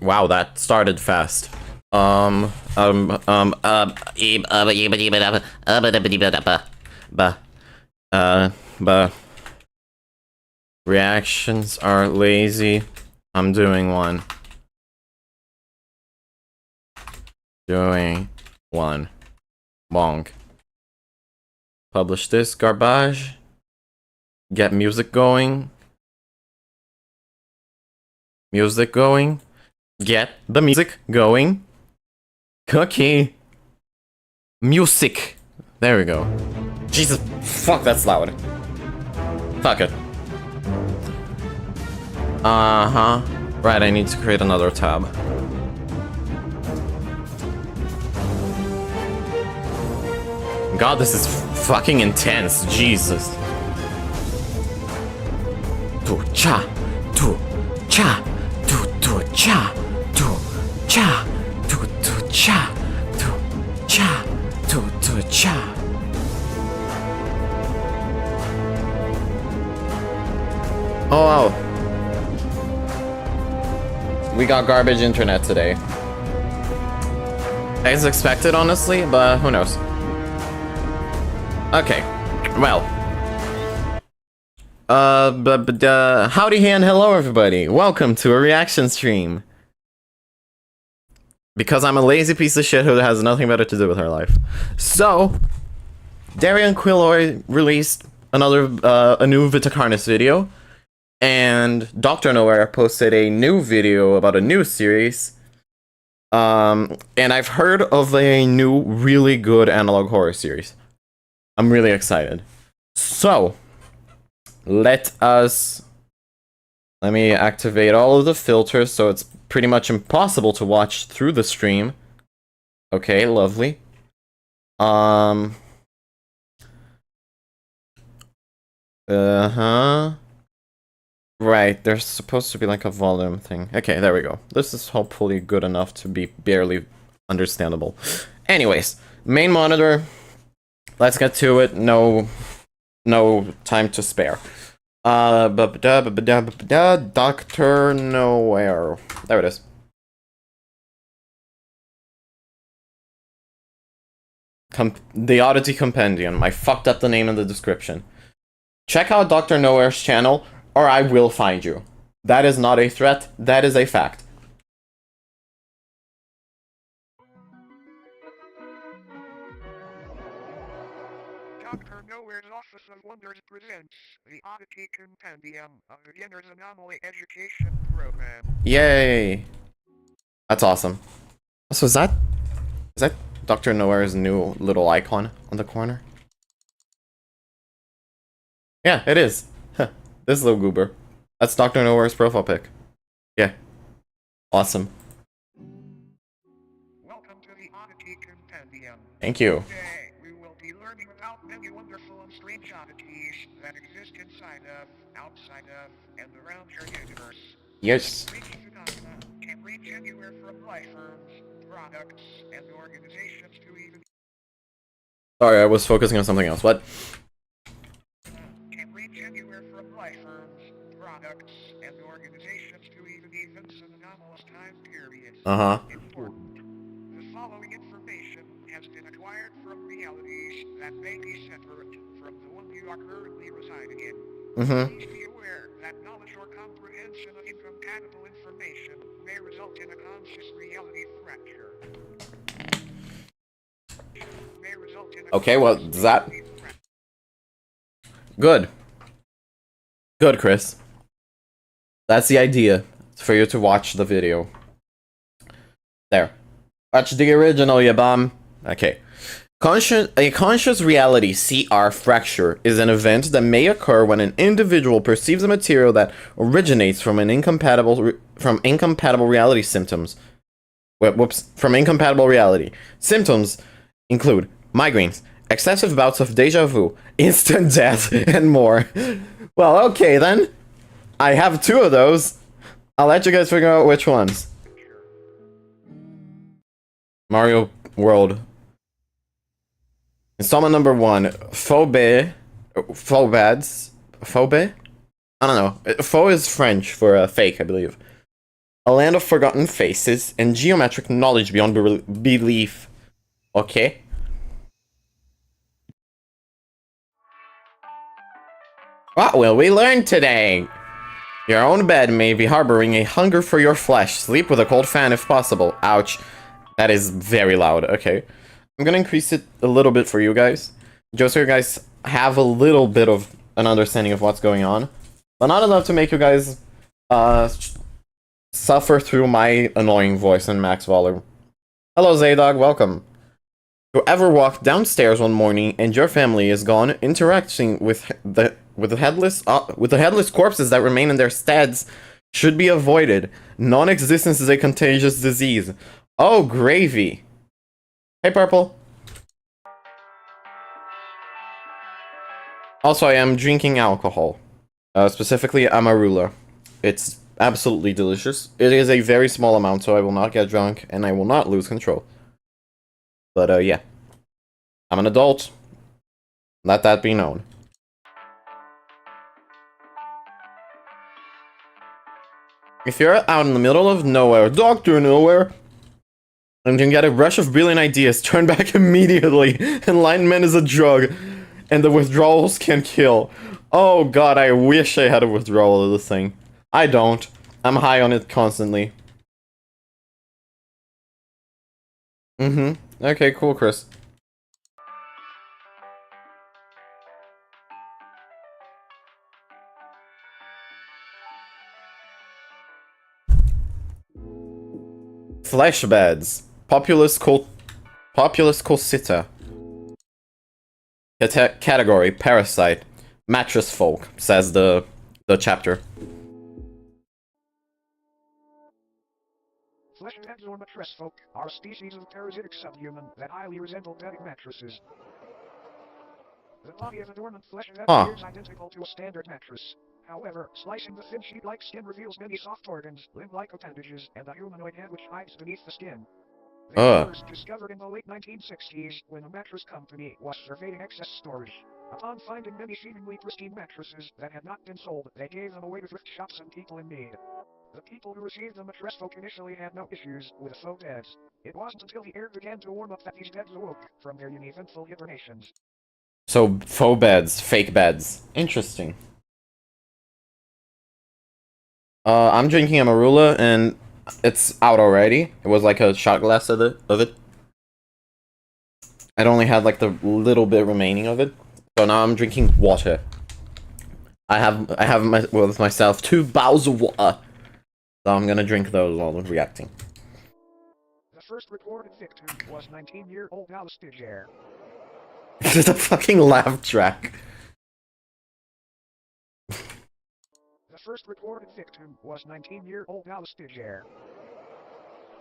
Wow, that started fast. But reactions are lazy. I'm doing one. Bonk. Publish this garbage. Get music going. Get the music going. Cookie. Music. There we go. Jesus, fuck, that's loud. Fuck it. Uh-huh. Right, I need to create another tab. God, this is fucking intense. Jesus. Tu cha, tu cha, tu cha, tu cha, tu cha, tu cha, tu cha. Oh wow. We got garbage internet today. As expected, honestly, but who knows. Okay, well. Howdy and hello everybody. Welcome to a reaction stream. Because I'm a lazy piece of shit who has nothing better to do with her life. So, Darian Quilloy released a new Vita Carnis video. And Dr. Nowhere posted a new video about a new series. And I've heard of a new really good analog horror series. I'm really excited. So, let me activate all of the filters so it's pretty much impossible to watch through the stream. Okay, lovely. Right, there's supposed to be like a volume thing. Okay, there we go. This is hopefully good enough to be barely understandable. Anyways, main monitor. Let's get to it. No time to spare. Dr. Nowhere. There it is. The Oddity Compendium. I fucked up the name in the description. Check out Dr. Nowhere's channel, or I will find you. That is not a threat, that is a fact. Dr. Nowhere's Office of Wonders presents the Oddity Compendium, a beginner's anomaly education program. Yay! That's awesome. So is that Dr. Nowhere's new little icon on the corner? Yeah, it is. This little goober. That's Dr. Nowhere's profile pic. Yeah. Awesome. Welcome to the Oddity Compendium. Thank you. Today, we will be learning about many wonderful and strange oddities that exist inside of, outside of, and around your universe. Yes. Strange phenomena can range anywhere from life forms, products, and organizations to even... Sorry, I was focusing on something else. What? Can range anywhere from life forms, products, and organizations to even events in anomalous time periods. Important. The following information has been acquired from realities that may be separate from the one you are currently residing in. Please be aware that knowledge or comprehension of incompatible information may result in a conscious reality fracture. Okay, well, that... Good. Good, Chris. That's the idea. It's for you to watch the video. There. Watch the original, you bum. Okay. A conscious reality CR fracture is an event that may occur when an individual perceives a material that originates from an incompatible reality symptoms. From incompatible reality. Symptoms include migraines, excessive bouts of deja vu, instant death, and more. Well, okay then. I have two of those. I'll let you guys figure out which ones. Mario World. Installment number 1. Phobe. Phobads. Phobe? I don't know. Faux is French for fake, I believe. A land of forgotten faces and geometric knowledge beyond belief. Okay. What will we learn today? Your own bed may be harboring a hunger for your flesh. Sleep with a cold fan if possible. Ouch. That is very loud. Okay. I'm gonna increase it a little bit for you guys. Just so you guys have a little bit of an understanding of what's going on. But not enough to make you guys suffer through my annoying voice and max volume. Hello Zaydog, welcome. Whoever walked downstairs one morning and your family is gone, interacting with the headless corpses that remain in their steads should be avoided. Non-existence is a contagious disease. Oh, gravy. Hey, Purple. Also, I am drinking alcohol. Specifically, Amarula. It's absolutely delicious. It is a very small amount, so I will not get drunk, and I will not lose control. But, yeah. I'm an adult. Let that be known. If you're out in the middle of nowhere, Dr. Nowhere, and you get a rush of brilliant ideas, turn back immediately. Enlightenment is a drug, and the withdrawals can kill. Oh god, I wish I had a withdrawal of this thing. I don't. I'm high on it constantly. Okay, cool, Chris. Flesh beds. Populus colcita. Category, parasite. Mattress folk, says the chapter. Flesh beds or mattress folk are a species of parasitic subhuman that highly resemble bedding mattresses. The body of a dormant flesh bed appears identical to a standard mattress. However, slicing the thin sheet-like skin reveals many soft organs, limb-like appendages, and a humanoid head which hides beneath the skin. They were first discovered in the late 1960s when a mattress company was surveying excess storage. Upon finding many seemingly pristine mattresses that had not been sold, they gave them away to thrift shops and people in need. The people who received the mattress folk initially had no issues with faux beds. It wasn't until the air began to warm up that these beds awoke from their uneventful hibernations. So, faux beds, fake beds. Interesting. I'm drinking a Marula, and it's out already. It was like a shot glass of it. I'd only had like the little bit remaining of it. So now I'm drinking water. I have with myself 2 bowls of water. So I'm gonna drink those while I'm reacting. The first recorded victim was 19-year-old Alice Digger. This is a fucking laugh track. The first recorded victim was 19-year-old Alice Digger.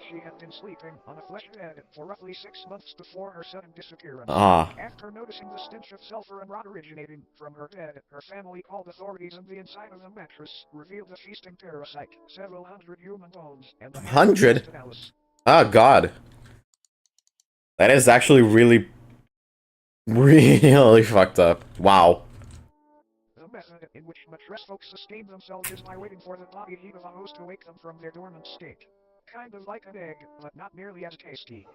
She had been sleeping on a flesh bed for roughly 6 months before her sudden disappearance. After noticing the stench of sulfur and rot originating from her bed, her family called authorities, and the inside of the mattress revealed a feasting parasite, several hundred human bones, and 100? Oh god. That is actually really fucked up. Wow. The method in which mattress folks sustain themselves is by waiting for the body heat of a host to wake them from their dormant state. Kind of like an egg, but not nearly as tasty.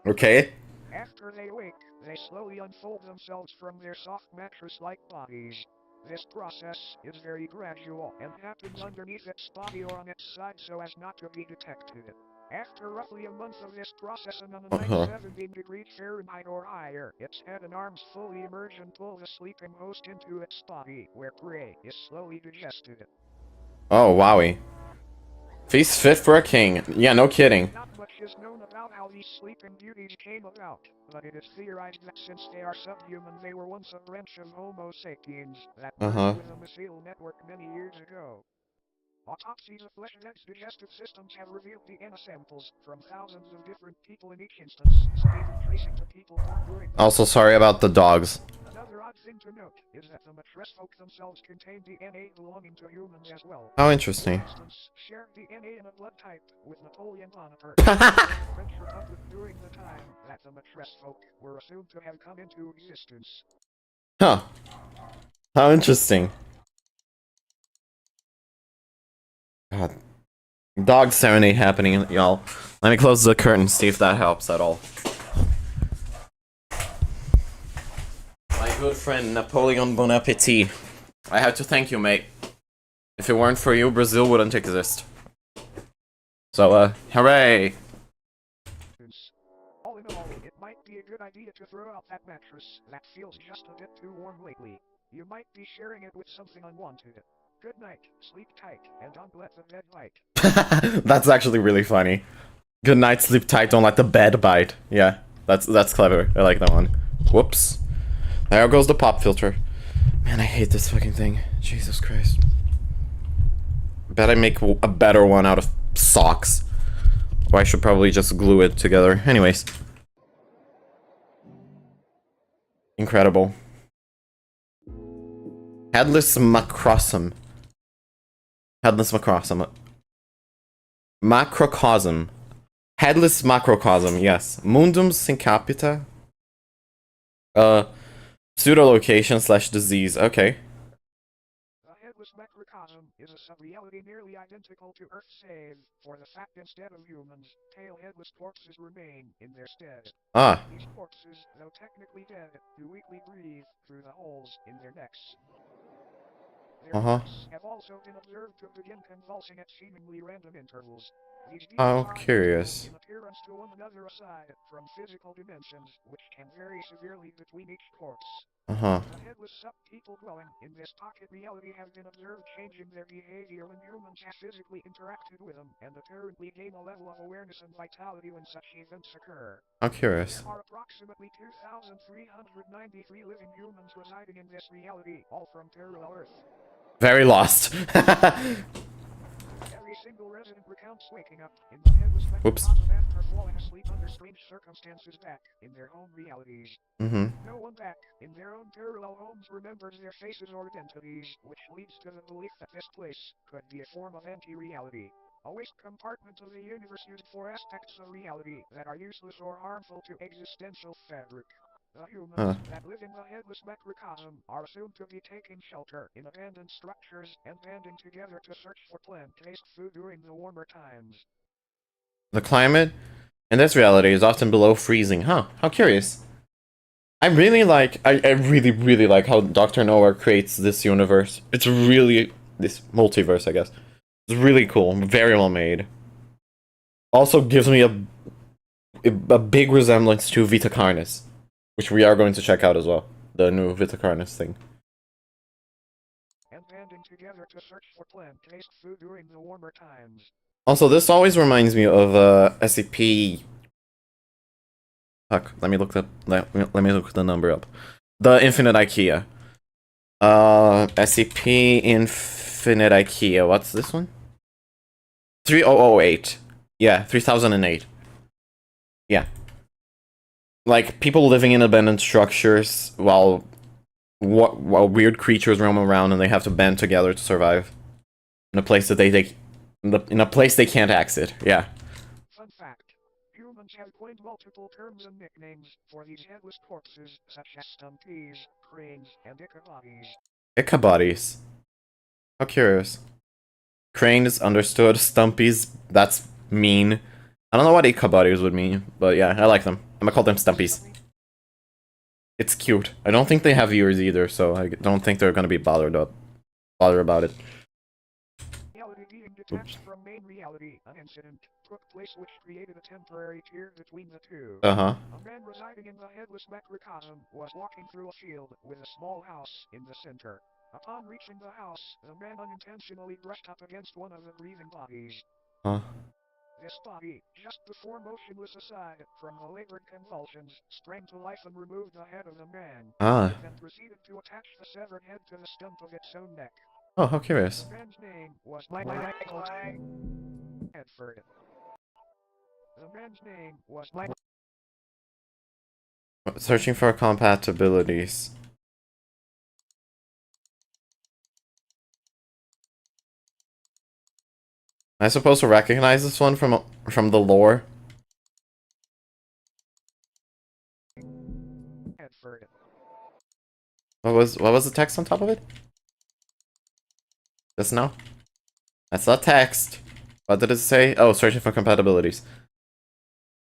Okay. After they wake, they slowly unfold themselves from their soft mattress-like bodies. This process is very gradual and happens underneath its body or on its side so as not to be detected. After roughly a month of this process and on a night 17 degrees Fahrenheit or higher, its head and arms fully emerge and pull the sleeping host into its body, where prey is slowly digested. Oh, wowie. Feast fit for a king. Yeah, no kidding. Not much is known about how these sleeping beauties came about, but it is theorized that since they are subhuman, they were once a branch of Homo sapiens that merged with a mycelial network many years ago. Autopsies of flesh beds' digestive systems have revealed DNA samples from thousands of different people in each instance, some even tracing to people born during the... Also, sorry about the dogs. Another odd thing to note is that the mattress folk themselves contain DNA belonging to humans as well. How interesting. For instance, shared DNA in a blood type with Napoleon Bonaparte in the French Republic during the time that the mattress folk were assumed to have come into existence. Huh. How interesting. God. Dog serenade happening, y'all. Let me close the curtain, see if that helps at all. My good friend Napoleon Bonaparte. I have to thank you, mate. If it weren't for you, Brazil wouldn't exist. So, hooray! All in all, it might be a good idea to throw out that mattress that feels just a bit too warm lately. You might be sharing it with something unwanted. Good night, sleep tight, and don't let the bed bite. That's actually really funny. Good night, sleep tight, don't let the bed bite. Yeah, that's clever. I like that one. Whoops. There goes the pop filter. Man, I hate this fucking thing. Jesus Christ. Bet I make a better one out of socks. Or I should probably just glue it together. Anyways. Incredible. Headless macrocosm. Headless macrocosm. Macrocosm. Headless macrocosm, yes. Mundum syncapita. Pseudolocation / disease, okay. The headless macrocosm is a sub-reality nearly identical to Earth's save, for the fact instead of humans, tail-headless corpses remain in their stead. Ah. These corpses, though technically dead, do weakly breathe through the holes in their necks. Their hearts have also been observed to begin convulsing at seemingly random intervals. These demons are curious. in appearance to one another aside from physical dimensions, which can vary severely between each corpse. The headless sub-people dwelling in this pocket reality have been observed changing their behavior when humans have physically interacted with them, and apparently gain a level of awareness and vitality when such events occur. How curious. There are approximately 2,393 living humans residing in this reality, all from parallel Earth. Very lost. Every single resident recounts waking up in the headless macrocosm after falling asleep under strange circumstances back in their home realities. No one back in their own parallel homes remembers their faces or identities, which leads to the belief that this place could be a form of anti-reality. A waste compartment of the universe used for aspects of reality that are useless or harmful to existential fabric. The humans that live in the headless macrocosm are assumed to be taking shelter in abandoned structures and banding together to search for plant-based food during the warmer times. The climate in this reality is often below freezing. Huh, how curious. I really like how Dr. Nowhere creates this universe. It's really, this multiverse, I guess. It's really cool, very well made. Also gives me a big resemblance to Vita Carnis, which we are going to check out as well. The new Vita Carnis thing. And banding together to search for plant-based food during the warmer times. Also, this always reminds me of SCP. Fuck, let me look the number up. The Infinite IKEA. SCP Infinite IKEA. What's this one? 3008. Yeah, 3008. Yeah. Like, people living in abandoned structures while weird creatures roam around and they have to band together to survive. In a place that in a place they can't exit. Yeah. Fun fact. Humans have coined multiple terms and nicknames for these headless corpses, such as stumpies, cranes, and ichabodies. Ichabodies. How curious. Cranes, understood. Stumpies, that's mean. I don't know what ichabodies would mean, but yeah, I like them. I'm gonna call them stumpies. It's cute. I don't think they have ears either, so I don't think they're gonna be bothered about it. Reality being detached from main reality, an incident took place which created a temporary tier between the two. A man residing in the headless macrocosm was walking through a field with a small house in the center. Upon reaching the house, the man unintentionally brushed up against one of the breathing bodies. This body, just before motionless aside from the labored convulsions, sprang to life and removed the head of the man. It then proceeded to attach the severed head to the stump of its own neck. Oh, how curious. The man's name was Michael Edford. The man's name was Michael. Searching for compatibilities. Am I supposed to recognize this one from the lore? Edford. What was the text on top of it? This now? That's not text. What did it say? Oh, searching for compatibilities.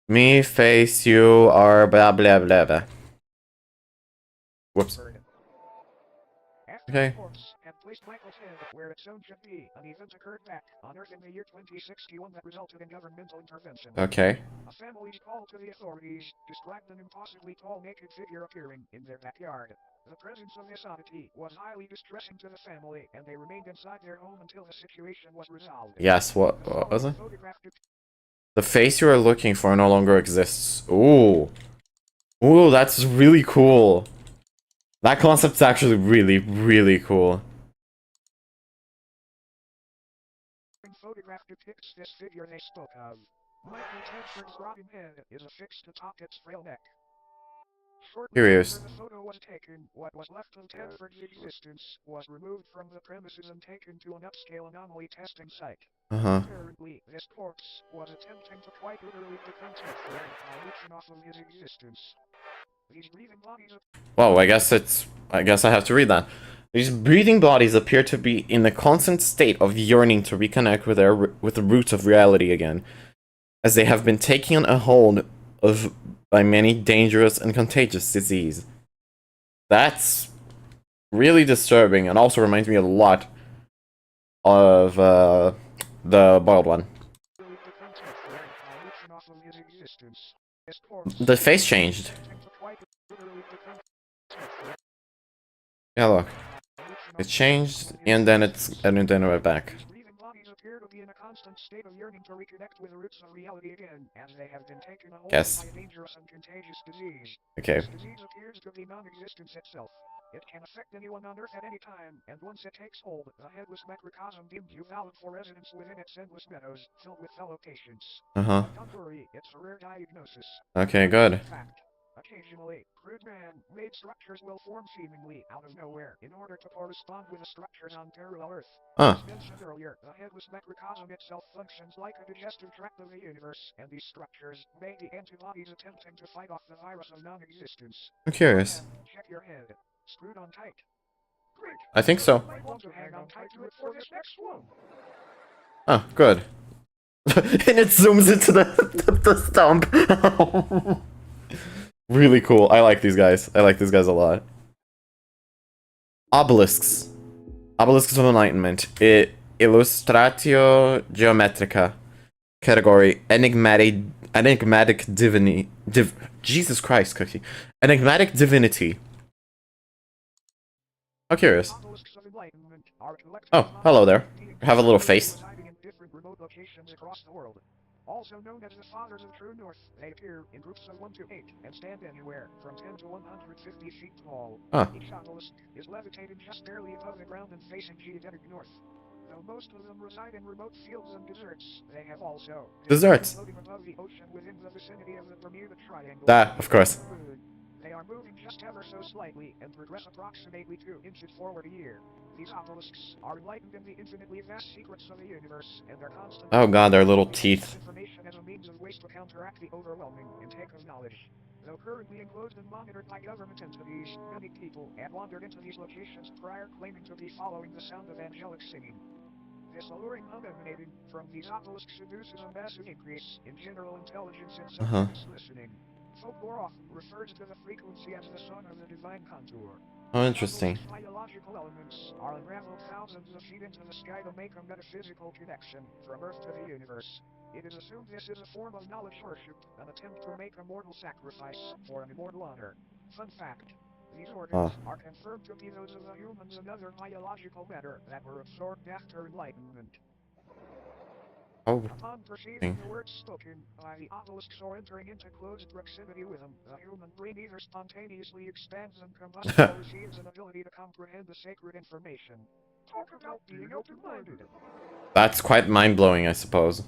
Me, face, you are blah blah blah blah. Whoops. Okay. Have placed Michael's head where its own should be. An event occurred back on Earth in the year 2061 that resulted in governmental intervention. Okay. A family's call to the authorities described an impossibly tall naked figure appearing in their backyard. The presence of this oddity was highly distressing to the family, and they remained inside their home until the situation was resolved. Yes, what was it? The face you are looking for no longer exists. Ooh. Ooh, that's really cool. That concept's actually really, really cool. Photograph depicts this figure they spoke of. Michael Tedford's rotting head is affixed atop its frail neck. Shortly Curious. after the photo was taken, what was left of Tedford's existence was removed from the premises and taken to an upscale anomaly testing site. Apparently, this corpse was attempting to quite literally become Tedford by leeching off of his existence. These breathing bodies of... Whoa, I guess I have to read that. These breathing bodies appear to be in a constant state of yearning to reconnect with the roots of reality again, as they have been taken a hold of by many dangerous and contagious disease. That's really disturbing and also reminds me a lot of the boiled one. The face changed. Yeah, look. It changed and then it went back. Appear to be in a constant state of yearning to reconnect with the roots of reality again, as they have been taken a hold by a dangerous and contagious disease. Okay. This disease appears to be non-existence itself. It can affect anyone on Earth at any time, and once it takes hold, the headless macrocosm deems you valid for residence within its endless meadows, filled with fellow patients. But don't worry, it's a rare diagnosis. Okay, good. In fact, occasionally, crude man-made structures will form seemingly out of nowhere in order to correspond with the structures on parallel Earth. As mentioned earlier, the headless macrocosm itself functions like a digestive tract of the universe, and these structures may be antibodies attempting to fight off the virus of non-existence. I'm curious. Check your head. Screwed on tight. Great. I think so. You might want to hang on tight to it for this next one. Oh, good. And it zooms into the stump. Really cool. I like these guys. I like these guys a lot. Obelisks. Obelisks of Enlightenment. Illustratio Geometrica. Category Enigmatic Divinity. Jesus Christ, Cookie. Enigmatic Divinity. I'm curious. Oh, hello there. Have a little face. Also known as the Fathers of True North, they appear in groups of 1 to 8 and stand anywhere from 10 to 150 feet tall. Each obelisk is levitating just barely above the ground and facing geodetic north. Though most of them reside in remote fields and deserts, they have also floating above the ocean within the vicinity of the Bermuda Triangle. Of course. They are moving just ever so slightly and progress approximately 2 inches forward a year. These obelisks are enlightened in the infinitely vast secrets of the universe, and their constant... Oh god, their little teeth. ...information as a means of waste to counteract the overwhelming intake of knowledge. Though currently enclosed and monitored by government entities, many people have wandered into these locations prior claiming to be following the sound of angelic singing. This alluring hum emanating from these obelisks induces a massive increase in general intelligence and subconscious listening. Folklore often refers to the frequency as the song of the divine contour. Oh, interesting. Biological elements are unraveled thousands of feet into the sky to make a metaphysical connection from Earth to the universe. It is assumed this is a form of knowledge worship, an attempt to make a mortal sacrifice for an immortal honor. Fun fact. These organs are confirmed to be those of the humans and other biological matter that were absorbed after enlightenment. Upon perceiving the words spoken by the obelisks or entering into close proximity with them, the human brain either spontaneously expands and combusts or receives an ability to comprehend the sacred information. Talk about being open-minded. That's quite mind-blowing, I suppose.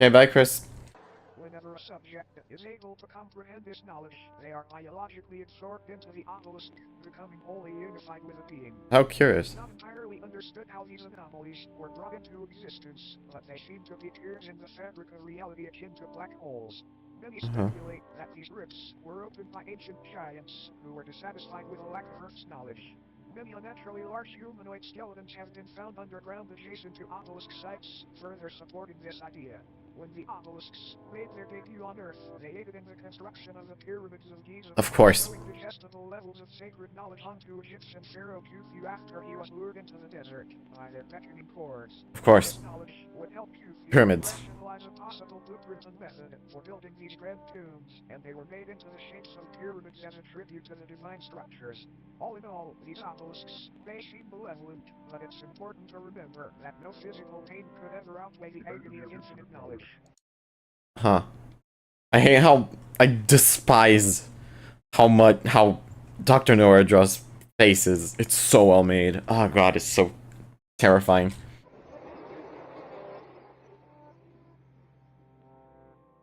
Okay, bye, Chris. Whenever a subject is able to comprehend this knowledge, they are biologically absorbed into the obelisk, becoming wholly unified with the being. How curious. It's not entirely understood how these anomalies were brought into existence, but they seem to be tears in the fabric of reality akin to black holes. Many speculate that these rifts were opened by ancient giants who were dissatisfied with a lack of Earth's knowledge. Many unnaturally large humanoid skeletons have been found underground adjacent to obelisk sites, further supporting this idea. When the obelisks made their debut on Earth, they aided in the construction of the pyramids of Giza, Of course. showing digestible levels of sacred knowledge onto Egyptian pharaoh Khufu after he was lured into the desert by their beckoning chords. Of course. This knowledge would help Khufu Pyramids. rationalize a possible blueprint and method for building these grand tombs, and they were made into the shapes of pyramids as a tribute to the divine structures. All in all, these obelisks may seem malevolent, but it's important to remember that no physical pain could ever outweigh the agony of infinite knowledge. Huh. I hate how I despise how Dr. Nora draws faces. It's so well made. Oh god, it's so terrifying.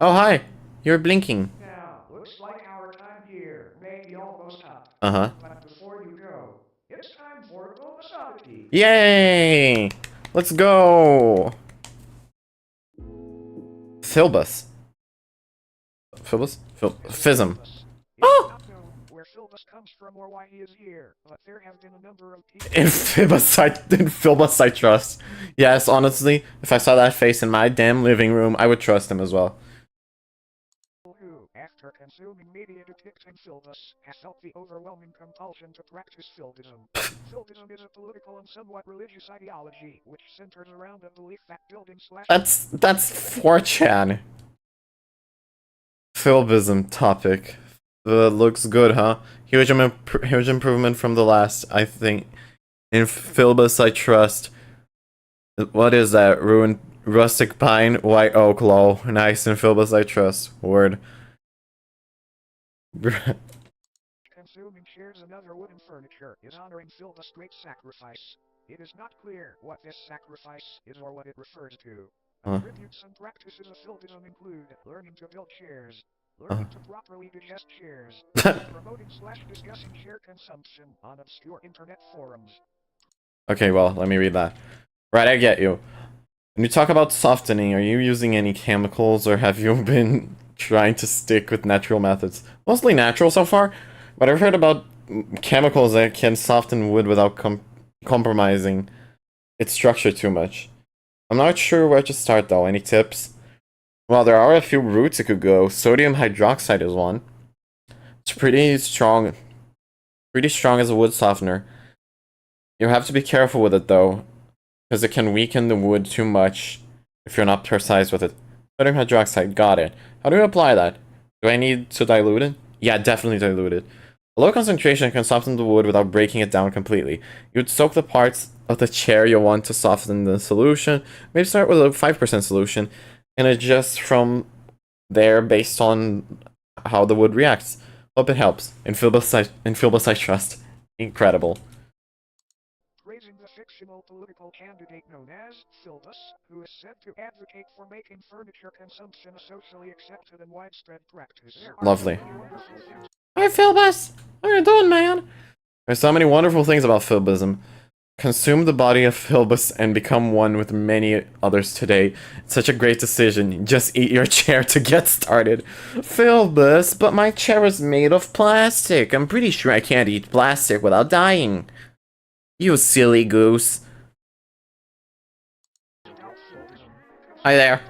Oh hi, you're blinking. Now, looks like our time here may be almost up. Uh-huh. But before you go, it's time for Philosophy. Yay! Let's go! Philbus. Philbus? Phism. Oh! Not known where Philbus comes from or why he is here, but there have been a number of people In Philbus I trust. Yes, honestly, if I saw that face in my damn living room, I would trust him as well. who, after consuming media depicting Philbus, have felt the overwhelming compulsion to practice Philbism. Philbism is a political and somewhat religious ideology which centers around the belief that building slash... That's 4chan. Philbism topic. Looks good, huh? Huge improvement from the last, I think. In Philbus I trust. What is that? Ruined rustic pine, white oak, lol. Nice. In Philbus I trust. Word. Consuming shares and other wooden furniture is honoring Philbus' great sacrifice. It is not clear what this sacrifice is or what it refers to. Attributes and practices of Philbism include learning to build chairs, learning to properly digest chairs, promoting slash discussing share consumption on obscure internet forums. Okay, well, let me read that. Right, I get you. When you talk about softening, are you using any chemicals or have you been trying to stick with natural methods? Mostly natural so far, but I've heard about chemicals that can soften wood without compromising its structure too much. I'm not sure where to start though. Any tips? Well, there are a few routes it could go. Sodium hydroxide is one. It's pretty strong as a wood softener. You have to be careful with it though, because it can weaken the wood too much if you're not precise with it. Sodium hydroxide, got it. How do you apply that? Do I need to dilute it? Yeah, definitely dilute it. A low concentration can soften the wood without breaking it down completely. You'd soak the parts of the chair you want to soften the solution. Maybe start with a 5% solution and adjust from there based on how the wood reacts. Hope it helps. In Philbus I trust. Incredible. Praising the fictional political candidate known as Philbus, who is said to advocate for making furniture consumption a socially accepted and widespread practice. Lovely. Hi, Philbus! How you doing, man? There's so many wonderful things about Philbism. Consume the body of Philbus and become one with many others today. It's such a great decision. Just eat your chair to get started. Philbus, but my chair is made of plastic. I'm pretty sure I can't eat plastic without dying. You silly goose. Hi there.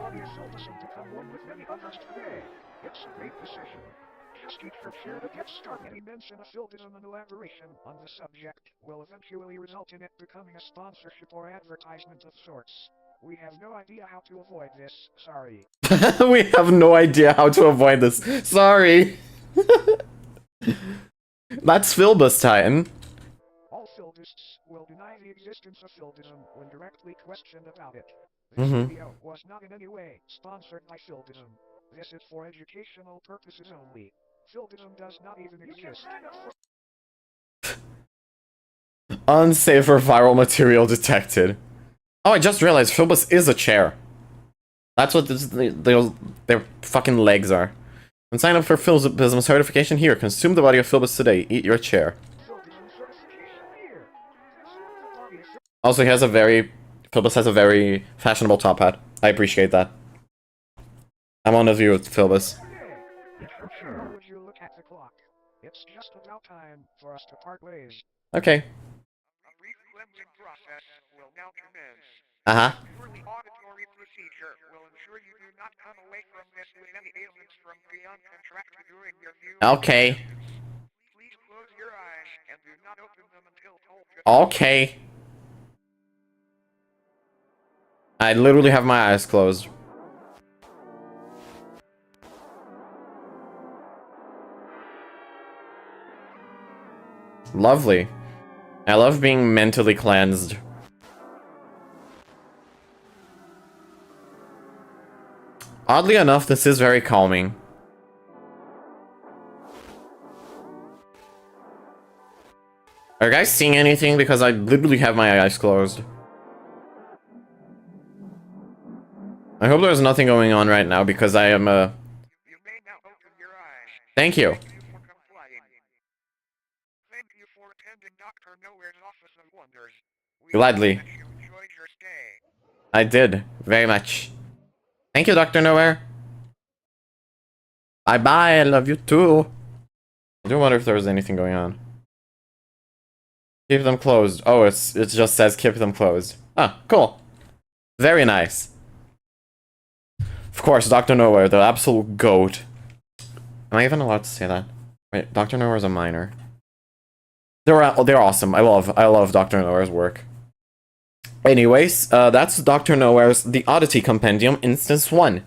Any mention of Philbism and elaboration on the subject will eventually result in it becoming a sponsorship or advertisement of sorts. We have no idea how to avoid this, sorry. We have no idea how to avoid this. Sorry. That's Philbus Titan. All Philbists will deny the existence of Philbism when directly questioned about it. This video was not in any way sponsored by Philbism. This is for educational purposes only. Philbism does not even exist. Unsafe or viral material detected. Oh, I just realized Philbus is a chair. That's what their fucking legs are. And sign up for Philbism certification here. Consume the body of Philbus today. Eat your chair. Also, Philbus has a very fashionable top hat. I appreciate that. I'm on a view with Philbus. Would you look at the clock? It's just about time for us to part ways. Okay. process will now commence. Uh-huh. Purely auditory procedure will ensure you do not come away from this with any ailments from beyond contract during your viewing. Okay. Please close your eyes and do not open them until told to. Okay. I literally have my eyes closed. Lovely. I love being mentally cleansed. Oddly enough, this is very calming. Are you guys seeing anything? Because I literally have my eyes closed. I hope there's nothing going on right now because I am You may now open your eyes. Thank you. Thank you for complying. Thank you for attending Dr. Nowhere's Office of Wonders. We Gladly. hope that you enjoyed your stay. I did. Very much. Thank you, Dr. Nowhere. Bye-bye. I love you too. I do wonder if there was anything going on. Keep them closed. Oh, it just says keep them closed. Ah, cool. Very nice. Of course, Dr. Nowhere, the absolute GOAT. Am I even allowed to say that? Wait, Dr. Nowhere's a minor. They're awesome. I love Dr. Nowhere's work. Anyways, that's Dr. Nowhere's The Oddity Compendium Instance 1.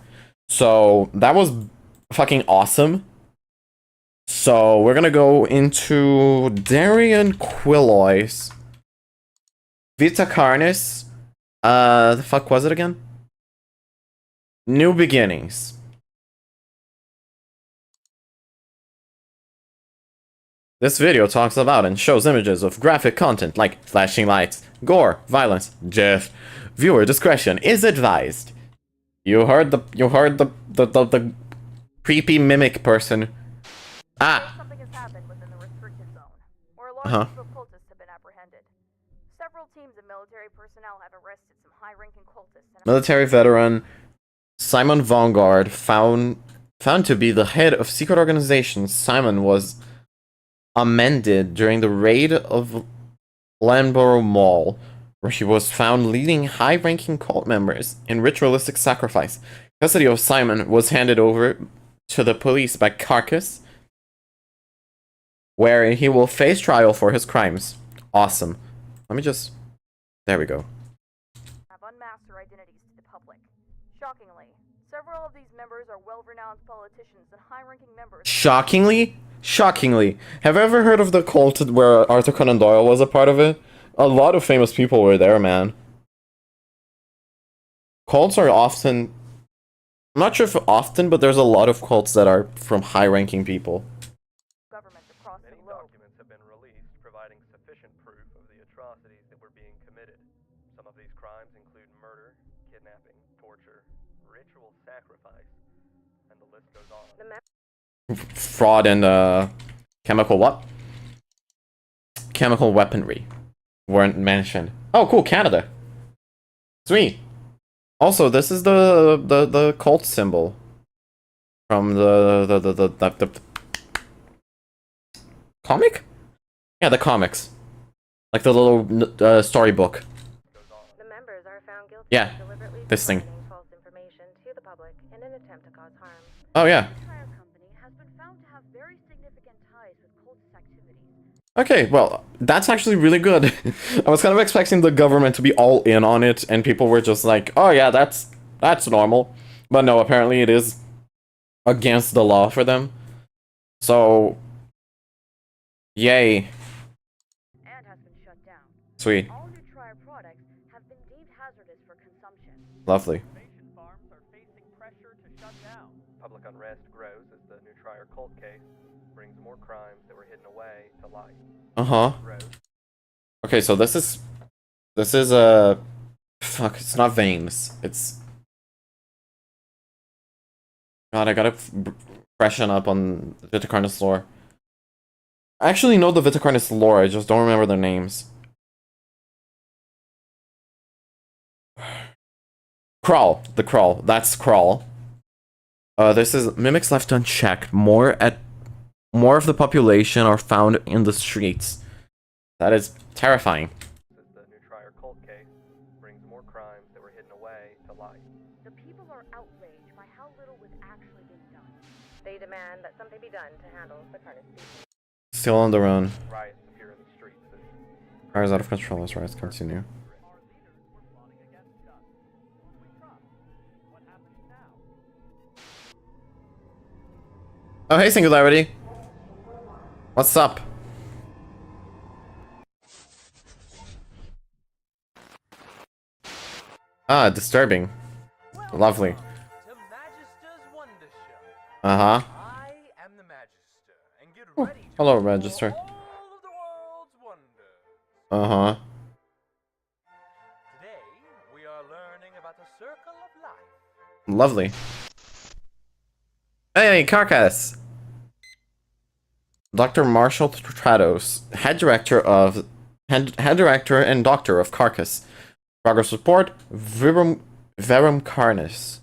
So, that was fucking awesome. So, we're gonna go into Darian Quilloy's Vita Carnis. The fuck was it again? New Beginnings. This video talks about and shows images of graphic content like flashing lights, gore, violence, death. Viewer discretion is advised. You heard the creepy mimic person. Ah. Something has happened within the restricted zone, where a large group of cultists have been apprehended. Several teams of military personnel have arrested some high-ranking cultists. Military veteran Simon Vanguard found to be the head of secret organizations. Simon was amended during the raid of Lanborough Mall, where he was found leading high-ranking cult members in ritualistic sacrifice. Custody of Simon was handed over to the police by Carcass, where he will face trial for his crimes. Awesome. Let me just... There we go. Have unmasked their identities to the public. Shockingly, several of these members are well-renowned politicians and high-ranking members. Shockingly? Shockingly. Have you ever heard of the cult where Arthur Conan Doyle was a part of it? A lot of famous people were there, man. Cults are often... I'm not sure if often, but there's a lot of cults that are from high-ranking people. Governments across the Many globe. documents have been released providing sufficient proof of the atrocities that were being committed. Some of these crimes include murder, kidnapping, torture, ritual sacrifice, and the list goes on. Fraud and chemical what? Chemical weaponry weren't mentioned. Oh, cool, Canada. Sweet. Also, this is the cult symbol from the comic? Yeah, the comics. Like the little storybook. The members are found guilty Yeah, of deliberately this thing. disseminating false information to the public in an attempt to cause harm. Oh yeah. The entire company has been found to have very significant ties with cultist activities. Okay, well, that's actually really good. I was kind of expecting the government to be all in on it, and people were just like, oh yeah, that's normal. But no, apparently it is against the law for them. So, yay. And has been shut down. Sweet. All Nutrier products have been deemed hazardous for consumption. Lovely. Innovation farms are facing pressure to shut down. Public unrest grows as the Nutrier cult case brings more crimes that were hidden away to light. Uh-huh. Grows. Okay, so this is fuck, it's not veins. It's... God, I gotta freshen up on Vita Carnis lore. I actually know the Vita Carnis lore, I just don't remember their names. Crawl. The Crawl. That's Crawl. This is mimics left unchecked. More of the population are found in the streets. That is terrifying. This is the Nutrier cult brings more crimes that were hidden away to light. The people are outraged by how little was actually being done. They demand that something be done to handle the Carnis people. Still on the run. Riots appear in the streets as Fire is out of control as riots continue. Oh, hey, Singularity. What's up? Ah, disturbing. Lovely. To Magister's Wonder Show. Uh-huh. I am the Magister, and get Oh, ready to hello, explore Magister. all of the world's wonders. Uh-huh. Today, we are learning about the circle of life. Lovely. Hey, Carcass! Dr. Marshall Trados, head director and doctor of Carcass. Progress report, Vita Carnis.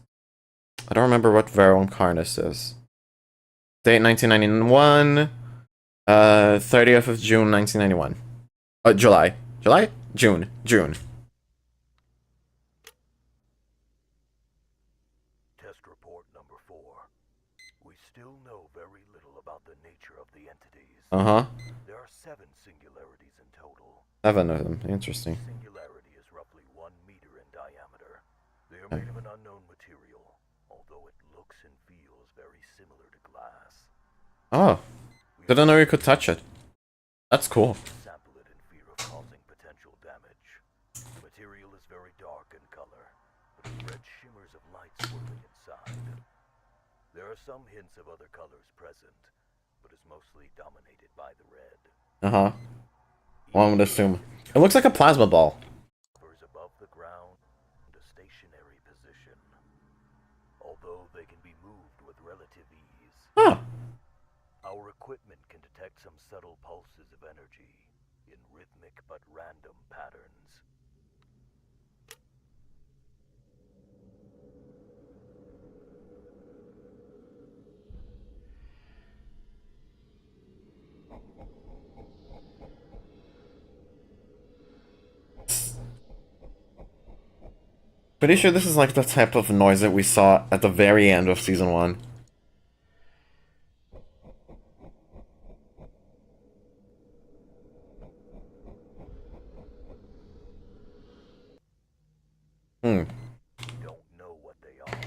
I don't remember what Vita Carnis is. Date 1991. 30th of June 1991. July. July? June. Test report number 4. We still know very little about the nature of the entities. Uh-huh. There are 7 singularities in total. 7 of them. Interesting. Each singularity is roughly 1 meter in diameter. They are made of an unknown material, although it looks and feels very similar to glass. Oh. Didn't know you could touch it. That's cool. Sample it in fear of causing potential damage. The material is very dark in color, but with red shimmers of light swirling inside. There are some hints of other colors present, but is mostly dominated by the red. Uh-huh. Well, I would assume. It looks like a plasma ball. Hovers above the ground in a stationary position, although they can be moved with relative ease. Huh. Our equipment can detect some subtle pulses of energy in rhythmic but random patterns. Pretty sure this is like the type of noise that we saw at the very end of season 1. We don't know what they are.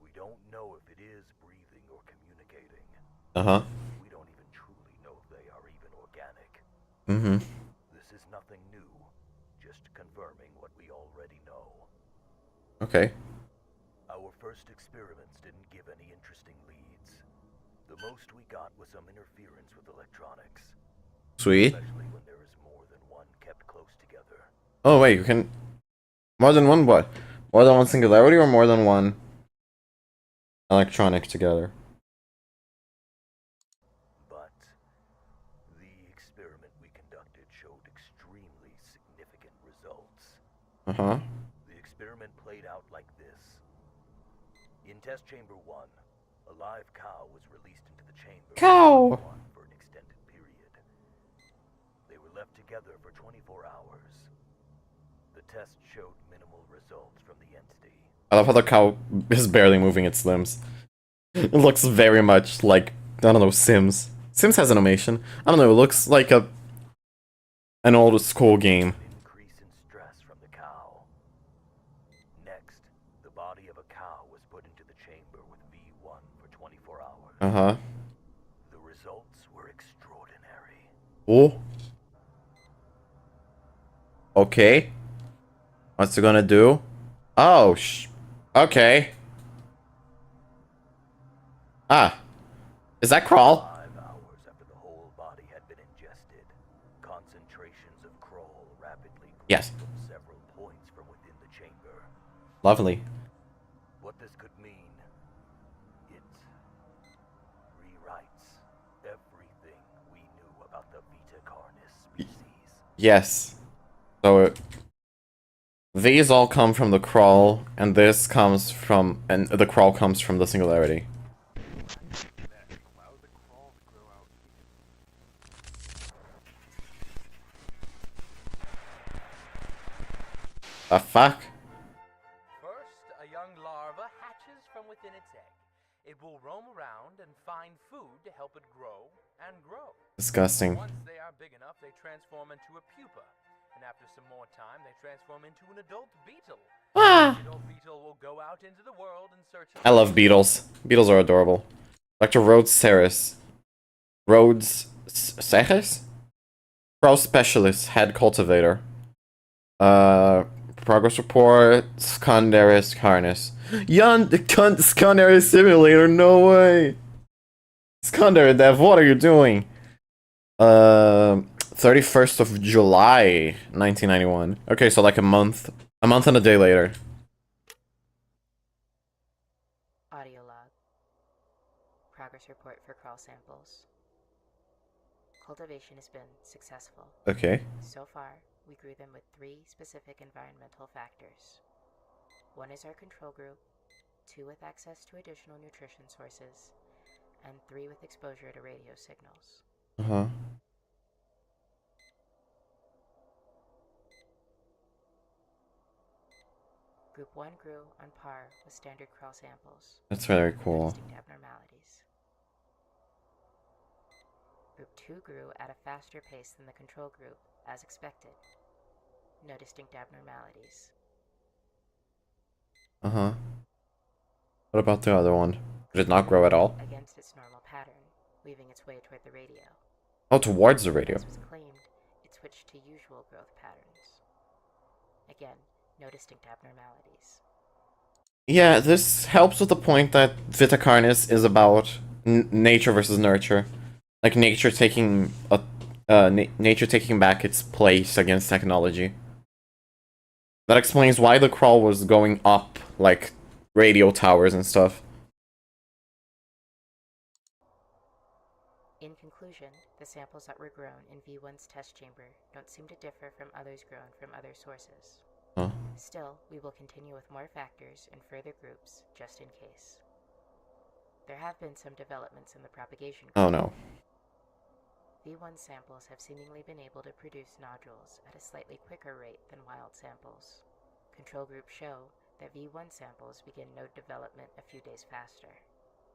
We don't know if it is breathing or communicating. Uh-huh. We don't even truly know if they are even organic. Mm-hmm. This is nothing new, just confirming what we already know. Okay. Our first experiments didn't give any interesting leads. The most we got was some interference with electronics. Sweet. Especially when there is more than one kept close together. Oh, wait, you can... More than one what? More than one singularity or more than one electronic together? But the experiment we conducted showed extremely significant results. Uh-huh. The experiment played out like this. In test chamber 1, a live cow was released into the chamber Cow! for an extended period. They were left together for 24 hours. The test showed minimal results from the entity. I love how the cow is barely moving its limbs. It looks very much like, I don't know, Sims. Sims has animation. I don't know, it looks like an old school game. Increase in stress from the cow. Next, the body of a cow was put into the chamber with V1 for 24 hours. Uh-huh. The results were extraordinary. Oh. Okay. What's it gonna do? Oh, okay. Ah. Is that Crawl? 5 hours after the whole body had been ingested, concentrations of Kroll rapidly grew Yes. from several points from within the chamber. Lovely. What this could mean, it rewrites everything we knew about the Vita Carnis species. Yes. So these all come from the Crawl, and this comes from, and the Crawl comes from the Singularity. The fuck? First, a young larva hatches from within its egg. It will roam around and find food to help it grow and grow. Disgusting. Once they are big enough, they transform into a pupa. And after some more time, they transform into an adult beetle. Ah! The adult beetle will go out into the world in search of... I love beetles. Beetles are adorable. Dr. Rhodes Ceres. Rhodes Ceres? Pro Specialist, Head Cultivator. Progress Report, Vita Carnis. Vita Simulator, no way! Skandar Dev, what are you doing? 31st of July, 1991. Okay, so like a month and a day later. Audio log. Progress report for crawl samples. Cultivation has been successful. Okay. So far, we grew them with 3 specific environmental factors. 1 is our control group, 2 with access to additional nutrition sources, and 3 with exposure to radio signals. Uh-huh. Group 1 grew on par with standard crawl samples. That's very cool. Distinct abnormalities. Group 2 grew at a faster pace than the control group, as expected. No distinct abnormalities. Uh-huh. What about the other one? Did it not grow at all? Against its normal pattern, weaving its way toward the radio. Oh, towards the radio. As was claimed, it switched to usual growth patterns. Again, no distinct abnormalities. Yeah, this helps with the point that Vita Carnis is about nature versus nurture. Like nature taking nature taking back its place against technology. That explains why the crawl was going up, like, radio towers and stuff. In conclusion, the samples that were grown in V1's test chamber don't seem to differ from others grown from other sources. Huh. Still, we will continue with more factors and further groups, just in case. There have been some developments in the propagation group. Oh no. V1 samples have seemingly been able to produce nodules at a slightly quicker rate than wild samples. Control groups show that V1 samples begin node development a few days faster.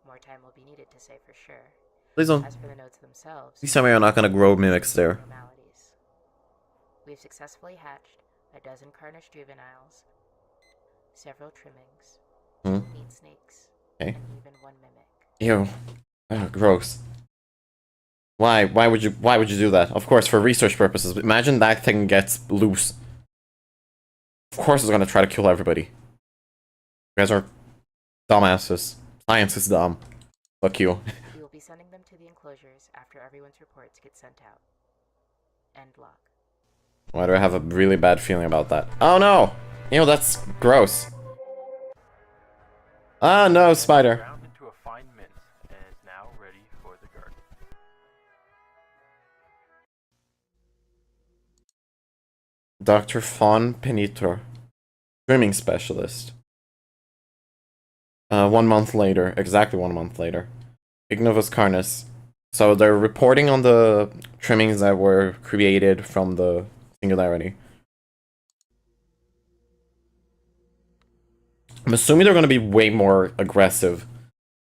More time will be needed to say for sure. Please don't. As for the nodes themselves, Please tell me you're not gonna grow mimics there. We've successfully hatched a dozen Carnish juveniles, several trimmings, 2 meat snakes, Okay. and even 1 mimic. Ew. Ugh, gross. Why would you do that? Of course, for research purposes. Imagine that thing gets loose. Of course it's gonna try to kill everybody. You guys are dumbasses. Science is dumb. Fuck you. We will be sending them to the enclosures after everyone's reports get sent out. End log. Why do I have a really bad feeling about that? Oh no! You know, that's gross. Ah no, spider. Ground into a fine mint and is now ready for the garden. Dr. Fawn Penitro. Trimming specialist. 1 month later. Exactly 1 month later. Ignovus Carnis. So they're reporting on the trimmings that were created from the Singularity. I'm assuming they're going to be way more aggressive,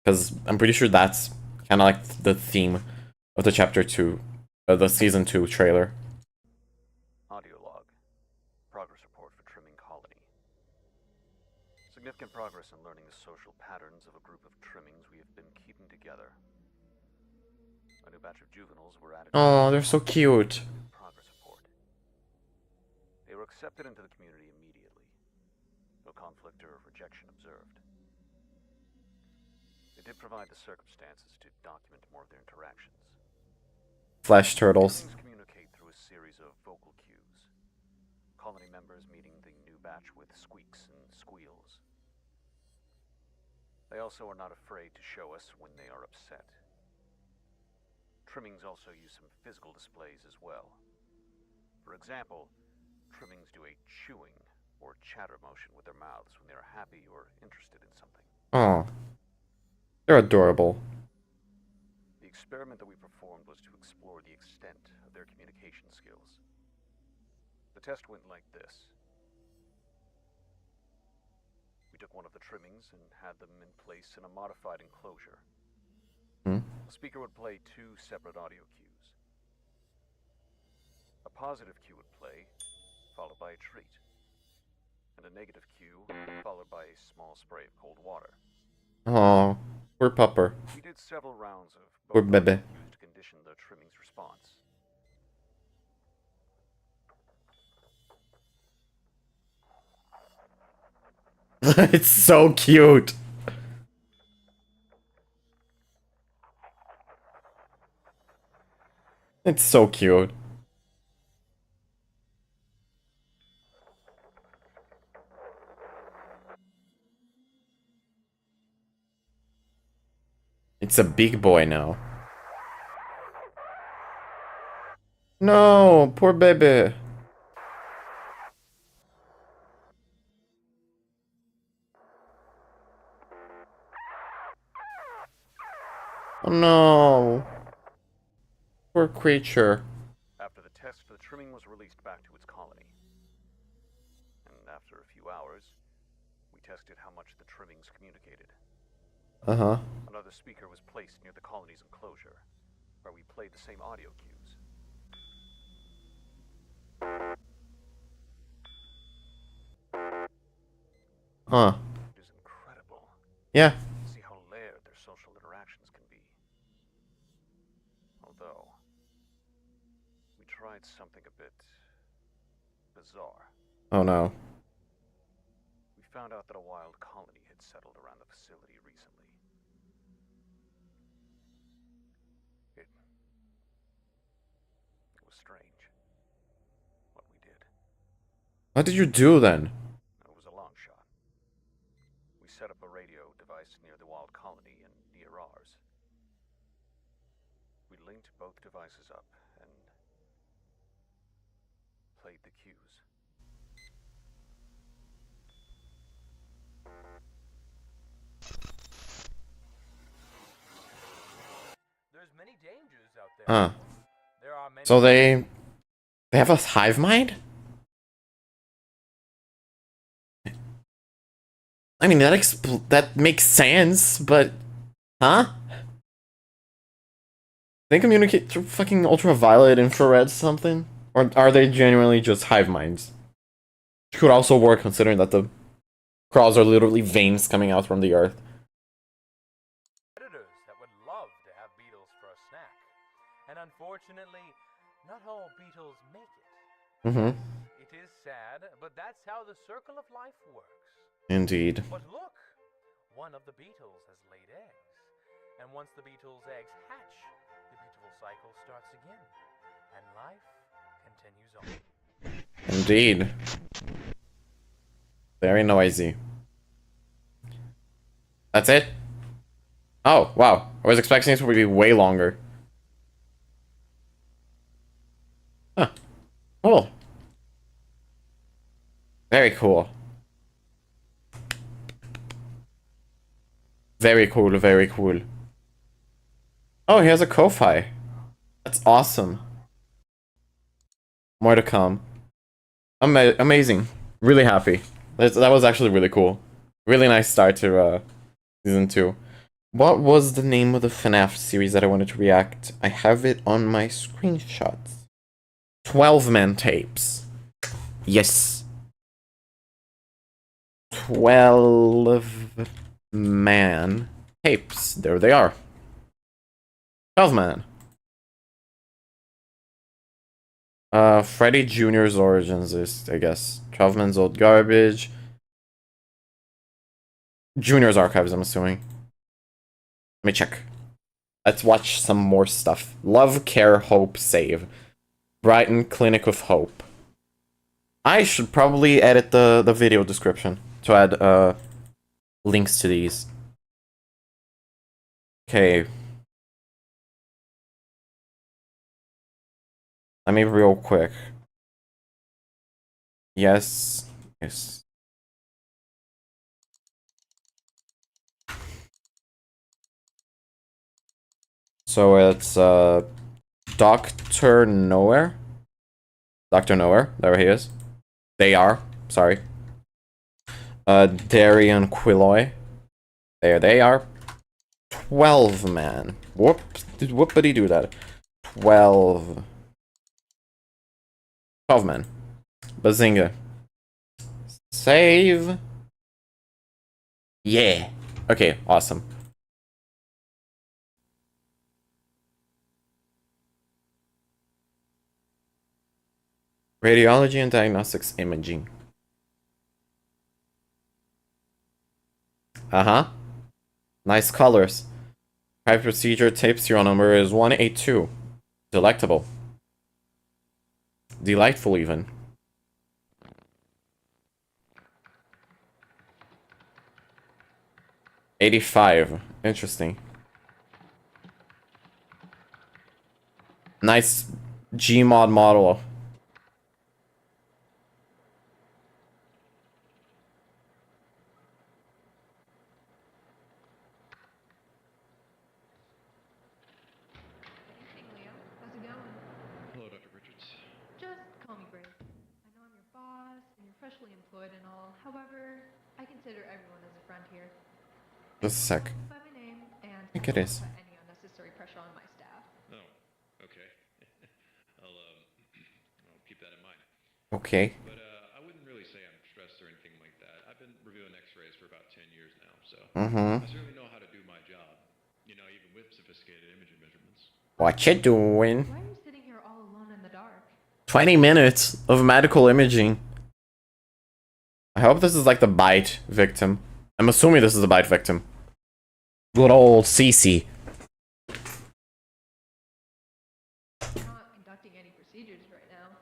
because I'm pretty sure that's kind of like the theme of the Chapter 2, the Season 2 trailer. Audio log. Progress report for trimming colony. Significant progress in learning the social patterns of a group of trimmings we have been keeping together. A new batch of juveniles were added. Oh, they're so cute. Progress report. They were accepted into the community immediately. No conflict or rejection observed. They did provide the circumstances to document more of their interactions. Flesh turtles. Trimmings communicate through a series of vocal cues. Colony members meeting the new batch with squeaks and squeals. They also are not afraid to show us when they are upset. Trimmings also use some physical displays as well. For example, trimmings do a chewing or chatter motion with their mouths when they are happy or interested in something. Oh, they're adorable. The experiment that we performed was to explore the extent of their communication skills. The test went like this. took one of the trimmings and had them in place in a modified enclosure. Hmm? The speaker would play 2 separate audio cues. A positive cue would play, followed by a treat. And a negative cue, followed by a small spray of cold water. Oh, poor pupper. We did several rounds of Poor both baby. audio cues to condition the trimming's response. It's so cute. It's so cute. It's a big boy now. No, poor baby. Oh no. Poor creature. After the test, the trimming was released back to its colony. And after a few hours, we tested how much the trimmings communicated. Uh-huh. Another speaker was placed near the colony's enclosure, where we played the same audio cues. Huh. It is incredible. Yeah. See how layered their social interactions can be. Although, we tried something a bit bizarre. Oh no. We found out that a wild colony had settled around the facility recently. It was strange what we did. What did you do then? It was a long shot. We set up a radio device near the wild colony and near ours. We linked both devices up and played the cues. There's many dangers out there. There are many. So they have a hive mind? I mean, that makes sense, but huh? They communicate through fucking ultraviolet, infrared, something? Or are they genuinely just hive minds? Which could also work considering that the crawls are literally veins coming out from the earth. Predators that would love to have beetles for a snack. And unfortunately, not all beetles make it. Mm-hmm. It is sad, but that's how the circle of life works. Indeed. But look, one of the beetles has laid eggs. And once the beetle's eggs hatch, the beautiful cycle starts again. And life continues on. Indeed. Very noisy. That's it? Oh, wow. I was expecting it to be way longer. Huh. Cool. Very cool. Very cool, very cool. Oh, he has a Ko-Fi. That's awesome. More to come. Amazing. Really happy. That was actually really cool. Really nice start to season 2. What was the name of the FNaF series that I wanted to react? I have it on my screenshots. 12-man tapes. Yes. 12-man tapes. There they are. 12-man. Freddy Jr.'s Origins is, I guess, 12-man's Old Garbage. Junior's Archives, I'm assuming. Let me check. Let's watch some more stuff. Love, Care, Hope, Save. Brighton Clinic of Hope. I should probably edit the video description to add links to these. Okay. Let me real quick. Yes. Yes. So it's Dr. Nowhere. Dr. Nowhere, there he is. They are, sorry. Dairy and Quilloy. There they are. 12 man. Whoopity do that. 12. 12 men. Bazinga. Save. Yeah. Okay, awesome. Radiology and diagnostics imaging. Uh-huh. Nice colors. Private procedure tape serial number is 182. Delectable. Delightful even. $85. Interesting. Nice Gmod model. How's it going? Hello, Dr. Richards. Just call me Grace. I know I'm your boss and you're freshly employed and all. However, I consider everyone as a friend here. Just a sec. By my name, and I think it is. put any unnecessary pressure on my staff. Oh, okay. I'll keep that in mind. Okay. But I wouldn't really say I'm stressed or anything like that. I've been reviewing X-rays for about 10 years now, so I certainly know how to do my job. You know, even with sophisticated imaging measurements. What you doing? Why are you sitting here all alone in the dark? 20 minutes of medical imaging. I hope this is like the bite victim. I'm assuming this is the bite victim. Good old Cece. I'm not conducting any procedures right now.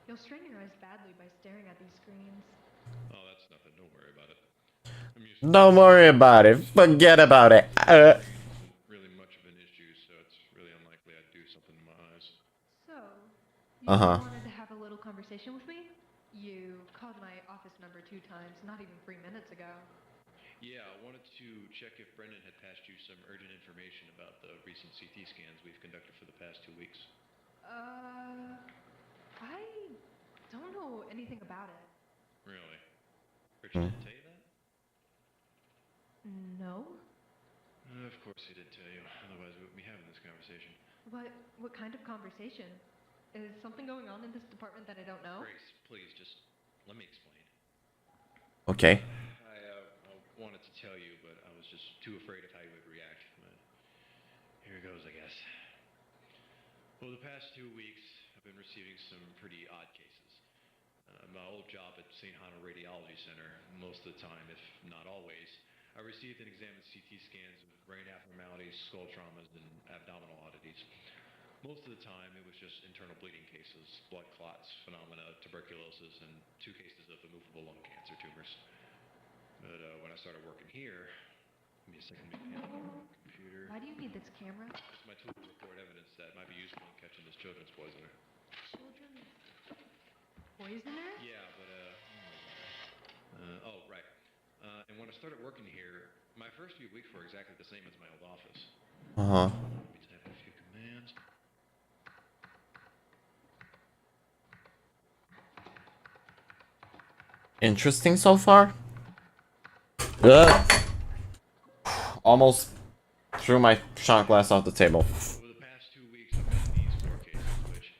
You'll strain your eyes badly by staring at these screens. Oh, that's nothing. Don't worry about it. I'm used Don't worry about it. Forget about it. to really much of an issue, so it's really unlikely I'd do something to my eyes. So, you wanted to have a little conversation with me? You called my office number 2 times, not even 3 minutes ago. Yeah, I wanted to check if Brendan had passed you some urgent information about the recent CT scans we've conducted for the past 2 weeks. I don't know anything about it. Really? Richard didn't tell you that? No? Of course he did tell you, otherwise we wouldn't be having this conversation. What kind of conversation? Is something going on in this department that I don't know? Grace, please, just let me explain. Okay. I wanted to tell you, but I was just too afraid of how you would react. But here goes, I guess. Well, the past 2 weeks, I've been receiving some pretty odd cases. My old job at St. Hannah Radiology Center, most of the time, if not always, I received and examined CT scans of brain abnormalities, skull traumas, and abdominal oddities. Most of the time, it was just internal bleeding cases, blood clots, phenomena, tuberculosis, and 2 cases of immovable lung cancer tumors. But when I started working here, give me a second, let me hand over my computer. Why do you need this camera? It's my tool to record evidence that might be useful in catching this children's poisoner. Children's poisoner? Yeah, but oh, right. And when I started working here, my first few weeks were exactly the same as my old office. Uh-huh. Let me type a few commands. Interesting so far. Almost threw my shot glass off the table. Over the past 2 weeks, I've gotten these 4 cases, which,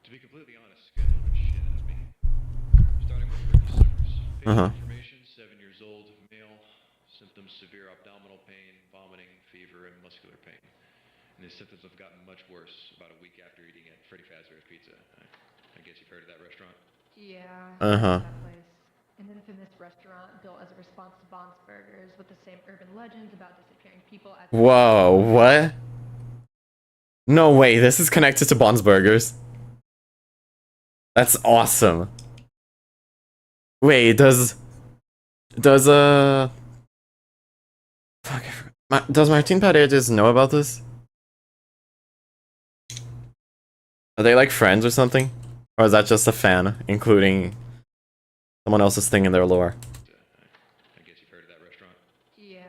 to be completely honest, scared the living shit out of me. Starting with Ricky Simmers. Patient information, 7 years old, male, symptoms severe abdominal pain, vomiting, fever, and muscular pain. And his symptoms have gotten much worse about a week after eating at Freddy Fazbear's Pizza. I guess you've heard of that restaurant? Yeah. Uh-huh. That place. An infamous restaurant built as a response to Bond's Burgers with the same urban legends about disappearing people at Whoa, what? No way, this is connected to Bond's Burgers. That's awesome. Wait, does fuck, I forgot. Does Martin Paredes know about this? Are they like friends or something? Or is that just a fan, including someone else's thing in their lore? I guess you've heard of that restaurant? Yeah,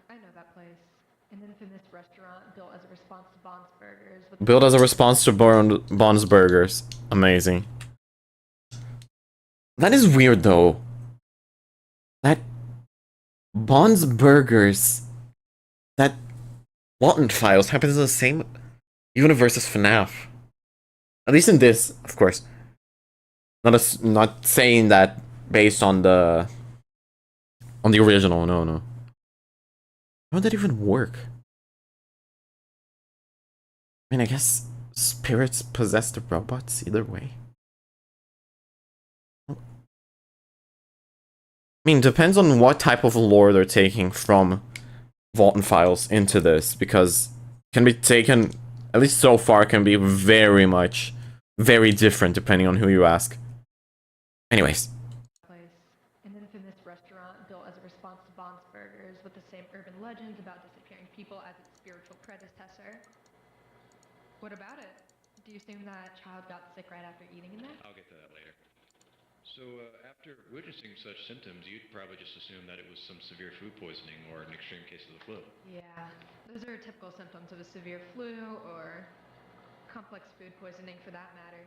I know that place. An infamous restaurant built as a response to Bond's Burgers with Built as a response to Bond's Burgers. Amazing. That is weird though. Bond's Burgers. That Walton Files happens in the same universe as FNaF. At least in this, of course. Not saying that based on the original. No. How would that even work? I mean, I guess spirits possess the robots either way. I mean, depends on what type of lore they're taking from Walton Files into this, because can be taken, at least so far, can be very different depending on who you ask. Anyways. An infamous restaurant built as a response to Bond's Burgers with the same urban legends about disappearing people as its spiritual predecessor. What about it? Do you assume that child got sick right after eating in there? I'll get to that later. So, after witnessing such symptoms, you'd probably just assume that it was some severe food poisoning or an extreme case of the flu. Yeah, those are typical symptoms of a severe flu or complex food poisoning for that matter.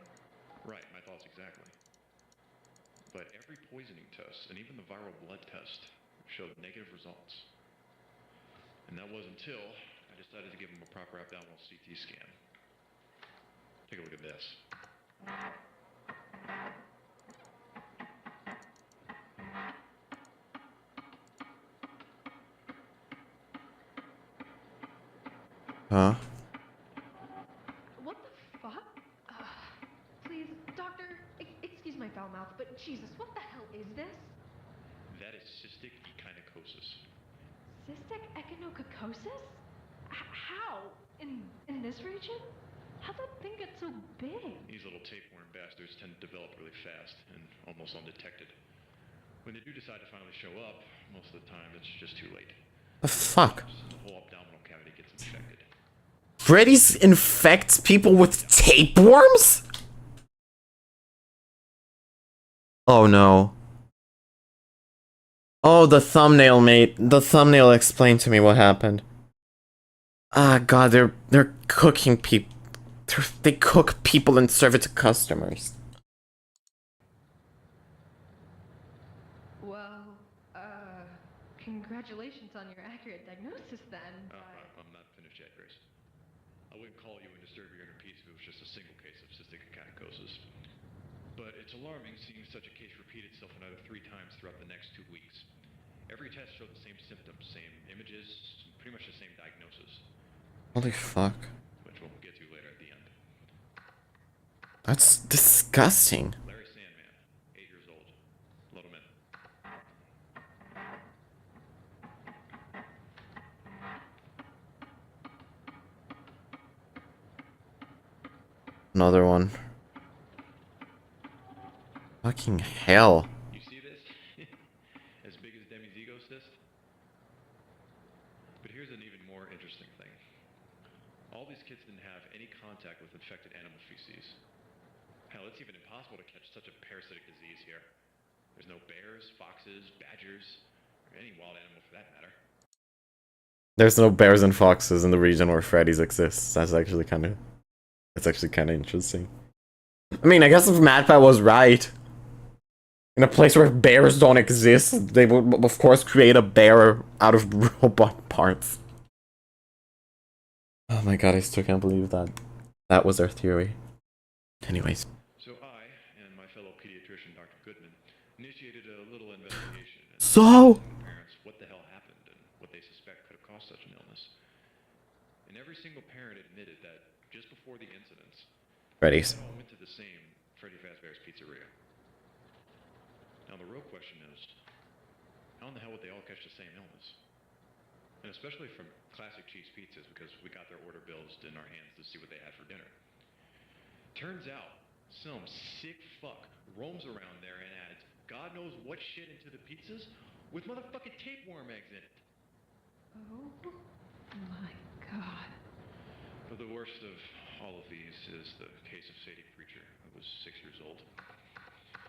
Right, my thoughts exactly. But every poisoning test, and even the viral blood test, showed negative results. And that was until I decided to give him a proper abdominal CT scan. Take a look at this. Huh? What the fuck? Please, doctor, excuse my foul mouth, but Jesus, what the hell is this? That is cystic echinocosis. Cystic echinococosis? How? In this region? How'd that thing get so big? These little tapeworm bastards tend to develop really fast and almost undetected. When they do decide to finally show up, most of the time it's just too late. The fuck? The whole abdominal cavity gets infected. Freddy's infects people with tapeworms? Oh no. Oh, the thumbnail, mate. The thumbnail explained to me what happened. Ah, God, they're cooking people. They cook people and serve it to customers. Well, congratulations on your accurate diagnosis then, but... I'm not finished yet, Grace. I wouldn't call you and disturb your inner peace if it was just a single case of cystic echinocosis. But it's alarming seeing such a case repeat itself another 3 times throughout the next 2 weeks. Every test showed the same symptoms, same images, pretty much the same diagnosis. Holy fuck. Which we'll get to later at the end. That's disgusting. Larry Sandman, 8 years old. Let him in. Another one. Fucking hell. You see this? As big as Demi's ego cyst? But here's an even more interesting thing. All these kids didn't have any contact with infected animal feces. Hell, it's even impossible to catch such a parasitic disease here. There's no bears, foxes, badgers, or any wild animal for that matter. There's no bears and foxes in the region where Freddy's exists. That's actually kind of interesting. I mean, I guess if MatPat was right, in a place where bears don't exist, they would, of course, create a bear out of robot parts. Oh my god, I still can't believe that. That was our theory. Anyways. So I, and my fellow pediatrician, Dr. Goodman, initiated a little investigation. So? Parents what the hell happened and what they suspect could have caused such an illness. And every single parent admitted that just before the incidents, Freddy's. they all went to the same Freddy Fazbear's Pizzeria. Now the real question is, how in the hell would they all catch the same illness? And especially from classic cheese pizzas, because we got their order bills in our hands to see what they had for dinner. Turns out, some sick fuck roams around there and adds God knows what shit into the pizzas with motherfucking tapeworm eggs in it. Oh my god. But the worst of all of these is the case of Sadie Preacher, who was 6 years old.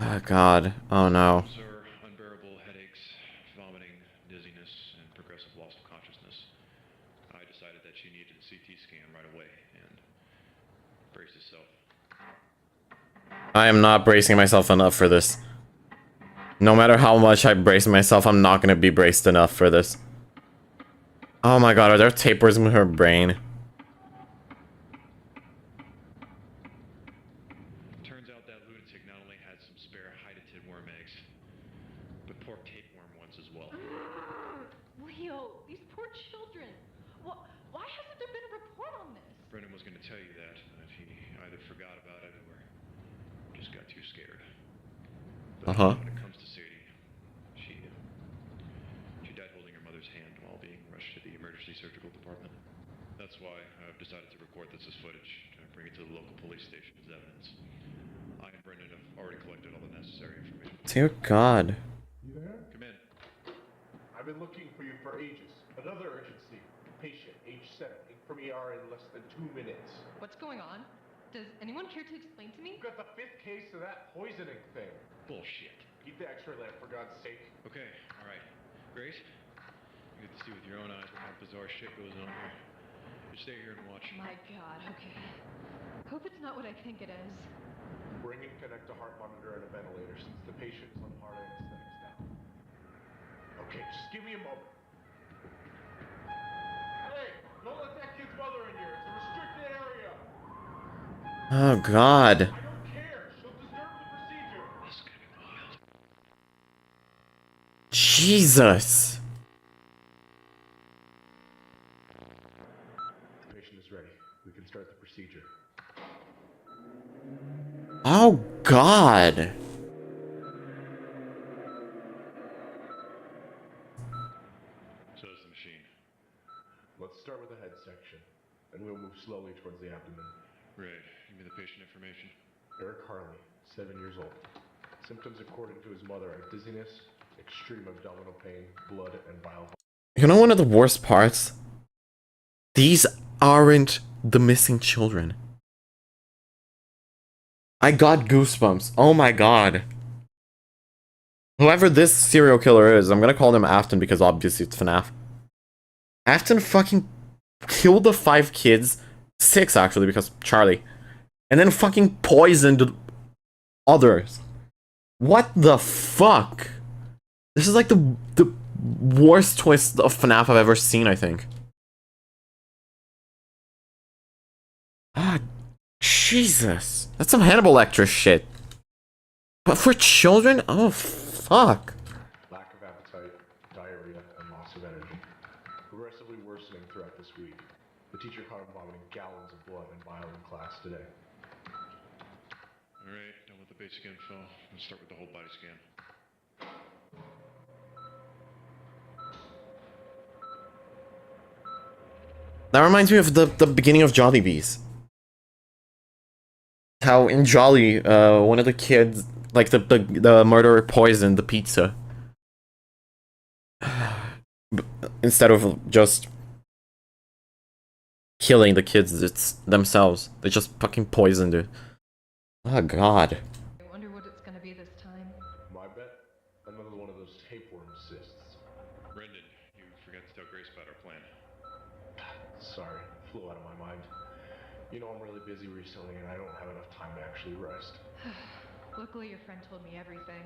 Oh god. Oh no. Those are unbearable headaches, vomiting, dizziness, and progressive loss of consciousness. I decided that she needed a CT scan right away, and brace yourself. I am not bracing myself enough for this. No matter how much I brace myself, I'm not gonna be braced enough for this. Oh my god, are there tapers in her brain? Turns out that lunatic not only had some spare hydatid worm eggs, but pork tapeworm ones as well. Leo, these poor children. Why hasn't there been a report on this? Brendan was going to tell you that, but he either forgot about it or just got too scared. But when it comes to Sadie, she died holding her mother's hand while being rushed to the emergency surgical department. That's why I've decided to record this as footage to bring it to the local police station as evidence. I and Brendan have already collected all the necessary information. Dear God. You there? Come in. I've been looking for you for ages. Another urgency. Patient, age 7, from ER in less than 2 minutes. What's going on? Does anyone care to explain to me? You've got the 5th case of that poisoning thing. Bullshit. Keep the x-ray lamp, for God's sake. Okay, alright. Grace, you get to see with your own eyes what kind of bizarre shit goes on here. Just stay here and watch. My God, okay. Hope it's not what I think it is. Bring and connect a heart monitor and a ventilator since the patient is on hard anesthetics now. Okay, just give me a moment. Hey, don't let that kid's mother in here. It's a restricted area. Oh God. I don't care. She'll deserve the procedure. This is gonna be wild. Jesus. The patient is ready. We can start the procedure. Oh God. So is the machine. Let's start with the head section, and we'll move slowly towards the abdomen. Right. Give me the patient information. Eric Harley, 7 years old. Symptoms according to his mother are dizziness, extreme abdominal pain, blood, and bile. You know one of the worst parts? These aren't the missing children. I got goosebumps. Oh my God. Whoever this serial killer is, I'm gonna call him Afton because obviously it's FNaF. Afton fucking killed the 5 kids. 6 actually, because Charlie. And then fucking poisoned others. What the fuck? This is like the worst twist of FNaF I've ever seen, I think. Ah, Jesus. That's some Hannibal Lecter shit. But for children? Oh, fuck. Lack of appetite, diarrhea, and loss of energy. Progressively worsening throughout this week. The teacher caught him vomiting gallons of blood and bile in class today. Alright, done with the basic info. Let's start with the whole body scan. That reminds me of the beginning of Jollibees. How in Jolly, one of the kids, like the murderer poisoned the pizza. Instead of just killing the kids themselves, they just fucking poisoned it. Oh God. I wonder what it's gonna be this time. My bet? Another one of those tapeworm cysts. Brendan, you forgot to tell Grace about our plan. Sorry, flew out of my mind. You know I'm really busy recently and I don't have enough time to actually rest. Luckily your friend told me everything.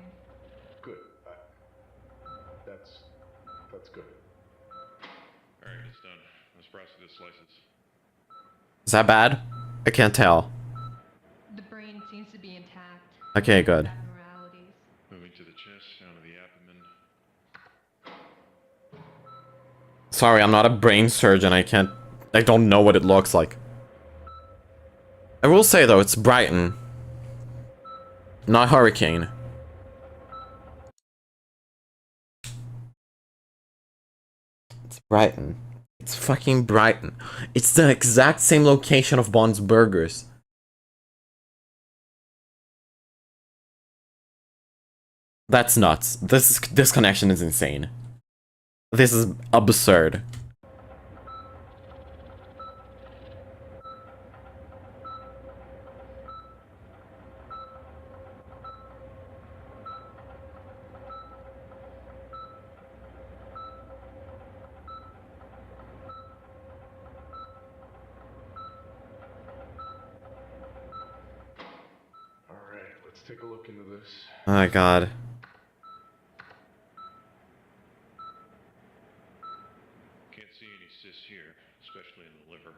Good. That's good. Alright, it's done. Let's process the slices. Is that bad? I can't tell. The brain seems to be intact. Okay, good. Abnormalities. Moving to the chest, down to the abdomen. Sorry, I'm not a brain surgeon. I don't know what it looks like. I will say though, it's Brighton. Not Hurricane. It's Brighton. It's fucking Brighton. It's the exact same location of Bond's Burgers. That's nuts. This connection is insane. This is absurd. Alright, let's take a look into this. Oh my God. see any cysts here, especially in the liver.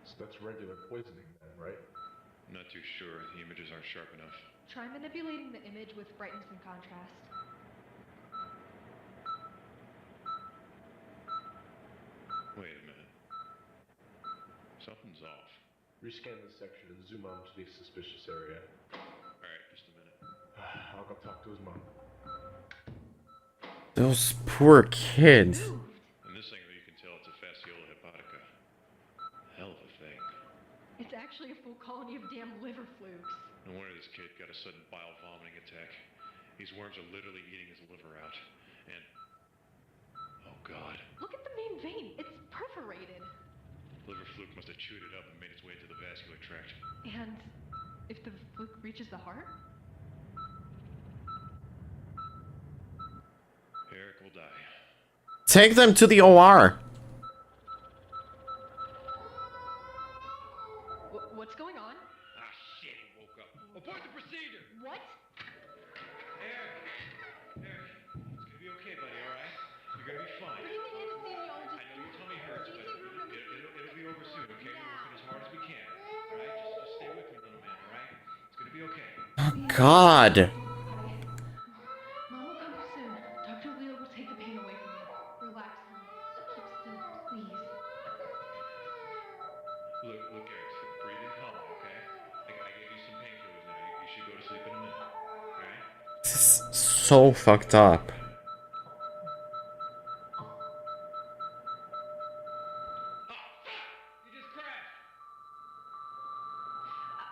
So that's regular poisoning then, right? I'm not too sure. The images aren't sharp enough. Try manipulating the image with brightness and contrast. Wait a minute. Something's off. Rescan this section and zoom on to the suspicious area. Alright, just a minute. I'll go talk to his mom. Those poor kids. In this angle, you can tell it's a fasciola hepatica. Hell of a thing. It's actually a full colony of damn liver flukes. No wonder this kid got a sudden bile vomiting attack. These worms are literally eating his liver out. And... oh god. Look at the main vein. It's perforated. Liver fluke must have chewed it up and made its way into the vascular tract. And if the fluke reaches the heart? Eric will die. Take them to the OR. What's going on? Ah, shit, he woke up. Abort the procedure! What? Eric! Eric, it's gonna be okay, buddy, alright? You're gonna be fine. What do you mean anesthesiologist? I know your tummy hurts, but it'll be over soon, okay? We're working as hard as we can, alright? Just stay with me, little man, alright? It's gonna be okay. God. Mom will come soon. Dr. Leo will take the pain away from you. Relax, honey. Keep still, please. Look, Eric, breathe in calm, okay? I gave you some painkillers now. You should go to sleep in a minute, alright? This is so fucked up.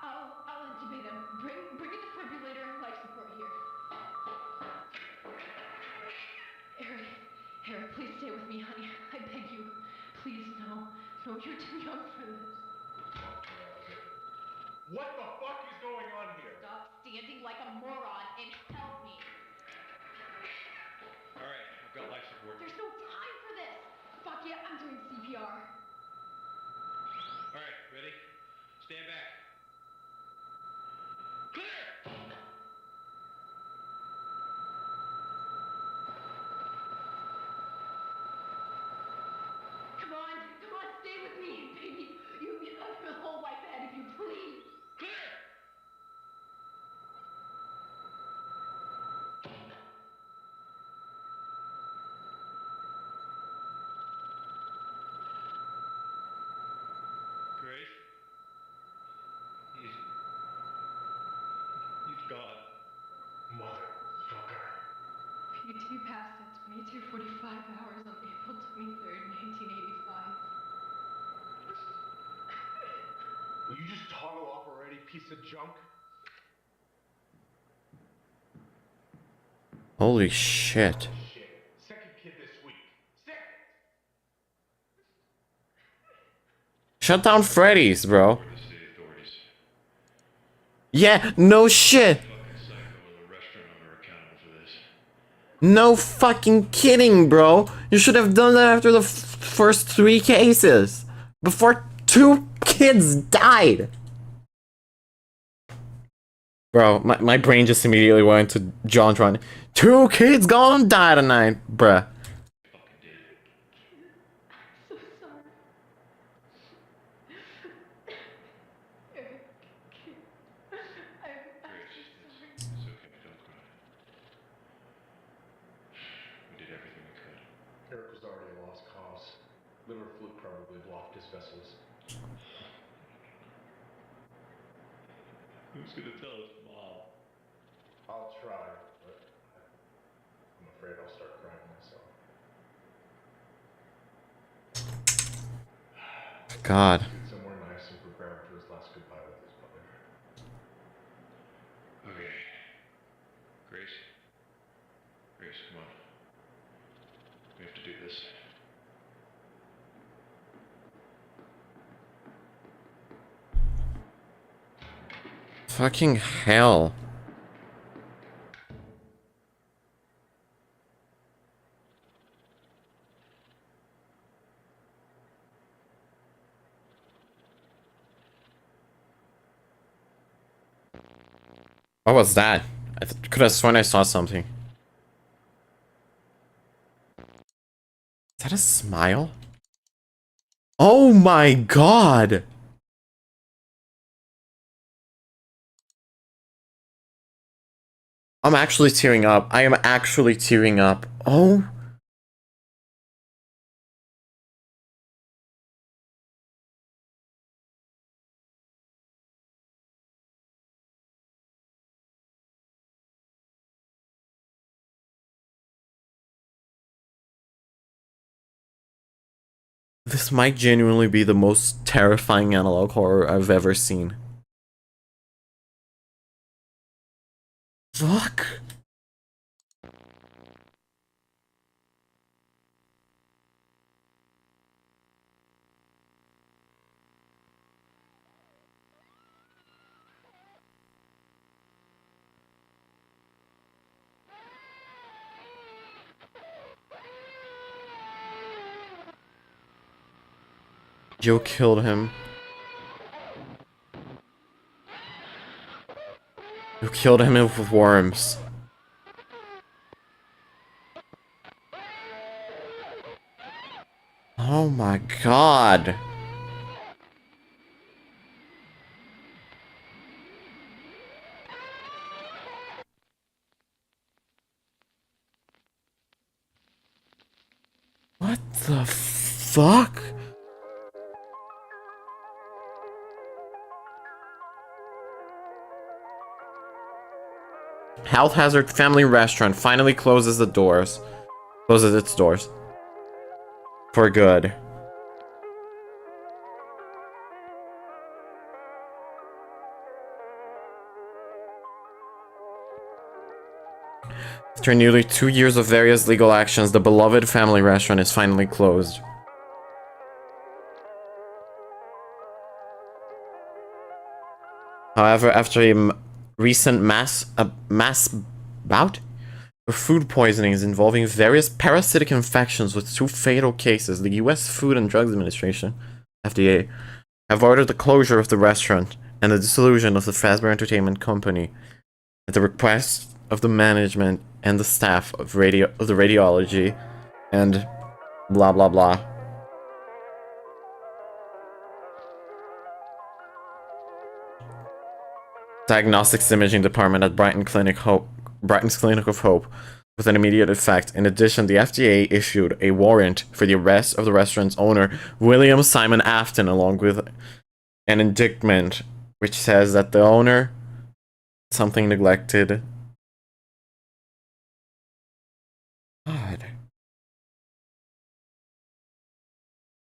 I'll intubate him. Bring a defibrillator and life support here. Eric, please stay with me, honey. I beg you. Please, no. No, you're too young for this. What the fuck is going on here? Stop standing like a moron and help me. Alright, I've got life support. There's no time for this. Fuck yeah, I'm doing CPR. Alright, ready? Stand back. Clear! Come on, stay with me, baby. You have the whole life ahead of you, please. Clear! Grace? He's gone. Motherfucker. PT passed at 22:45 hours on April 23rd, 1985. Will you just toggle off already, piece of junk? Holy shit. Second kid this week. Second! Shut down Freddy's, bro. The state authorities. Yeah, no shit. Fucking psycho in the restaurant owner accountable for this. No fucking kidding, bro. You should have done that after the first 3 cases. Before 2 kids died. Bro, my brain just immediately went to JonTron. 2 kids gonna die tonight, bruh. Fucking did. So sorry. Eric, I'm Grace, so sorry. it's okay, don't cry. We did everything we could. Eric was already a lost cause. Liver fluke probably blocked his vessels. Who's gonna tell his mom? I'll try, but I'm afraid I'll start crying myself. God. Get somewhere nice and prepare him for his last goodbye with his mother. Okay. Grace? Grace, come on. We have to do this. Fucking hell. What was that? I could have sworn I saw something. Is that a smile? Oh my god! I'm actually tearing up. I am actually tearing up. Oh. This might genuinely be the most terrifying analog horror I've ever seen. Fuck. Joe killed him. You killed him with worms. Oh my god. What the fuck? Health Hazard Family Restaurant finally closes its doors. For good. After nearly 2 years of various legal actions, the beloved family restaurant is finally closed. However, after a recent mass bout of food poisonings involving various parasitic infections with 2 fatal cases, the US Food and Drugs Administration, FDA, have ordered the closure of the restaurant and the dissolution of the Fazbear Entertainment Company at the request of the management and the staff of the radiology and blah blah blah. Diagnostics Imaging Department at Brighton's Clinic of Hope with an immediate effect. In addition, the FDA issued a warrant for the arrest of the restaurant's owner, William Simon Afton, along with an indictment which says that the owner something neglected. God.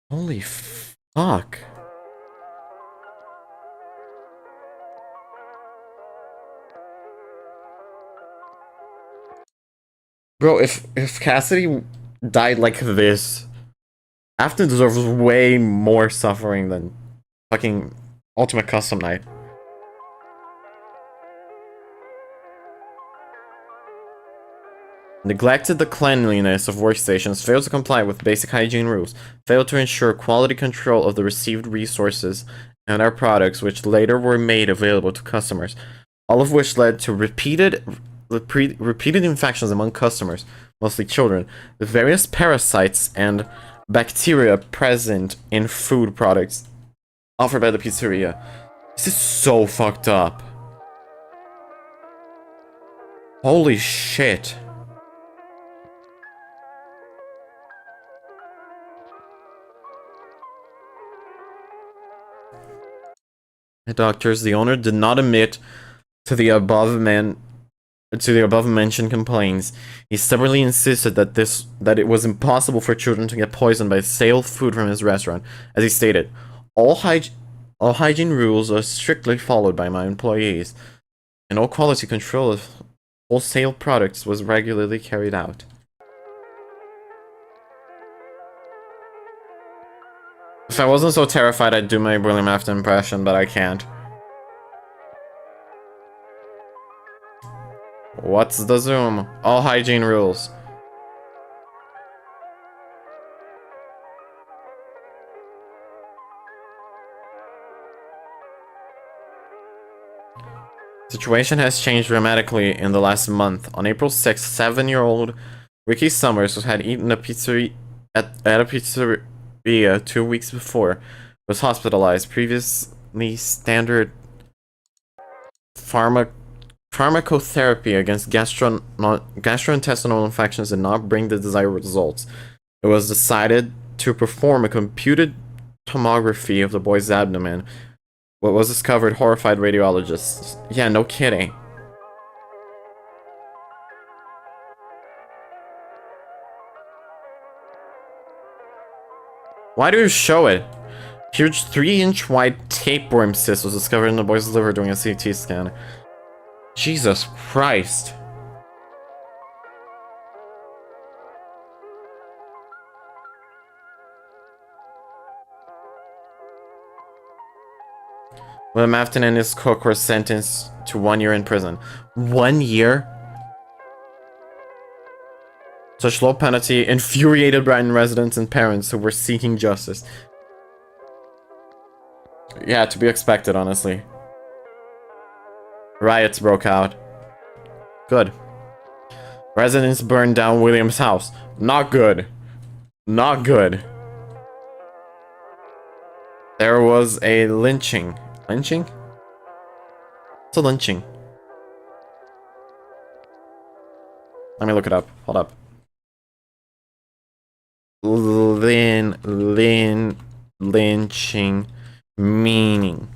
Holy fuck. Bro, if Cassidy died like this, Afton deserves way more suffering than fucking Ultimate Custom Night. Neglected the cleanliness of workstations, failed to comply with basic hygiene rules, failed to ensure quality control of the received resources and our products, which later were made available to customers, all of which led to repeated infections among customers, mostly children, with various parasites and bacteria present in food products offered by the pizzeria. This is so fucked up. Holy shit. Doctors, the owner did not admit to the above mentioned complaints. He stubbornly insisted that it was impossible for children to get poisoned by stale food from his restaurant. As he stated, all hygiene rules are strictly followed by my employees, and all quality control of wholesale products was regularly carried out. If I wasn't so terrified, I'd do my William Afton impression, but I can't. What's the zoom? All hygiene rules. Situation has changed dramatically in the last month. On April 6th, 7-year-old Ricky Summers, who had eaten a pizzeria at a pizzeria 2 weeks before, was hospitalized. Previously standard pharmacotherapy against gastrointestinal infections did not bring the desired results. It was decided to perform a computed tomography of the boy's abdomen. What was discovered horrified radiologists. Yeah, no kidding. Why do you show it? Huge 3-inch wide tapeworm cyst was discovered in the boy's liver during a CT scan. Jesus Christ. William Afton and his cook were sentenced to 1 year in prison. 1 year? Such low penalty infuriated Brighton residents and parents who were seeking justice. Yeah, to be expected, honestly. Riots broke out. Good. Residents burned down William's house. Not good. Not good. There was a lynching. Lynching? It's a lynching. Let me look it up. Hold up. Lynching meaning.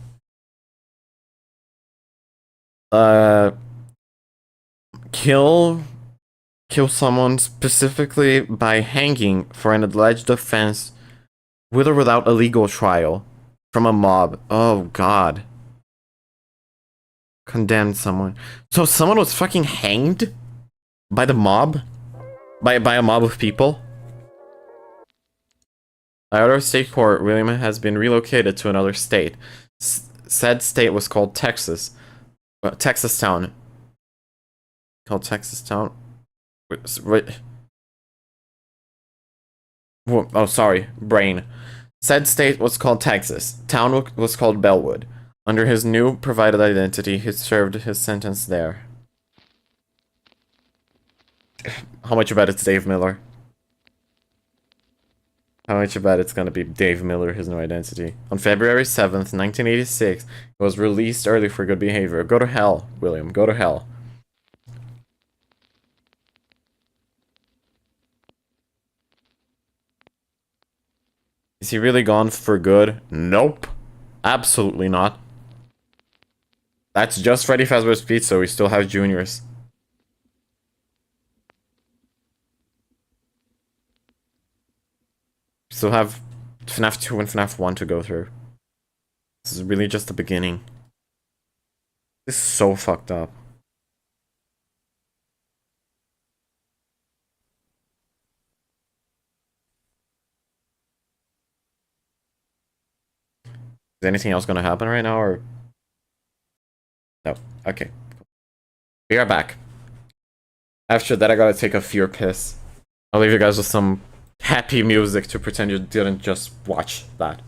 Kill someone specifically by hanging for an alleged offense with or without a legal trial from a mob. Oh god. Condemned someone. So someone was fucking hanged by the mob? By a mob of people? Out of state court, William has been relocated to another state. Said state was called Texas. Texas Town. Called Texas Town. Wait. Oh, sorry. Brain. Said state was called Texas. Town was called Bellwood. Under his new provided identity, he served his sentence there. How much you bet it's Dave Miller? How much you bet it's gonna be Dave Miller, his new identity? On February 7th, 1986, he was released early for good behavior. Go to hell, William. Go to hell. Is he really gone for good? Nope. Absolutely not. That's just Freddy Fazbear's Pizza. We still have juniors. Still have FNaF 2 and FNaF 1 to go through. This is really just the beginning. This is so fucked up. Is anything else gonna happen right now, or? No. Okay. We are back. After that, I gotta take a fear piss. I'll leave you guys with some happy music to pretend you didn't just watch that.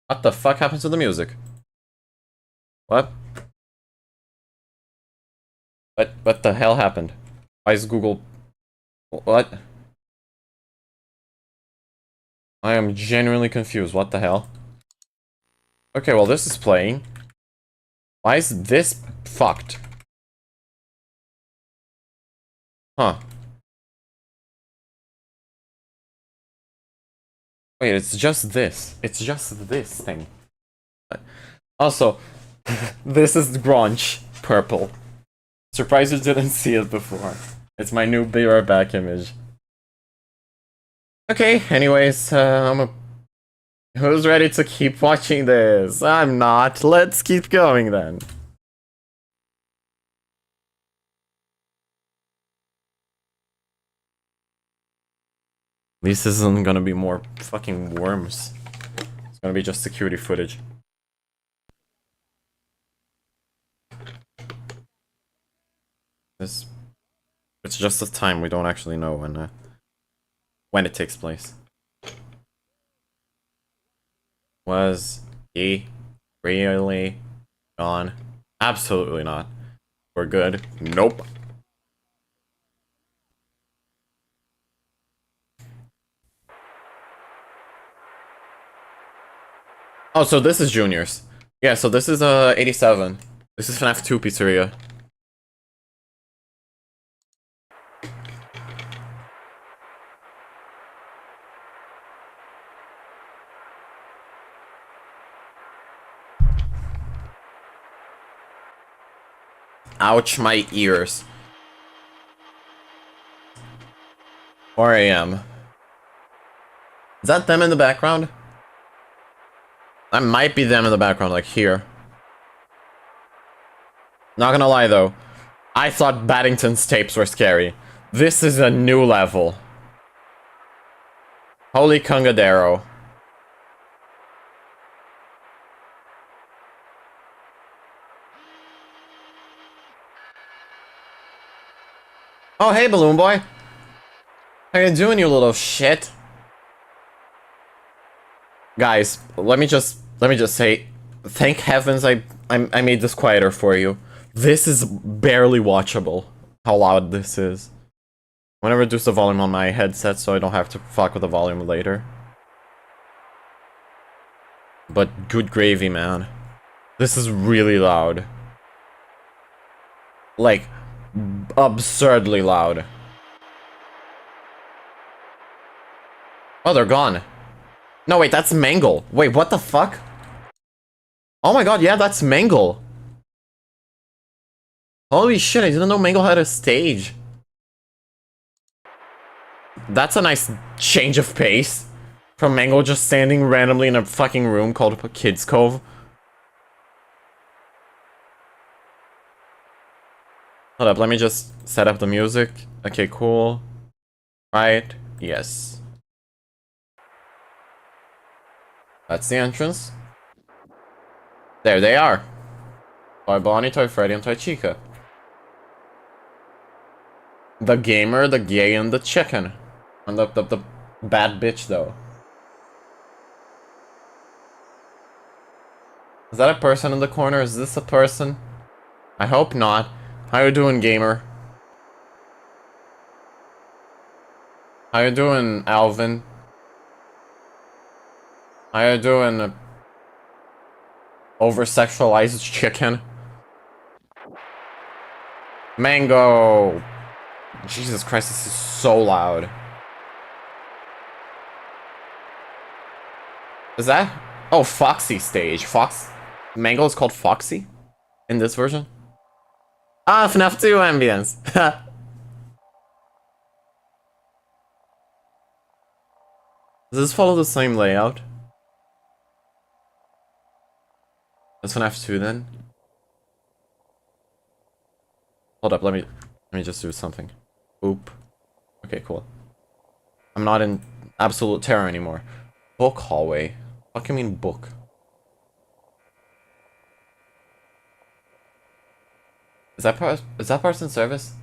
What the fuck happened to the music? What? What the hell happened? Why is Google... What? I am genuinely confused. What the hell? Okay, well this is playing. Why is this fucked? Huh. Wait, it's just this. It's just this thing. Also, this is grunge purple. Surprised you didn't see it before. It's my new Be Right Back image. Okay, anyways, who's ready to keep watching this? I'm not. Let's keep going then. At least this isn't gonna be more fucking worms. It's gonna be just security footage. It's just the time, we don't actually know when it takes place. Was he really gone? Absolutely not. We're good. Nope. Oh, so this is Juniors. Yeah, so this is 87. This is FNAF 2 Pizzeria. Ouch, my ears. 4 AM. Is that them in the background? That might be them in the background, like here. Not gonna lie though, I thought Baddington's tapes were scary. This is a new level. Holy Congadero. Oh, hey, Balloon Boy. How you doing, you little shit? Guys, let me just say, thank heavens I made this quieter for you. This is barely watchable. How loud this is. I'm gonna reduce the volume on my headset so I don't have to fuck with the volume later. But good gravy, man. This is really loud. Like, absurdly loud. Oh, they're gone. No, wait, that's Mangle. Wait, what the fuck? Oh my god, yeah, that's Mangle. Holy shit, I didn't know Mangle had a stage. That's a nice change of pace. From Mangle just standing randomly in a fucking room called a Kids Cove. Hold up, let me just set up the music. Okay, cool. Right, yes. That's the entrance. There they are. Toy Bonnie, Toy Freddy, and Toy Chica. The gamer, the gay, and the chicken. And the bad bitch, though. Is that a person in the corner? Is this a person? I hope not. How you doing, gamer? How you doing, Alvin? How you doing, over-sexualized chicken? Mango! Jesus Christ, this is so loud. Is that? Oh, Foxy stage. Mango is called Foxy? In this version? Ah, FNAF 2 ambience. Does this follow the same layout as FNAF 2 then? Hold up, let me just do something. Oop. Okay, cool. I'm not in absolute terror anymore. Book hallway. What do you mean book? Is that person service?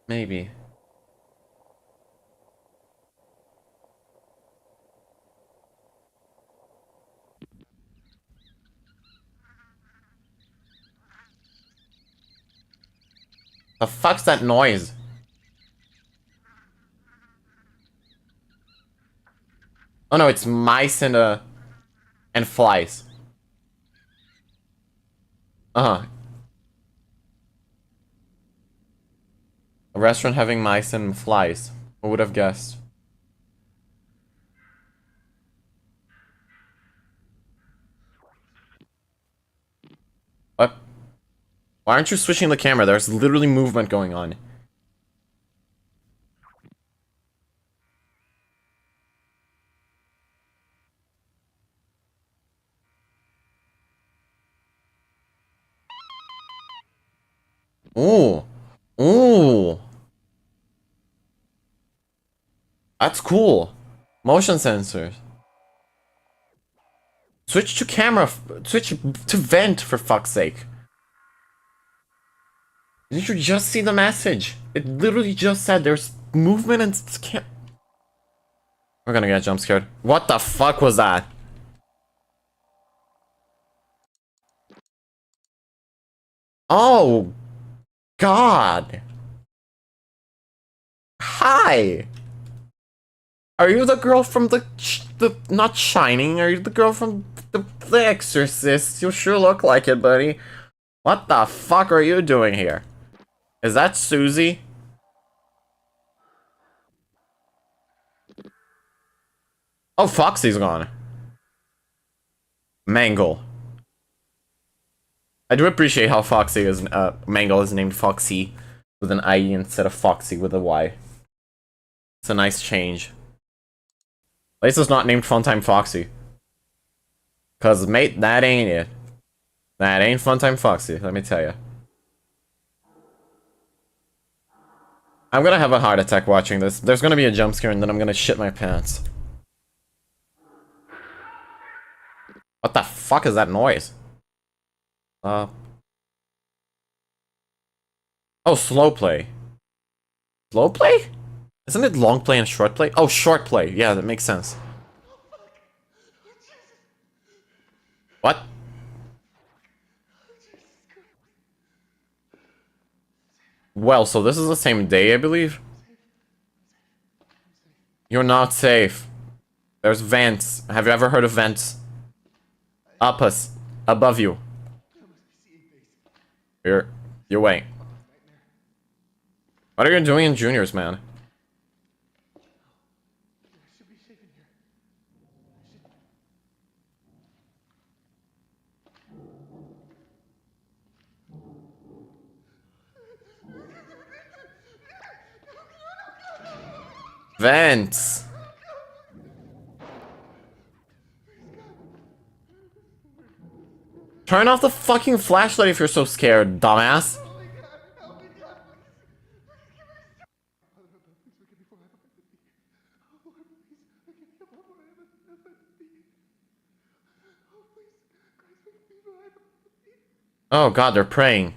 Maybe. The fuck's that noise? Oh no, it's mice and flies. Uh-huh. A restaurant having mice and flies. Who would have guessed? What? Why aren't you switching the camera? There's literally movement going on. Ooh. Ooh. That's cool. Motion sensors. Switch to camera. Switch to vent, for fuck's sake. Didn't you just see the message? It literally just said there's movement and We're gonna get jump scared. What the fuck was that? Oh, God. Hi. Are you the girl from the not Shining? Are you the girl from the Exorcist? You sure look like it, buddy. What the fuck are you doing here? Is that Susie? Oh, Foxy's gone. Mangle. I do appreciate how Foxy is, Mangle is named Foxy with an I instead of Foxy with a Y. It's a nice change. At least it's not named Funtime Foxy. Cause, mate, that ain't it. That ain't Funtime Foxy, let me tell you. I'm gonna have a heart attack watching this. There's gonna be a jump scare and then I'm gonna shit my pants. What the fuck is that noise? Oh, slow play. Slow play? Isn't it long play and short play? Oh, short play. Yeah, that makes sense. What? Well, so this is the same day, I believe? You're not safe. There's vents. Have you ever heard of vents? Up us. Above you. You're waiting. What are you doing in juniors, man? Vents. Turn off the fucking flashlight if you're so scared, dumbass. Oh god, they're praying.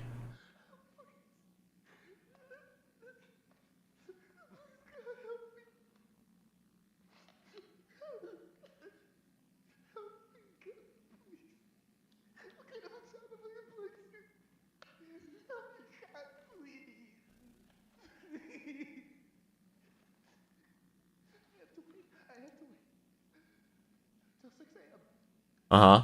Uh-huh.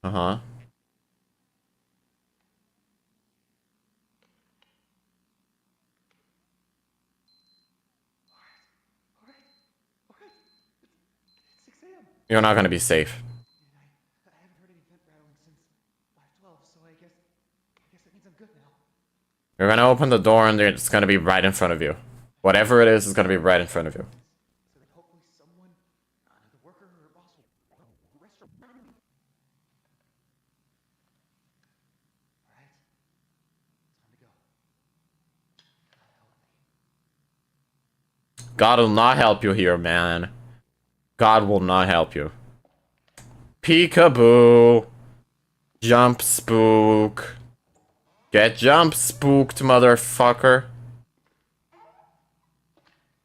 Uh-huh. You're not gonna be safe. You're gonna open the door and it's gonna be right in front of you. Whatever it is gonna be right in front of you. God will not help you here, man. God will not help you. Peekaboo. Jump spook. Get jump spooked, motherfucker.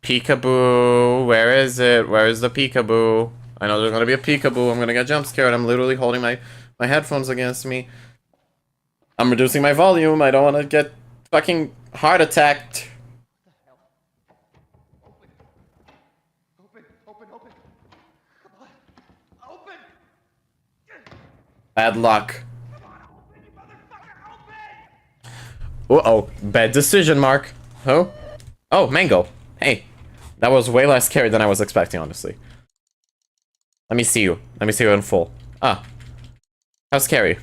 Peekaboo, where is it? Where is the peekaboo? I know there's gonna be a peekaboo. I'm gonna get jump scared. I'm literally holding my headphones against me. I'm reducing my volume. I don't want to get fucking heart attacked. Open. Come on. Open! Bad luck. Uh-oh. Bad decision, Mark. Who? Oh, Mango. Hey. That was way less scary than I was expecting, honestly. Let me see you. Let me see you in full. Ah. How scary.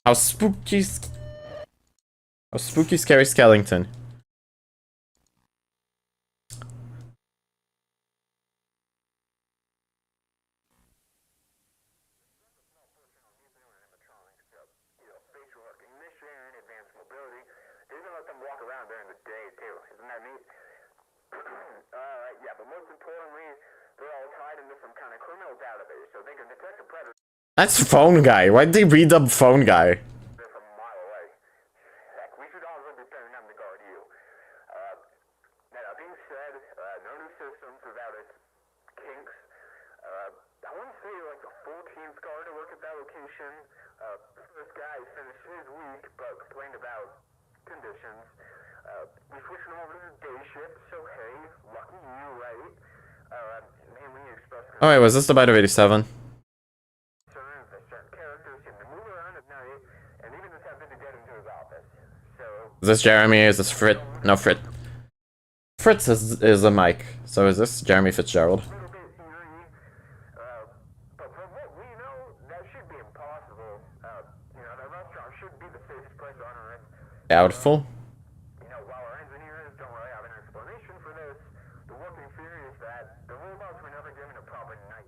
How spooky... How spooky, scary skeleton. Yeah, but most importantly, they're all tied into some kind of criminal database, so they can detect a predator That's Phone Guy. Why'd they redub Phone Guy? from a mile away. Heck, we should also be paying them to guard you. Now, being said, no new systems without its kinks. I wouldn't say like a full team's guard to work at that location. First guy finished his week, but complained about conditions. We switched him over to the day shift, so hey, lucky you, right? Mainly expressed Oh wait, was this the Bite of 87? concerns that certain characters seem to move around at night, and even attempted to get into his office. So, Is this Jeremy? Is this Fritz? No, Fritz. Fritz is a Mike. So is this Jeremy Fitzgerald? a little bit eerie, but from what we know, that should be impossible. That restaurant should be the safest place on Earth. Doubtful. While our engineers don't really have an explanation for this, the working theory is that the robots were never given a proper night.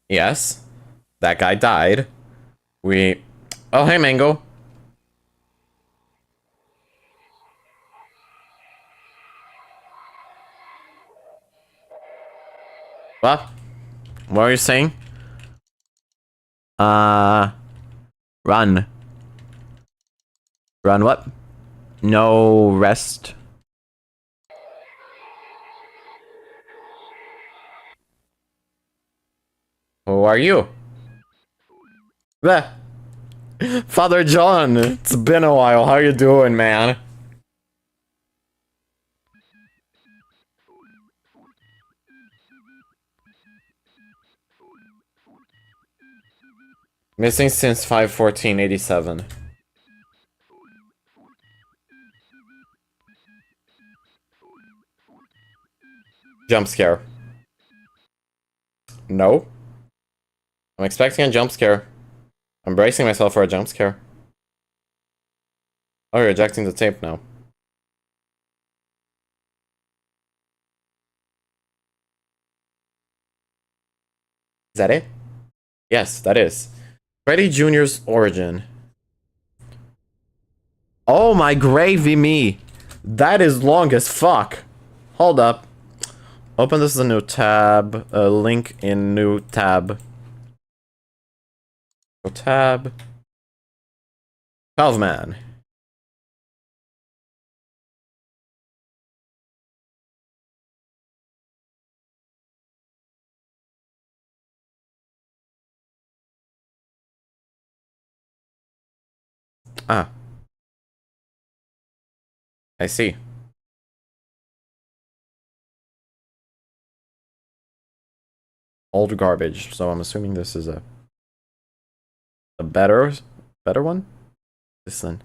Yes. That guy died. Oh, hey, Mango. What? What are you saying? Run. Run what? No rest. Who are you? Bleh. Father John, it's been a while. How you doing, man? Missing since 5/14/87. Jump scare. No. I'm expecting a jump scare. I'm bracing myself for a jump scare. Oh, you're ejecting the tape now. Is that it? Yes, that is. Freddy Jr.'s origin. Oh my gravy me. That is long as fuck. Hold up. Open this as a new tab. Link in new tab. Go tab. 12 man. Ah. I see. Old garbage. So I'm assuming this is a better one? Listen.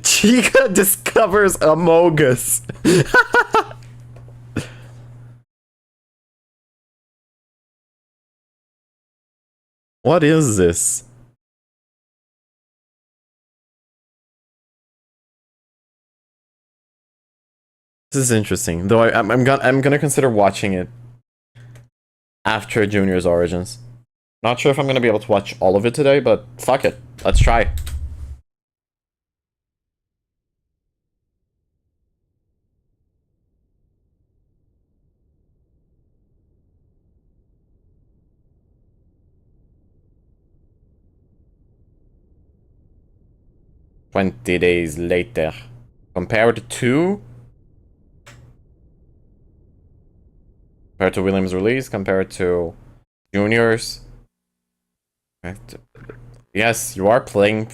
Chica discovers Amogus. What is this? This is interesting, though. I'm gonna consider watching it after Junior's Origins. Not sure if I'm gonna be able to watch all of it today, but fuck it, let's try. 20 days later. Compared to Williams' release, compared to Junior's. Yes, you are playing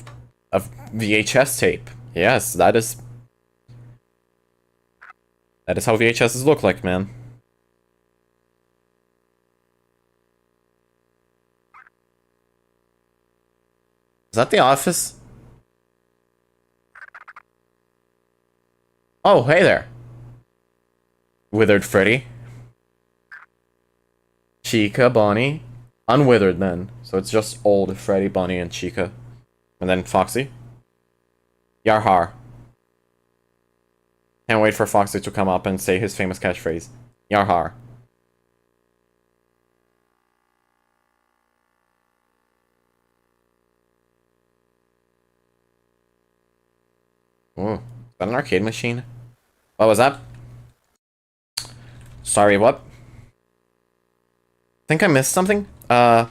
a VHS tape. Yes, that is how VHSs look like, man. Is that The Office? Oh, hey there. Withered Freddy. Chica, Bonnie. Unwithered then. So it's just old Freddy, Bonnie, and Chica. And then Foxy. Yarhar. Can't wait for Foxy to come up and say his famous catchphrase. Yarhar. Ooh, is that an arcade machine? What was that? Sorry, what? Think I missed something? Oh,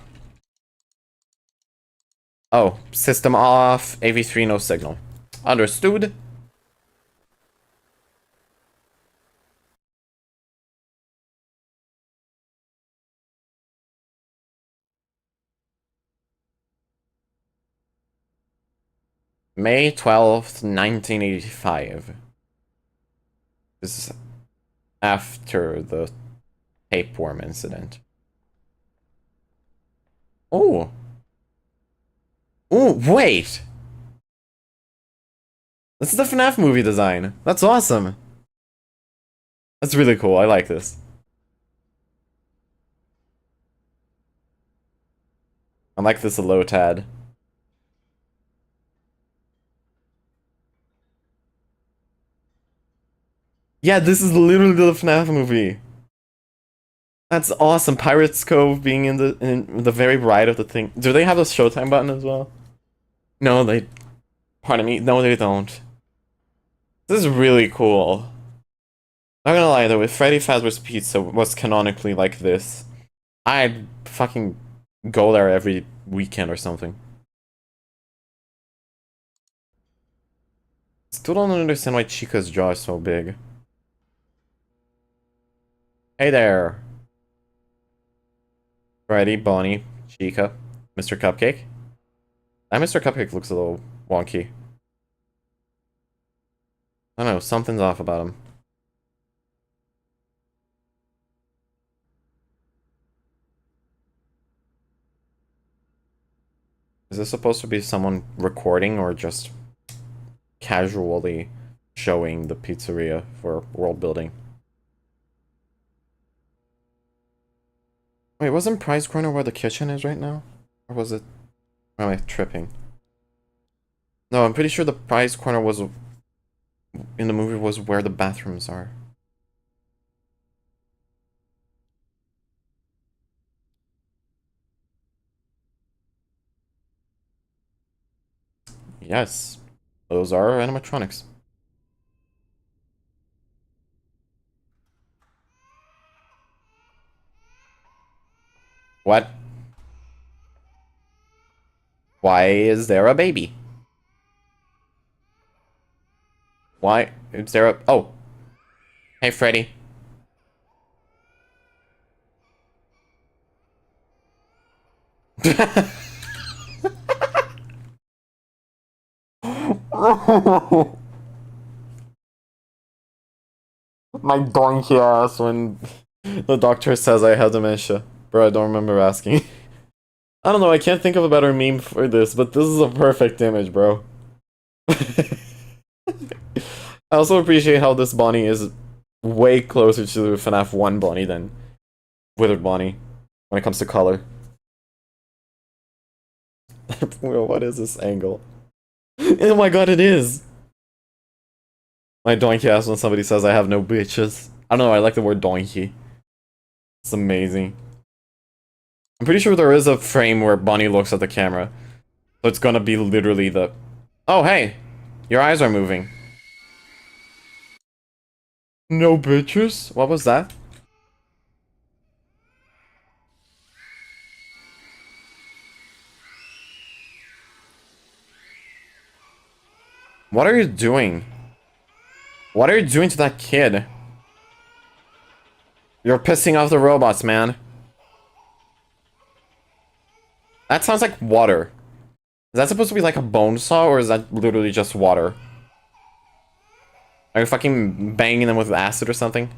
system off, AV3 no signal. Understood. May 12th, 1985. This is after the tapeworm incident. Oh. Oh, wait! This is the FNaF movie design. That's awesome. That's really cool. I like this. I like this a low tad. Yeah, this is literally the FNaF movie. That's awesome. Pirates Cove being in the very right of the thing. Do they have a Showtime button as well? No, they... Pardon me. No, they don't. This is really cool. Not gonna lie though, if Freddy Fazbear's Pizza was canonically like this, I'd fucking go there every weekend or something. Still don't understand why Chica's jaw is so big. Hey there. Freddy, Bonnie, Chica, Mr. Cupcake. That Mr. Cupcake looks a little wonky. I don't know, something's off about him. Is this supposed to be someone recording or just casually showing the pizzeria for world building? Wait, wasn't Prize Corner where the kitchen is right now? Or was it... Or am I tripping? No, I'm pretty sure the Prize Corner was... in the movie was where the bathrooms are. Yes. Those are animatronics. What? Why is there a baby? Why is there a... Oh. Hey, Freddy. My donkey ass when the doctor says I have dementia. Bro, I don't remember asking. I don't know, I can't think of a better meme for this, but this is a perfect image, bro. I also appreciate how this Bonnie is way closer to FNAF 1 Bonnie than Withered Bonnie when it comes to color. What is this angle? Oh my god, it is! My donkey ass when somebody says I have no bitches. I don't know, I like the word donkey. It's amazing. I'm pretty sure there is a frame where Bonnie looks at the camera. So it's gonna be literally the... Oh, hey! Your eyes are moving. No bitches? What was that? What are you doing? What are you doing to that kid? You're pissing off the robots, man. That sounds like water. Is that supposed to be like a bone saw, or is that literally just water? Are you fucking banging them with acid or something?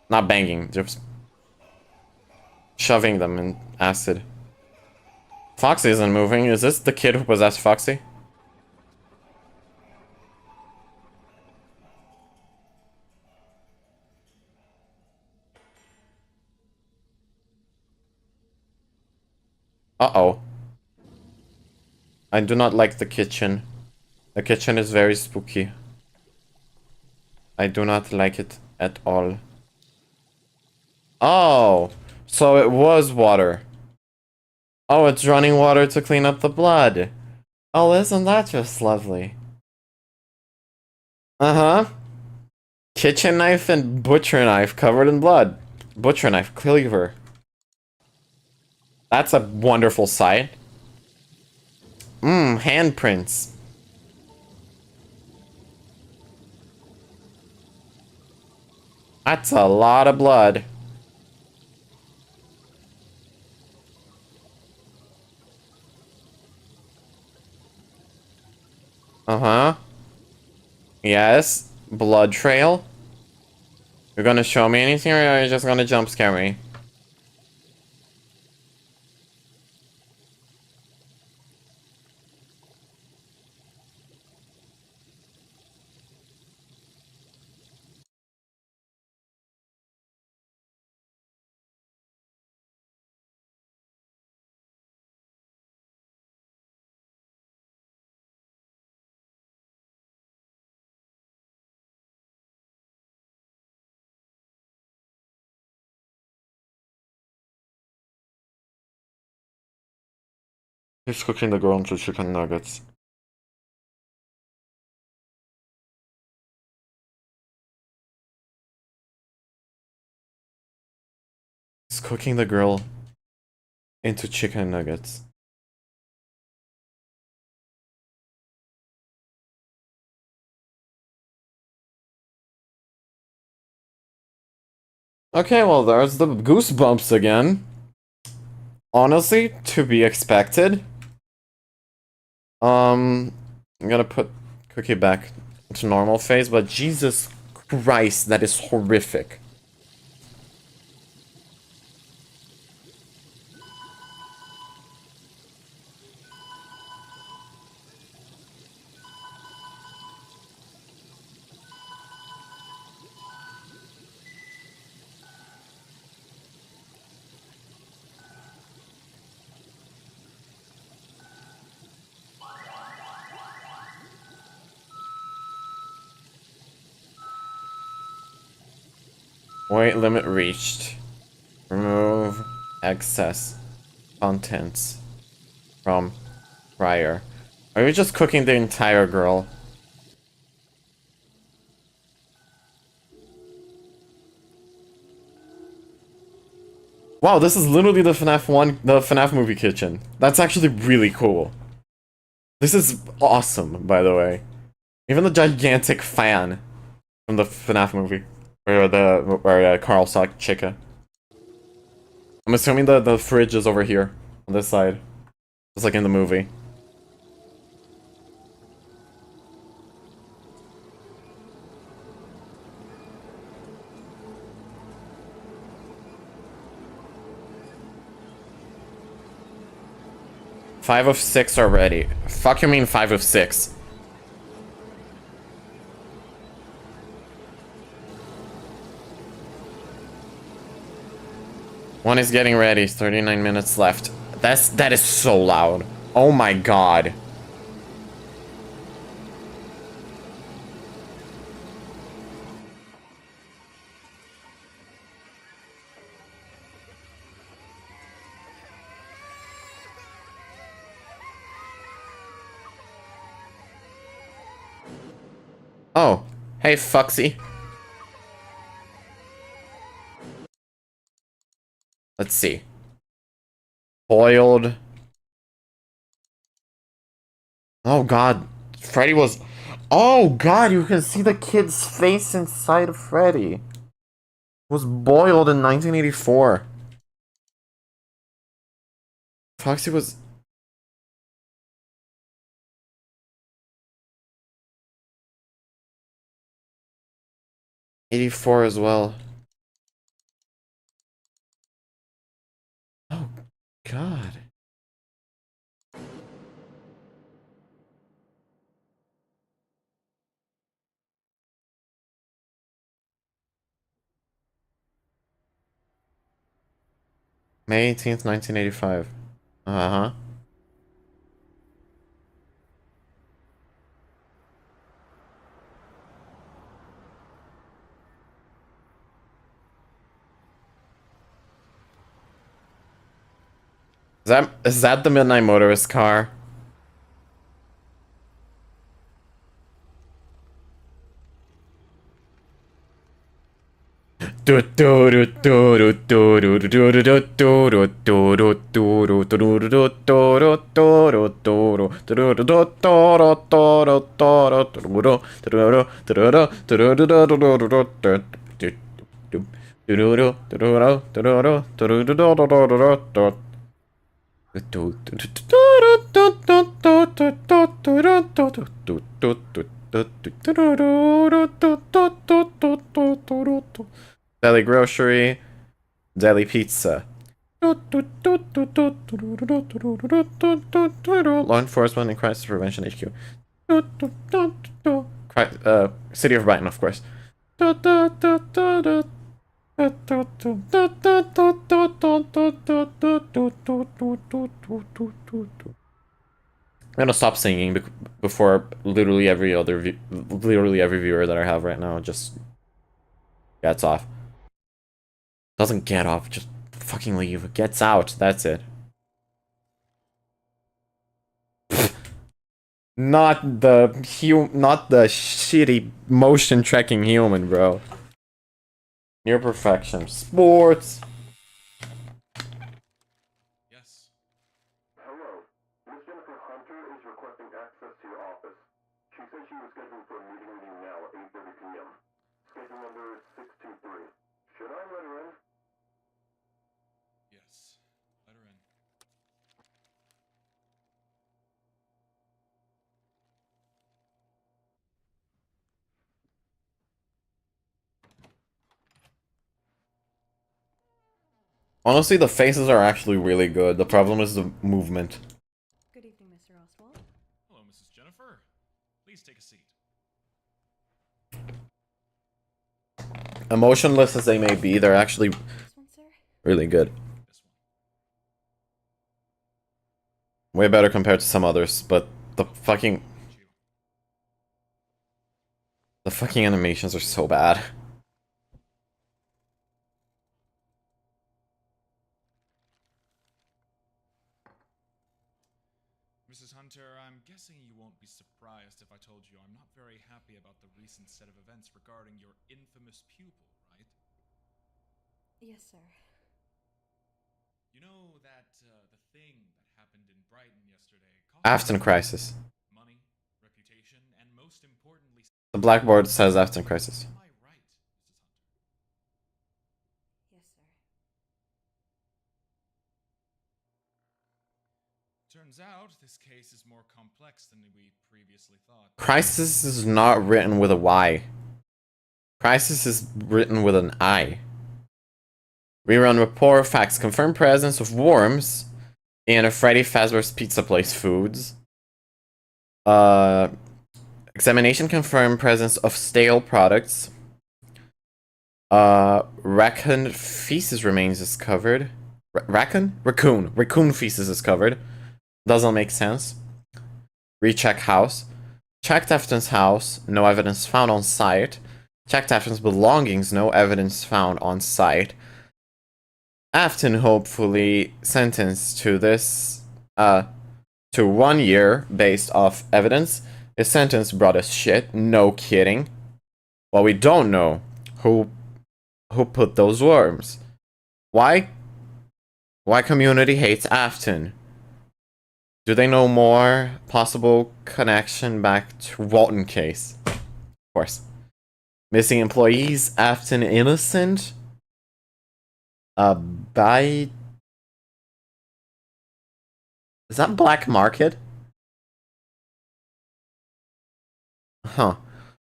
Not banging, just shoving them in acid. Foxy isn't moving. Is this the kid who possessed Foxy? Uh-oh. I do not like the kitchen. The kitchen is very spooky. I do not like it at all. Oh! So it was water. Oh, it's running water to clean up the blood. Oh, isn't that just lovely? Uh-huh. Kitchen knife and butcher knife covered in blood. Butcher knife, cleaver. That's a wonderful sight. Mmm, handprints. That's a lot of blood. Uh-huh. Yes. Blood trail. You're gonna show me anything, or are you just gonna jump scare me? He's cooking the girl into chicken nuggets. He's cooking the girl into chicken nuggets. Okay, well, there's the goosebumps again. Honestly, to be expected. I'm gonna put Cookie back to normal phase, but Jesus Christ, that is horrific. Weight limit reached. Remove excess contents from fryer. Are you just cooking the entire girl? Wow, this is literally the FNaF movie kitchen. That's actually really cool. This is awesome, by the way. Even the gigantic fan from the FNaF movie, where Carl saw Chica. I'm assuming the fridge is over here on this side, just like in the movie. Five of 6 already. Fuck you mean 5 of 6? One is getting ready. 39 minutes left. That is so loud. Oh my god. Oh, hey Foxy. Let's see. Boiled. Oh god, Freddy was... Oh god, you can see the kid's face inside of Freddy. Was boiled in 1984. Foxy was... '84 as well. Oh god. May 18th, 1985. Uh-huh. Is that the Midnight Motorist car? Deli grocery, deli pizza. Law enforcement and crisis prevention HQ. City of Brighton, of course. I'm gonna stop singing before literally every viewer that I have right now just gets off. Doesn't get off, just fucking leave. Gets out. That's it. Not the shitty motion tracking human, bro. Near perfection. Sports. Yes. Hello. Miss Jennifer Hunter is requesting access to your office. She said she was scheduled for a meeting with you now at 8:30 p.m. Schedule number 623. Should I let her in? Yes. Let her in. Honestly, the faces are actually really good. The problem is the movement. Good evening, Mr. Oswald. Hello, Mrs. Jennifer. Please take a seat. Emotionless as they may be, they're actually really good. Way better compared to some others, but the fucking animations are so bad. Mrs. Hunter, I'm guessing you won't be surprised if I told you I'm not very happy about the recent set of events regarding your infamous pupil, right? Yes, sir. You know that, the thing that happened in Brighton yesterday Afton Crisis. money, reputation, and most importantly... The blackboard says Afton Crisis. Am I right, Mrs. Hunter? Yes, sir. Turns out, this case is more complex than we previously thought. Crisis is not written with a Y. Crisis is written with an I. Rerun report facts confirm presence of worms in a Freddy Fazbear's Pizza Place foods. Examination confirmed presence of stale products. Raccoon feces remains is covered. Raccoon feces is covered. Doesn't make sense. Recheck house. Checked Afton's house. No evidence found on site. Checked Afton's belongings. No evidence found on site. Afton hopefully sentenced to this, to 1 year based off evidence. His sentence brought us shit. No kidding. Well, we don't know who put those worms. Why? Why community hates Afton? Do they know more? Possible connection back to Walton case. Of course. Missing employees, Afton innocent? By... Is that black market? Huh.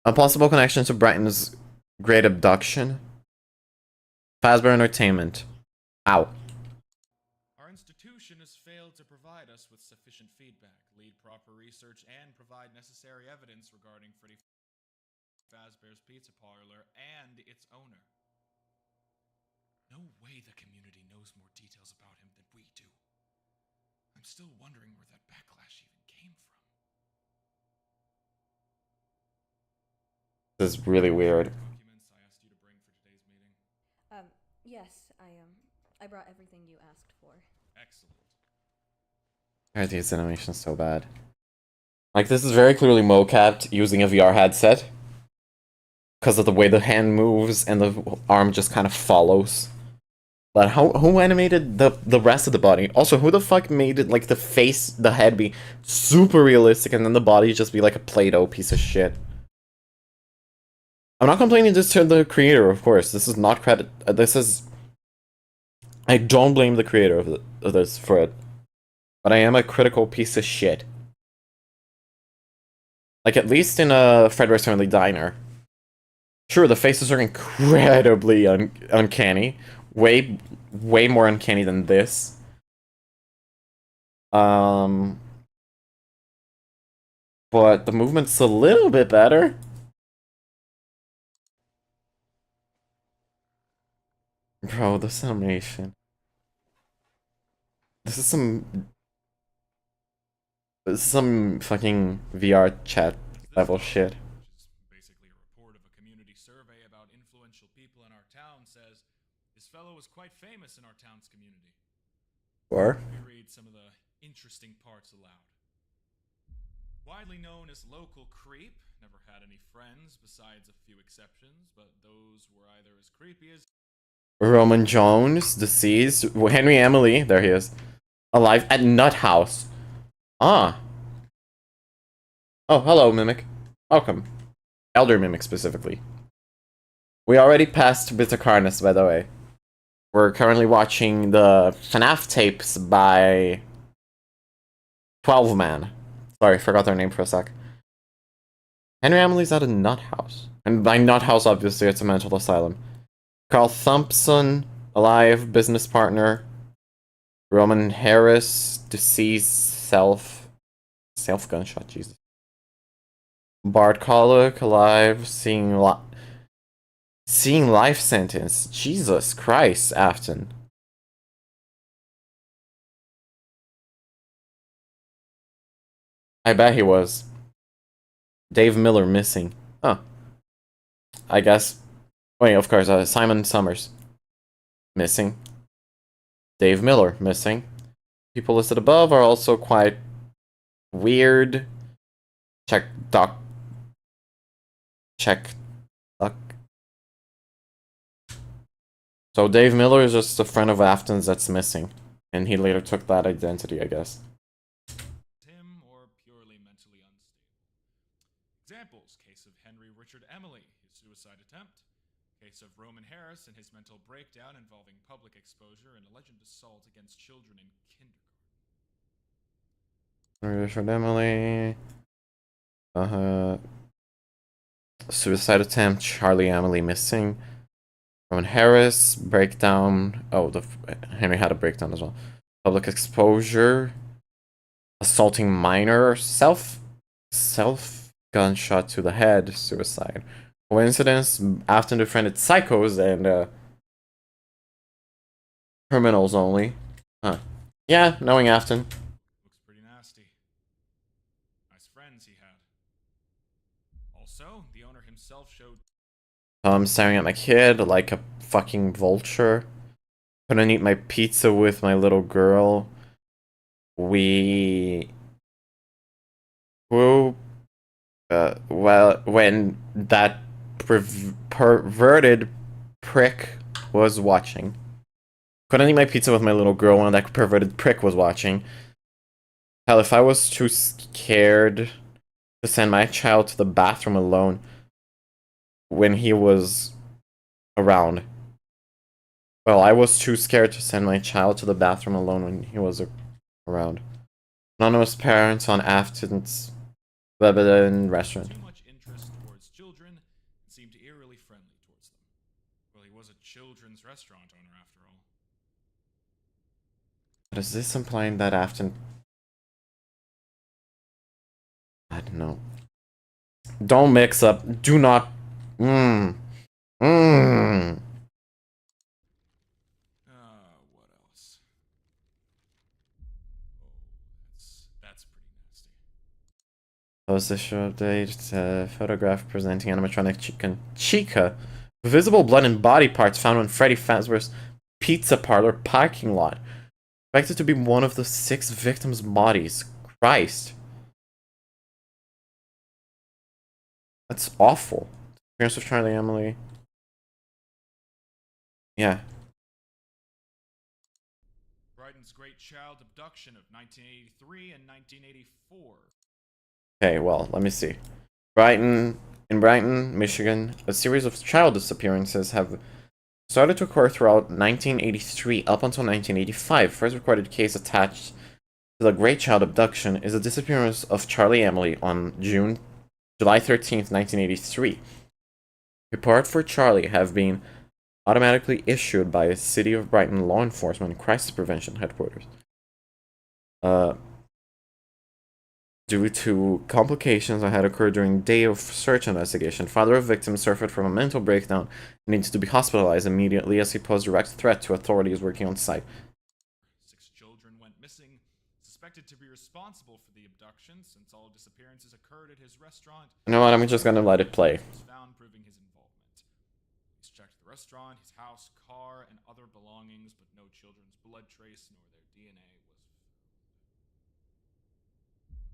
A possible connection to Brighton's Great Abduction? Fazbear Entertainment. Ow. Our institution has failed to provide us with sufficient feedback, lead proper research, and provide necessary evidence regarding Freddy Fazbear's Pizza Parlor and its owner. No way the community knows more details about him than we do. I'm still wondering where that backlash even came from. This is really weird. Documents I asked you to bring for today's meeting. Yes, I brought everything you asked for. Excellent. Why are these animations so bad? Like, this is very clearly mocapped using a VR headset. Because of the way the hand moves and the arm just kind of follows. But who animated the rest of the body? Also, who the fuck made it, like, the face, the head be super realistic and then the body just be like a Play-Doh piece of shit? I'm not complaining just to the creator, of course. This is not credit. This is... I don't blame the creator of this for it. But I am a critical piece of shit. Like, at least in a Fred Rose Family Diner. Sure, the faces are incredibly uncanny. Way more uncanny than this. But the movement's a little bit better. Bro, this animation. This is some fucking VR chat level shit. Which is basically a report of a community survey about influential people in our town says this fellow was quite famous in our town's community. Or? We read some of the interesting parts aloud. Widely known as local creep, never had any friends besides a few exceptions, but those were either as creepy as Roman Jones, deceased. Henry Emily, there he is. Alive at Nut House. Ah. Oh, hello, Mimic. Welcome. Elder Mimic, specifically. We already passed Vita Carnis, by the way. We're currently watching the FNaF tapes by 12 Man. Sorry, forgot their name for a sec. Henry Emily's at a nut house. And by nut house, obviously, it's a mental asylum. Carl Thompson, alive, business partner. Roman Harris, deceased, self-gunshot, Jesus. Bart Collick, alive, seeing life sentence. Jesus Christ, Afton. I bet he was. Dave Miller missing. Huh. I guess. Wait, of course, Simon Summers. Missing. Dave Miller, missing. People listed above are also quite weird. Check Duck. So Dave Miller is just a friend of Afton's that's missing. And he later took that identity, I guess. him or purely mentally unstable. Examples: case of Henry Richard Emily, his suicide attempt. Case of Roman Harris and his mental breakdown involving public exposure and alleged assault against children in kindergarten. Richard Emily. Suicide attempt, Charlie Emily missing. Roman Harris, breakdown. Oh, Henry had a breakdown as well. Public exposure. Assaulting minor. Self gunshot to the head. Suicide. Coincidence, Afton befriended psychos and criminals only. Huh. Yeah, knowing Afton. Looks pretty nasty. Nice friends he had. Also, the owner himself showed I'm staring at my kid like a fucking vulture. Couldn't eat my pizza with my little girl. Well, when that perverted prick was watching. Couldn't eat my pizza with my little girl when that perverted prick was watching. Hell, if I was too scared to send my child to the bathroom alone when he was around. Well, I was too scared to send my child to the bathroom alone when he was around. Anonymous parents on Afton's restaurant. Too much interest towards children and seemed eerily friendly towards them. Well, he was a children's restaurant owner after all. Does this imply that Afton... I don't know. Don't mix up. Do not... What else? Oh, that's pretty nasty. Post the show update. Photograph presenting animatronic Chica. Visible blood and body parts found on Freddy Fazbear's Pizza Parlor parking lot. Expected to be one of the 6 victims' bodies. Christ. That's awful. Appearance of Charlie Emily. Yeah. Brighton's Great Child Abduction of 1983 and 1984. Okay, well, let me see. In Brighton, Michigan, a series of child disappearances have started to occur throughout 1983 up until 1985. First recorded case attached to the Great Child Abduction is the disappearance of Charlie Emily on July 13th, 1983. Report for Charlie have been automatically issued by the City of Brighton Law Enforcement Crisis Prevention Headquarters. Due to complications that had occurred during day of search investigation, father of victim suffered from a mental breakdown and needs to be hospitalized immediately as he posed direct threat to authorities working on site. 6 children went missing, suspected to be responsible for the abduction since all disappearances occurred at his restaurant. You know what, I'm just gonna let it play. Was found proving his involvement. He's checked the restaurant, his house, car, and other belongings, but no children's blood trace nor their DNA was found.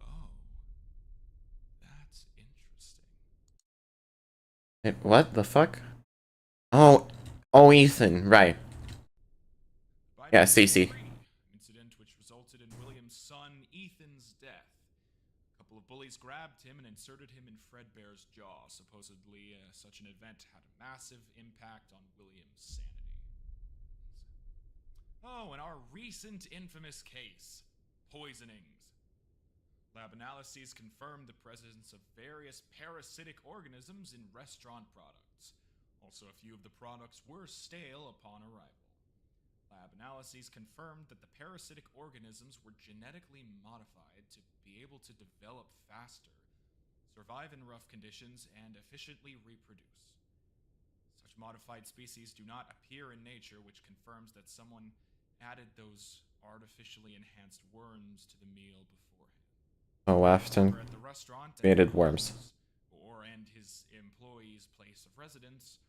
Oh. That's interesting. What the fuck? Oh, Ethan, right. Yeah, Stacy. Incident which resulted in William's son Ethan's death. A couple of bullies grabbed him and inserted him in Fredbear's jaw. Supposedly, such an event had a massive impact on William's sanity. Oh, and our recent infamous case, poisonings. Lab analyses confirmed the presence of various parasitic organisms in restaurant products. Also, a few of the products were stale upon arrival. Lab analyses confirmed that the parasitic organisms were genetically modified to be able to develop faster, survive in rough conditions, and efficiently reproduce. Such modified species do not appear in nature, which confirms that someone added those artificially enhanced worms to the meal beforehand. Oh, Afton created worms. And his employee's place of residence,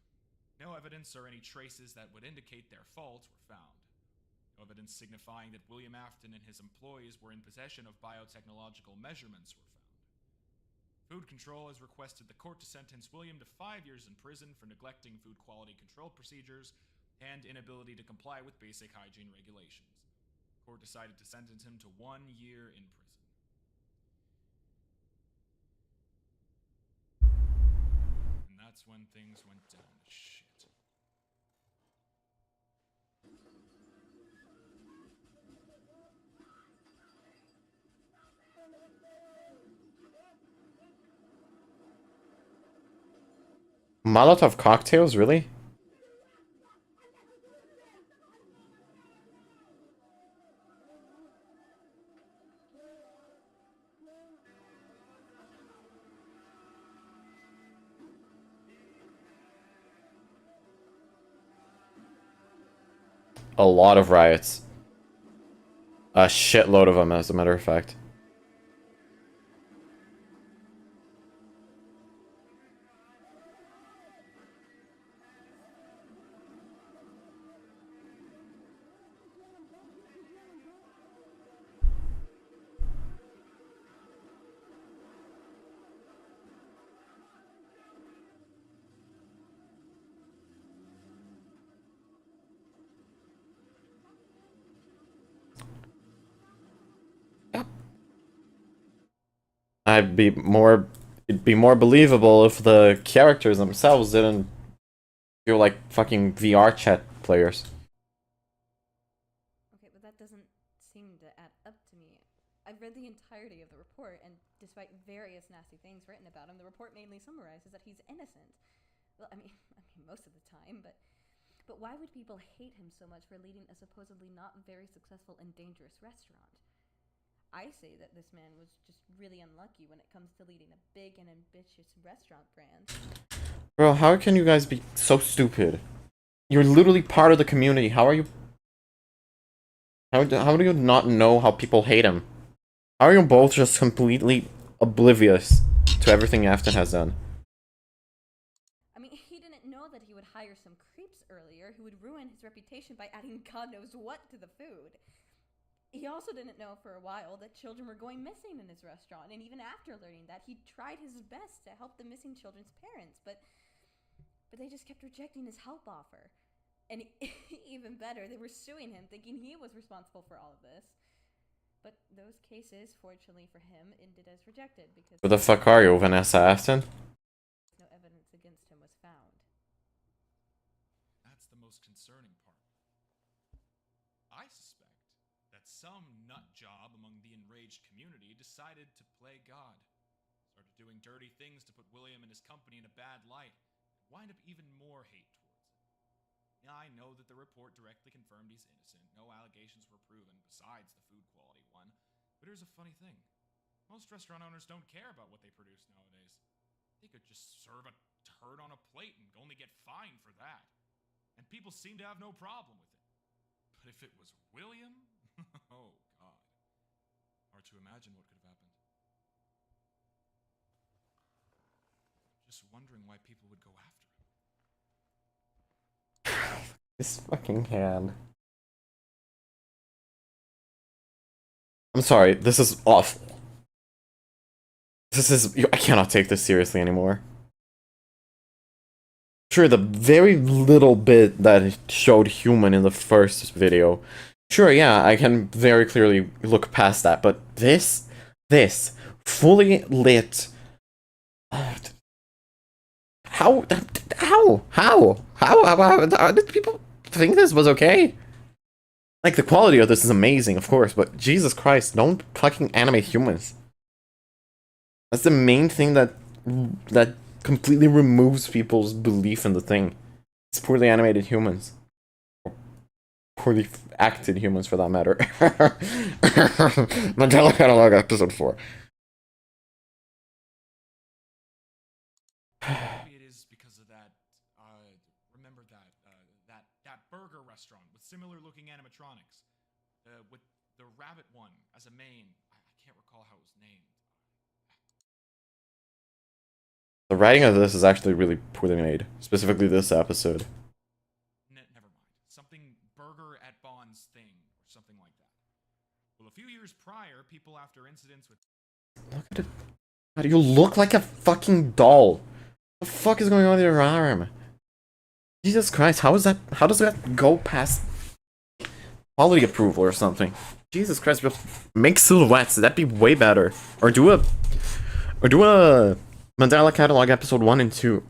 no evidence or any traces that would indicate their fault were found. No evidence signifying that William Afton and his employees were in possession of biotechnological measurements were found. Food Control has requested the court to sentence William to 5 years in prison for neglecting food quality control procedures and inability to comply with basic hygiene regulations. The court decided to sentence him to 1 year in prison. And that's when things went down to shit. Molotov cocktails, really? A lot of riots. A shitload of them, as a matter of fact. it'd be more believable if the characters themselves didn't feel like fucking VR chat players. Okay, but that doesn't seem to add up to me. I've read the entirety of the report, and despite various nasty things written about him, the report mainly summarizes that he's innocent. Well, I mean, most of the time, but why would people hate him so much for leading a supposedly not very successful and dangerous restaurant? I say that this man was just really unlucky when it comes to leading a big and ambitious restaurant brand. Bro, how can you guys be so stupid? You're literally part of the community. How are you? How do you not know how people hate him? How are you both just completely oblivious to everything Afton has done? I mean, he didn't know that he would hire some creeps earlier who would ruin his reputation by adding God knows what to the food. He also didn't know for a while that children were going missing in his restaurant, and even after learning that, he tried his best to help the missing children's parents, but they just kept rejecting his help offer. And even better, they were suing him, thinking he was responsible for all of this. But those cases, fortunately for him, ended as rejected because... Who the fuck are you, Vanessa Afton? No evidence against him was found. That's the most concerning part. I suspect that some nut job among the enraged community decided to play God. Started doing dirty things to put William and his company in a bad light, and wind up even more hate towards him. Now, I know that the report directly confirmed he's innocent. No allegations were proven besides the food quality one. But here's a funny thing. Most restaurant owners don't care about what they produce nowadays. They could just serve a turd on a plate and only get fined for that. And people seem to have no problem with it. But if it was William, oh God. Hard to imagine what could have happened. Just wondering why people would go after him. This fucking hand. I'm sorry, this is awful. I cannot take this seriously anymore. Sure, the very little bit that it showed human in the first video. Sure, yeah, I can very clearly look past that, but this fully lit. How did people think this was okay? Like, the quality of this is amazing, of course, but Jesus Christ, don't fucking animate humans. That's the main thing that completely removes people's belief in the thing. It's poorly animated humans. Poorly acted humans, for that matter. Mandela Catalog episode 4. Maybe it is because of that, remember that burger restaurant with similar looking animatronics. With the rabbit one as a main. I can't recall how it was named. The writing of this is actually really poorly made. Specifically this episode. Never mind. Something burger at Bond's thing, or something like that. Well, a few years prior, people after incidents with... Look at it. God, you look like a fucking doll. What the fuck is going on with your arm? Jesus Christ, how does that go past quality approval or something? Jesus Christ, make silhouettes, that'd be way better. Or do a Mandela Catalog episode 1 and 2.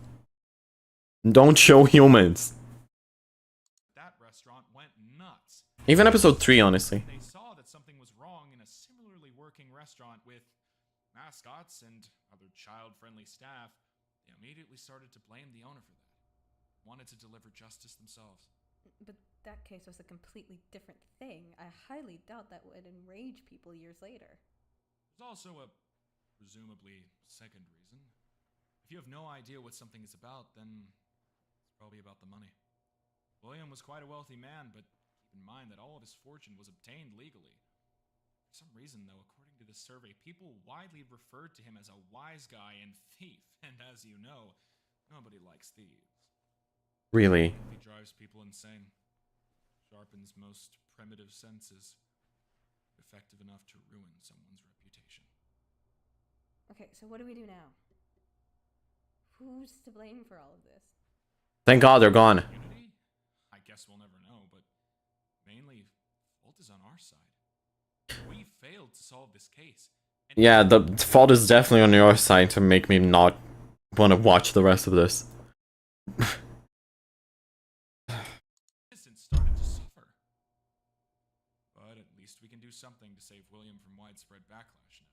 Don't show humans. That restaurant went nuts. Even episode 3, honestly. They saw that something was wrong in a similarly working restaurant with mascots and other child-friendly staff. They immediately started to blame the owner for that. Wanted to deliver justice themselves. But that case was a completely different thing. I highly doubt that would enrage people years later. There's also a presumably second reason. If you have no idea what something is about, then it's probably about the money. William was quite a wealthy man, but keep in mind that all of his fortune was obtained legally. For some reason, though, according to this survey, people widely referred to him as a wise guy and thief. And as you know, nobody likes thieves. Really? He drives people insane. Sharpens most primitive senses. Effective enough to ruin someone's reputation. Okay, so what do we do now? Who's to blame for all of this? Thank God they're gone. Unity? I guess we'll never know, but mainly, fault is on our side. We failed to solve this case. Yeah, the fault is definitely on your side to make me not want to watch the rest of this. Started to suffer. But at least we can do something to save William from widespread backlash now.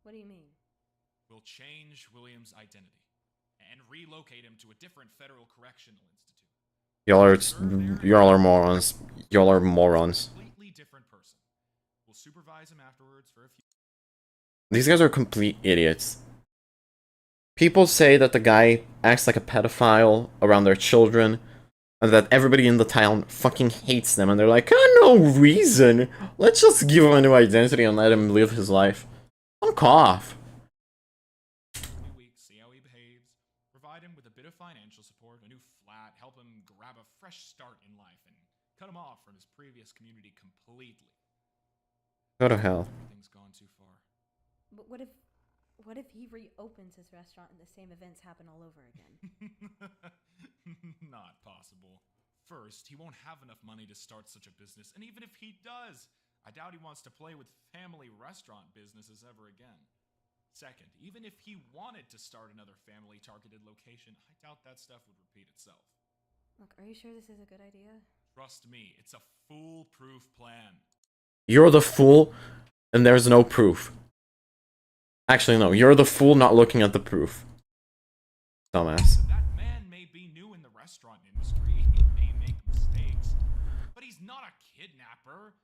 What do you mean? We'll change William's identity and relocate him to a different federal correctional institute. Y'all are morons. Y'all are morons. Completely different person. We'll supervise him afterwards for a few. These guys are complete idiots. People say that the guy acts like a pedophile around their children, and that everybody in the town fucking hates them, and they're like, oh, no reason. Let's just give him a new identity and let him live his life. Fuck off. Weeks, see how he behaves, provide him with a bit of financial support, a new flat, help him grab a fresh start in life, and cut him off from his previous community completely. Go to hell. Everything's gone too far. But what if he reopens his restaurant and the same events happen all over again? Not possible. First, he won't have enough money to start such a business, and even if he does, I doubt he wants to play with family restaurant businesses ever again. Second, even if he wanted to start another family-targeted location, I doubt that stuff would repeat itself. Look, are you sure this is a good idea? Trust me, it's a foolproof plan. You're the fool, and there's no proof. Actually, no, you're the fool not looking at the proof. Dumbass. That man may be new in the restaurant industry, he may make mistakes, but he's not a kidnapper.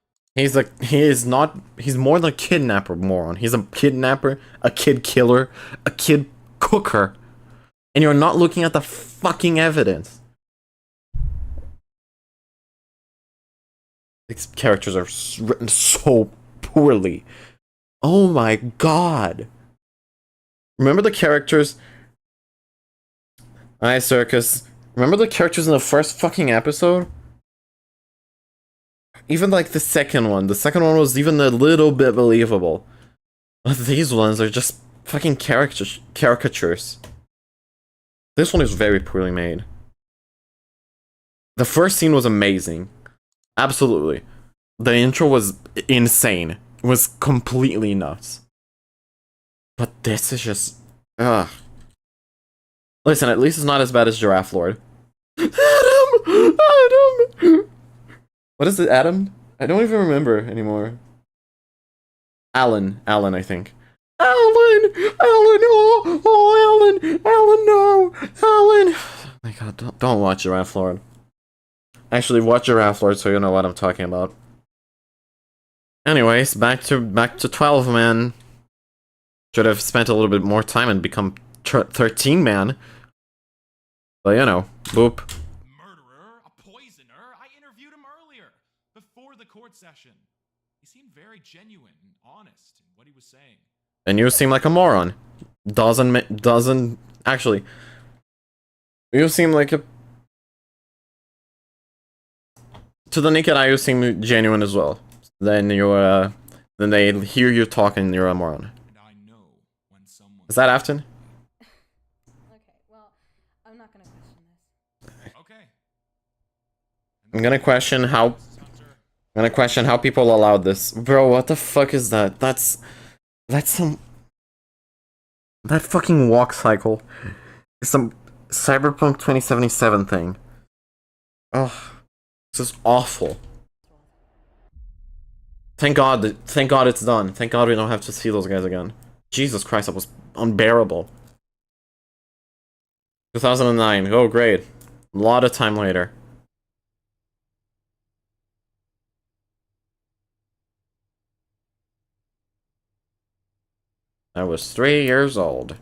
He's more than a kidnapper, moron. He's a kidnapper, a kid killer, a kid cooker. And you're not looking at the fucking evidence. These characters are written so poorly. Oh my god. Remember the characters? Hi, Circus. Remember the characters in the first fucking episode? Even like the second one. The second one was even a little bit believable. But these ones are just fucking caricatures. This one is very poorly made. The first scene was amazing. Absolutely. The intro was insane. It was completely nuts. But this is just... ugh. Listen, at least it's not as bad as Giraffe Lord. Adam! Adam! What is it, Adam? I don't even remember anymore. Alan, I think. Alan! Oh, Alan! Alan, no! Alan! Oh my god, don't watch Giraffe Lord. Actually, watch Giraffe Lord so you know what I'm talking about. Anyways, back to 12 man. Should have spent a little bit more time and become 13 man. But you know, boop. Murderer, a poisoner. I interviewed him earlier, before the court session. He seemed very genuine and honest in what he was saying. And you seem like a moron. Doesn't actually. You seem like a. To the naked eye, you seem genuine as well. Then you're then they hear you talking, you're a moron. And I know when someone... Is that Afton? Okay, well, I'm not gonna question this. Okay. I'm gonna question how people allowed this. Bro, what the fuck is that? That's some... That fucking walk cycle is some Cyberpunk 2077 thing. Ugh. This is awful. Thank God it's done. Thank God we don't have to see those guys again. Jesus Christ, that was unbearable. 2009. Oh, great. A lot of time later. I was 3 years old.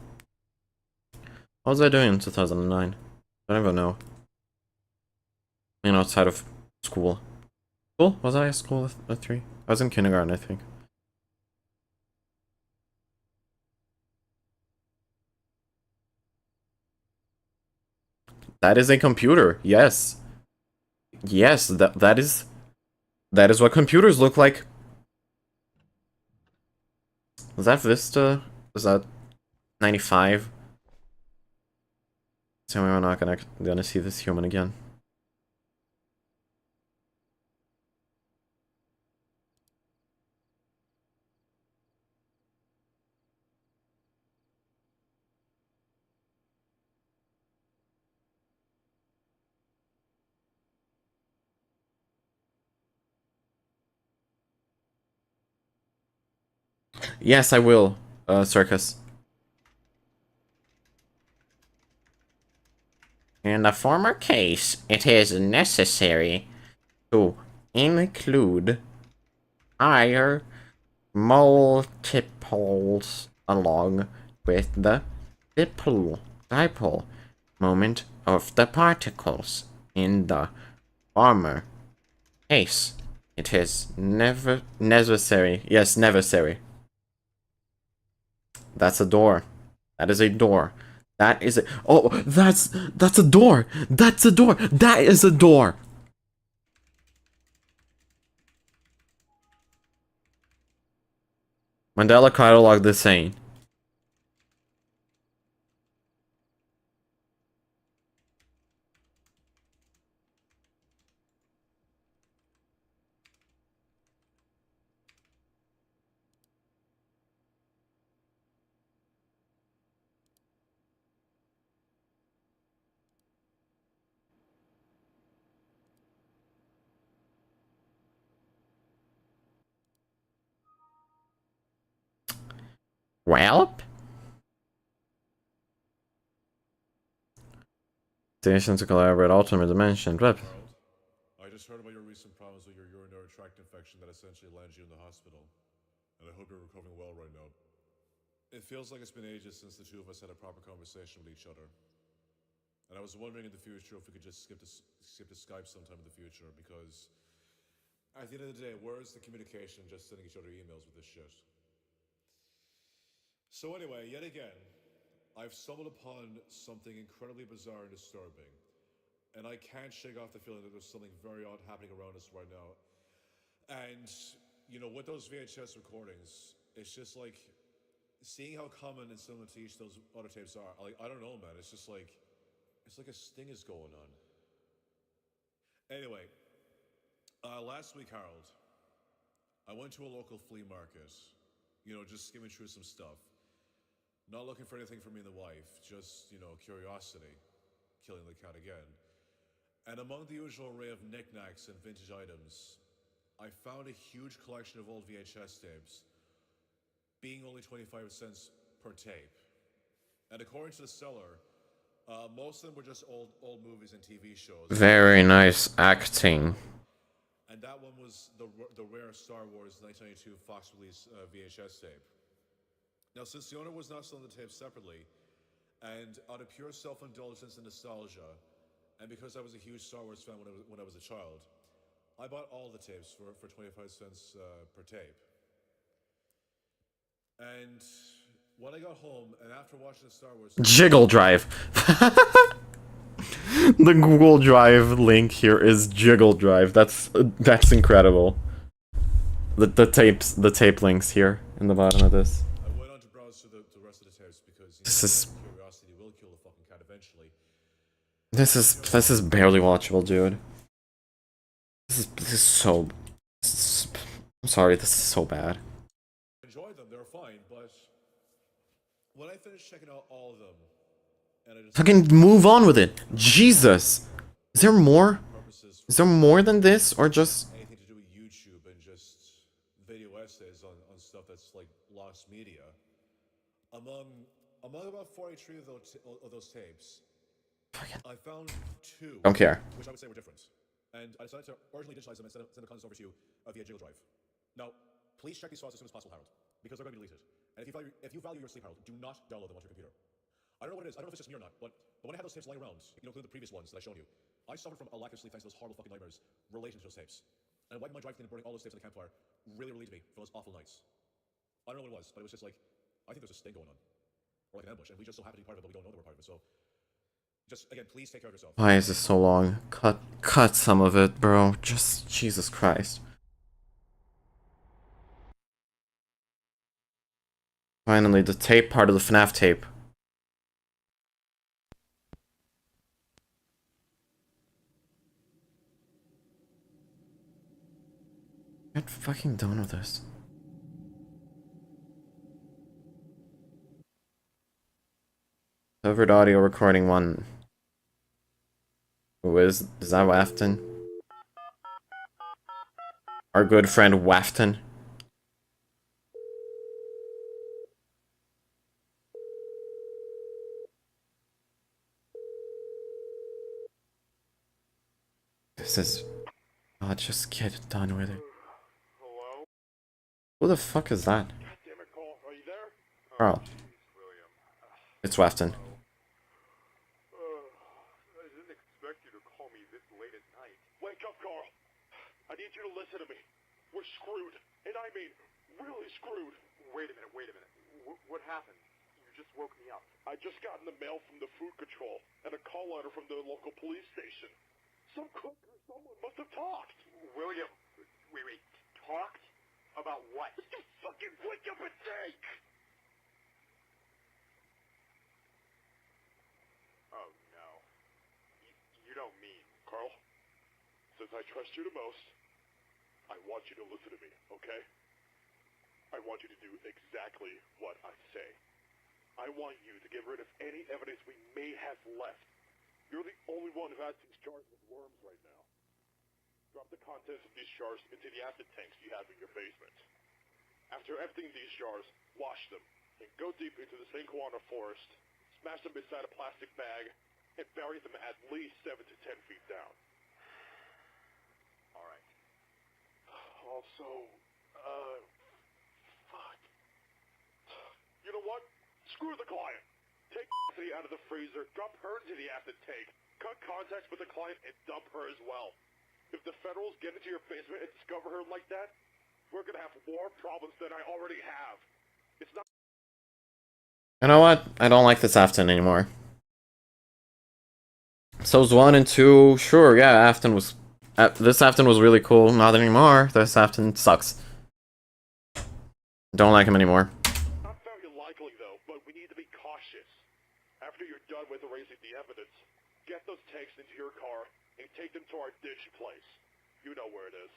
What was I doing in 2009? I don't even know. You know, outside of school. School? Was I at school at 3? I was in kindergarten, I think. That is a computer. Yes. Yes, that is what computers look like. Was that Vista? Was that 95? So we're not gonna see this human again. Yes, I will, Circus. In the former case, it is necessary to include higher multiples along with the dipole moment of the particles. In the former case, it is never necessary. Yes, necessary. That's a door. That is a door. That is a— oh, that's a door. That's a door. That is a door. Mandela catalog the same. Well, station to collaborate ultimate dimension. But I just heard about your recent problems with your urinary tract infection that essentially landed you in the hospital. And I hope you're recovering well right now. It feels like it's been ages since the two of us had a proper conversation with each other. And I was wondering in the future if we could just skip to Skype sometime in the future, because at the end of the day, where is the communication just sending each other emails with this shit? So anyway, yet again, I've stumbled upon something incredibly bizarre and disturbing. And I can't shake off the feeling that there's something very odd happening around us right now. And, you know, with those VHS recordings, it's just like seeing how common and similar to each of those other tapes are. Like, I don't know, man. It's just like, it's like a sting is going on. Anyway, last week, Harold, I went to a local flea market, you know, just skimming through some stuff. Not looking for anything for me and the wife, just, you know, curiosity, killing the cat again. And among the usual array of knickknacks and vintage items, I found a huge collection of old VHS tapes, being only 25 cents per tape. And according to the seller, most of them were just old movies and TV shows. very nice acting. And that one was the rare Star Wars 1992 Fox release VHS tape. Now, since the owner was not selling the tapes separately, and out of pure self-indulgence and nostalgia, and because I was a huge Star Wars fan when I was a child, I bought all the tapes for 25 cents per tape. And when I got home, and after watching the Star Wars... Jiggle Drive. The Google Drive link here is Jiggle Drive. That's incredible. The tape links here in the bottom of this. I went on to browse through the rest of the tapes because this is curiosity will kill the fucking cat eventually. This is barely watchable, dude. This is so. I'm sorry, this is so bad. Enjoyed them, they're fine, but when I finished checking out all of them, and I just Fucking move on with it. Jesus, is there more? Is there more than this, or just anything to do with YouTube and just video essays on stuff that's like lost media? Among about 43 of those tapes, I found 2. Don't care. Which I would say were different. And I decided to originally digitize them and send the contents over to you via Jiggle Drive. Now, please check these files as soon as possible, Harold, because they're going to be deleted. And if you value your sleep, Harold, do not download them onto your computer. I don't know what it is. I don't know if it's just me or not, but when I had those tapes lying around, you know, including the previous ones that I've shown you, I suffered from a lack of sleep thanks to those horrible fucking nightmares relating to those tapes. And wiping my drive clean and burning all those tapes in the campfire really relieved me from those awful nights. I don't know what it was, but it was just like, I think there's a sting going on. Or like an ambush, and we just so happen to be part of it, but we don't know that we're part of it, so... Just, again, please take care of yourself. Why is this so long? Cut some of it, bro. Just Jesus Christ. Finally, the tape part of the FNaF tape. Get fucking done with this. Covered audio recording 1. Who is that Wafton? Our good friend Wafton. This is... Oh, just get done with it. Hello? Who the fuck is that? God damn it, Cole. Are you there? Carl. William. It's Wafton. I didn't expect you to call me this late at night. Wake up, Carl. I need you to listen to me. We're screwed. And I mean, really screwed. Wait a minute. What happened? You just woke me up. I just got in the mail from the food control and a call letter from the local police station. Some cook or someone must have talked. William, wait. Talked? About what? Just fucking wake up and think! Oh, no. You don't mean... Carl, since I trust you the most, I want you to listen to me, okay? I want you to do exactly what I say. I want you to get rid of any evidence we may have left. You're the only one who has these jars with worms right now. Drop the contents of these jars into the acid tanks you have in your basement. After emptying these jars, wash them, and go deep into the St. Juana forest, smash them inside a plastic bag, and bury them at least 7 to 10 feet down. Alright. Also, fuck. You know what? Screw the client. Take Cassidy out of the freezer, dump her into the acid tank, cut contacts with the client, and dump her as well. If the Federals get into your basement and discover her like that, we're gonna have more problems than I already have. It's not. You know what? I don't like this Afton anymore. So's 1 and 2, sure, yeah, Afton was... this Afton was really cool, not anymore. This Afton sucks. Don't like him anymore. Not very likely, though, but we need to be cautious. After you're done with erasing the evidence, get those tanks into your car and take them to our ditch place. You know where it is.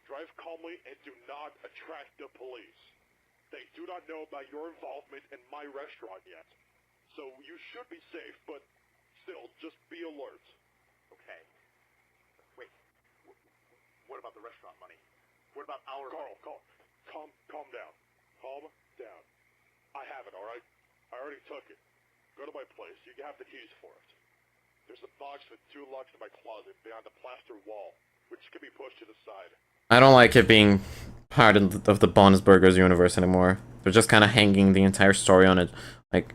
Drive calmly and do not attract the police. They do not know about your involvement in my restaurant yet. So you should be safe, but still, just be alert. Okay. Wait. What about the restaurant money? What about our money? Calm down. Calm down. I have it, alright? I already took it. Go to my place. You have the keys for it. There's a box with 2 locks in my closet behind the plaster wall, which can be pushed to the side. I don't like it being part of the Bonsburgers universe anymore. They're just kind of hanging the entire story on it. Like,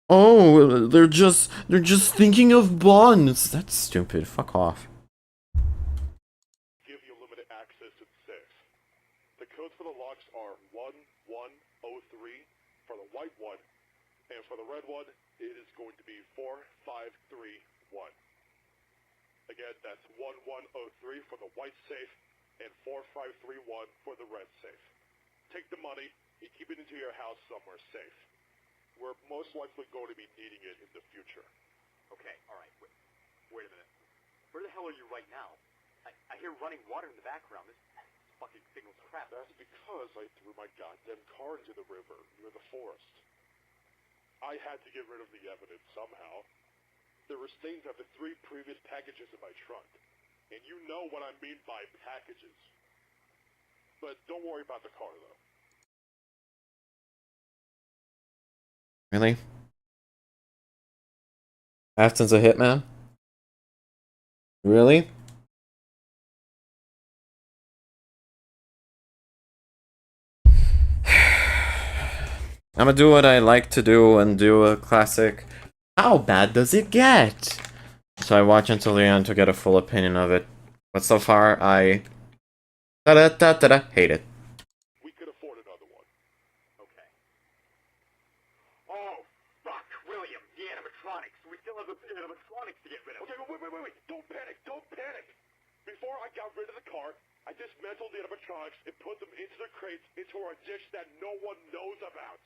oh, they're just thinking of Bonds. That's stupid. Fuck off. Give you limited access to the safe. The codes for the locks are 1103 for the white one, and for the red one, it is going to be 4531. Again, that's 1103 for the white safe, and 4531 for the red safe. Take the money and keep it into your house somewhere safe. We're most likely going to be needing it in the future. Okay, alright, wait a minute. Where the hell are you right now? I hear running water in the background. This fucking signal's crap. That's because I threw my goddamn car into the river near the forest. I had to get rid of the evidence somehow. There were stains of the 3 previous packages in my trunk. And you know what I mean by packages. But don't worry about the car, though. Really? Afton's a hitman? Really? I'm gonna do what I like to do and do a classic. How bad does it get? So I watch until the end to get a full opinion of it. But so far, I hate it. We could afford another one. Okay. Oh, fuck, William, the animatronics. We still have the animatronics to get rid of. Okay, wait. Don't panic. Before I got rid of the car, I dismantled the animatronics and put them into the crates into our ditch that no one knows about.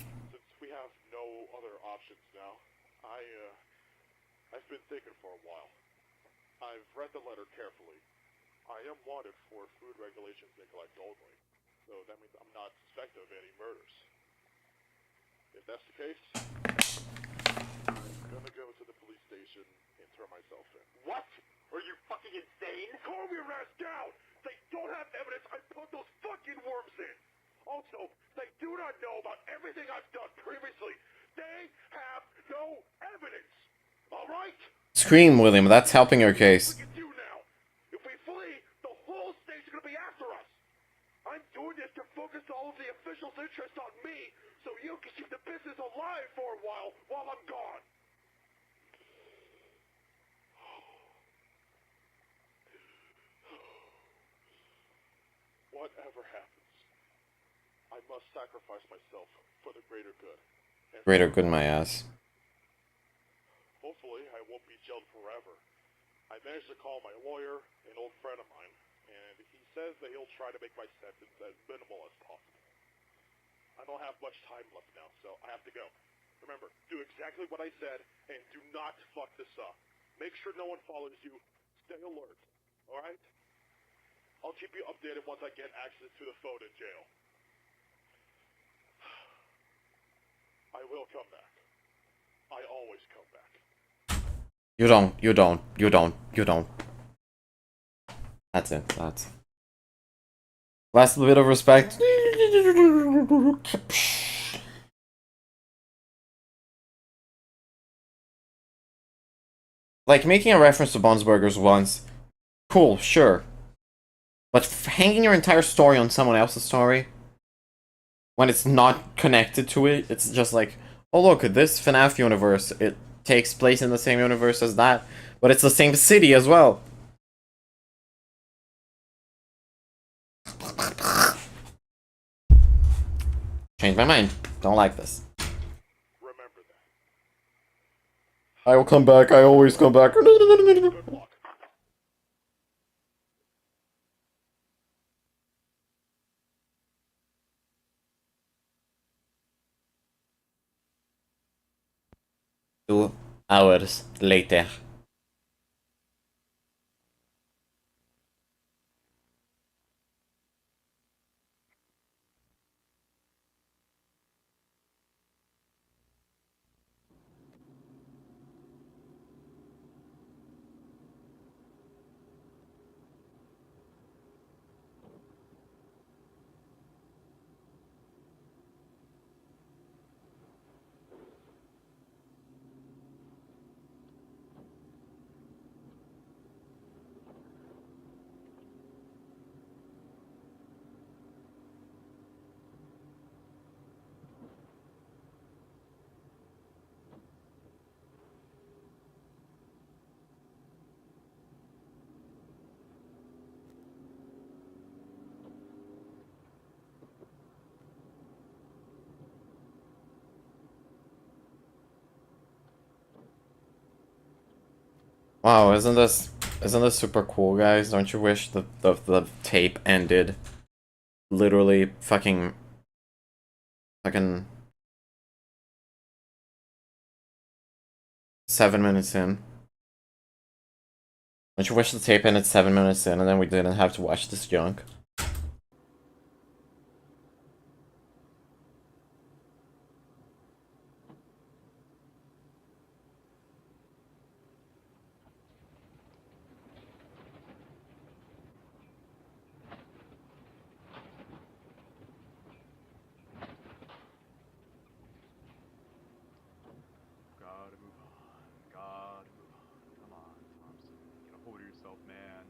Since we have no other options now, I've been thinking for a while. I've read the letter carefully. I am wanted for food regulations neglect only, so that means I'm not suspected of any murders. If that's the case, I'm gonna go to the police station and turn myself in. What? Are you fucking insane? Calm your ass down! They don't have evidence I put those fucking worms in! Also, they do not know about everything I've done previously! They have no evidence. All right? Scream, William. That's helping your case. We can do now. If we flee, the whole state's gonna be after us. I'm doing this to focus all of the officials' interest on me, so you can keep the business alive for a while I'm gone. Whatever happens, I must sacrifice myself for the greater good. And Greater good, my ass. hopefully, I won't be jailed forever. I managed to call my lawyer, an old friend of mine, and he says that he'll try to make my sentence as minimal as possible. I don't have much time left now, so I have to go. Remember, do exactly what I said, and do not fuck this up. Make sure no one follows you. Stay alert, alright? I'll keep you updated once I get access to the phone in jail. I will come back. I always come back. You don't, you don't, you don't, you don't. That's it, that's... Last bit of respect. Like, making a reference to Bond's Burgers once, cool, sure. But hanging your entire story on someone else's story, when it's not connected to it, it's just like, oh look, this FNaF universe, it takes place in the same universe as that, but it's the same city as well. Change my mind. Don't like this. Remember that. I will come back, I always come back. Good luck. Two hours later. Wow, isn't this super cool, guys? Don't you wish the tape ended literally fucking 7 minutes in? Don't you wish the tape ended 7 minutes in and then we didn't have to watch this junk? Gotta move on. Gotta move on. Come on, Thompson. Get a hold of yourself, man.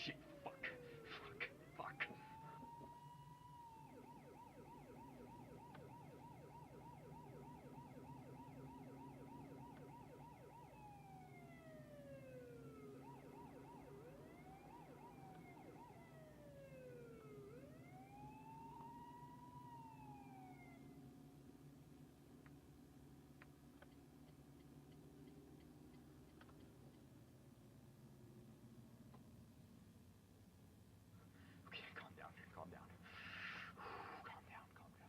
Shit. Fuck. Fuck. Fuck. Okay, calm down. Calm down. Calm down. Calm down.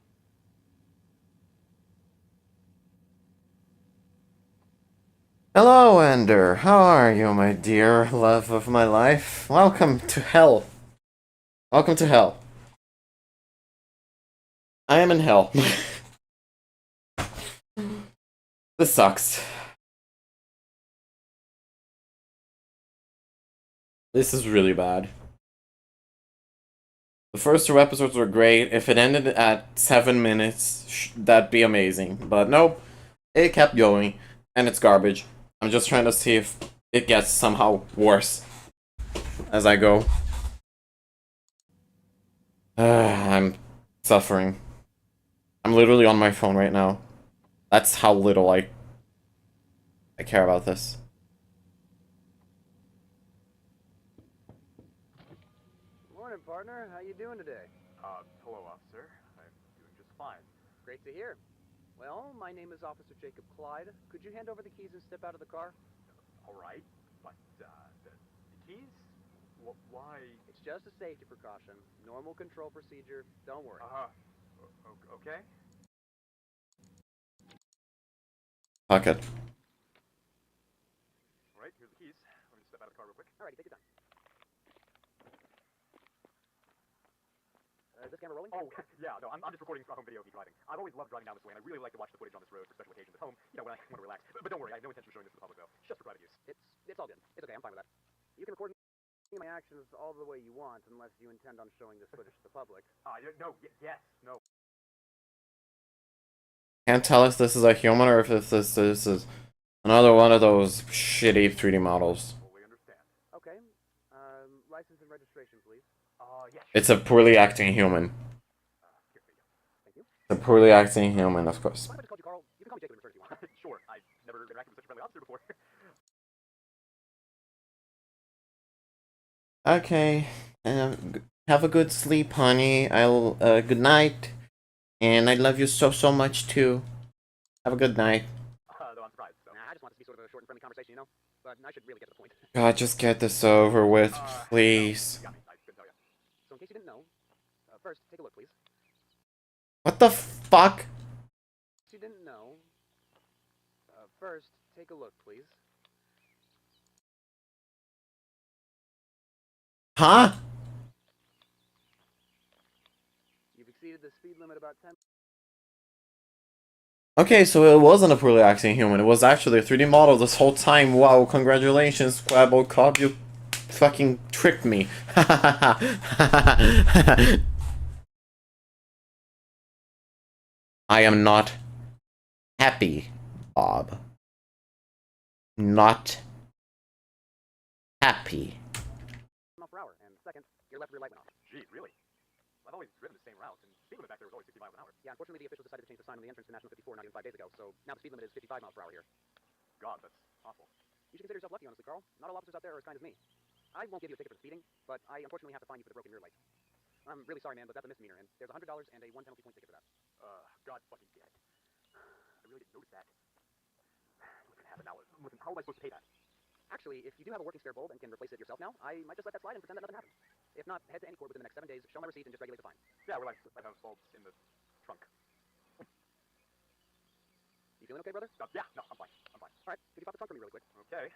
Hello, Ender. How are you, my dear love of my life? Welcome to hell. Welcome to hell. I am in hell. This sucks. This is really bad. The first 2 episodes were great. If it ended at 7 minutes, that'd be amazing. But nope, it kept going, and it's garbage. I'm just trying to see if it gets somehow worse as I go. I'm suffering. I'm literally on my phone right now. That's how little I care about this. Morning, partner. How you doing today? Hello, officer. I'm doing just fine. Great to hear. Well, my name is Officer Jacob Clyde. Could you hand over the keys and step out of the car? All right, but the keys? Why? It's just a safety precaution. Normal control procedure. Don't worry. Okay. Fuck it. All right, here's the keys. Let me just step out of the car real quick. Alrighty, take your time. Is this camera rolling? Oh, yeah, no, I'm just recording home video of me driving. I've always loved driving down this way, and I really like to watch the footage on this road for special occasions at home, you know, when I want to relax. But don't worry, I have no intention of showing this to the public, though. Just for private use. It's all good. It's okay, I'm fine with that. You can record my actions all the way you want, unless you intend on showing this footage to the public. No. Can't tell if this is a human or if this is another one of those shitty 3D models. Fully understand. Okay. License and registration, please. Yeah. It's a poorly acting human. Thank you. It's a poorly acting human, of course. What if I just called you Carl? You can call me Jacob in return if you want. Sure, I've never interacted with such a friendly officer before. Okay. Have a good sleep, honey. I'll good night. And I love you so much too. Have a good night. Though I'm surprised. So. Nah, I just want this to be sort of a short and friendly conversation, you know? But I should really get to the point. God, just get this over with, please. No, I couldn't tell you. So in case you didn't know, first, take a look, please. What the fuck? In case you didn't know, first, take a look, please. Huh? You've exceeded the speed limit about 10. Okay, so it wasn't a poorly acting human. It was actually a 3D model this whole time. Wow, congratulations, Squabble Cop. You fucking tricked me. I am not happy, Bob. Not happy. Miles per hour, and second, your left rear light went off. Gee, really? I've always driven the same route, and the speed limit back there was always 60 miles an hour. Yeah, unfortunately, the officials decided to change the sign on the entrance to National 54 not even 5 days ago, so now the speed limit is 55 miles per hour here. God, that's awful. You should consider yourself lucky, honestly, Carl. Not all officers out there are as kind as me. I won't give you a ticket for speeding, but I unfortunately have to fine you for the broken rear light. I'm really sorry, man, but that's a misdemeanor, and there's $100 and a 1 penalty point ticket for that. God fucking damn it. I really didn't notice that. What's gonna happen now? Listen, how am I supposed to pay that? Actually, if you do have a working spare bulb and can replace it yourself now, I might just let that slide and pretend that nothing happened. If not, head to any court within the next 7 days, show my receipt, and just regulate the fine. Yeah, well, I have bulbs in the trunk. You feeling okay, brother? Yeah, no, I'm fine. All right, could you pop the trunk for me really quick? Okay.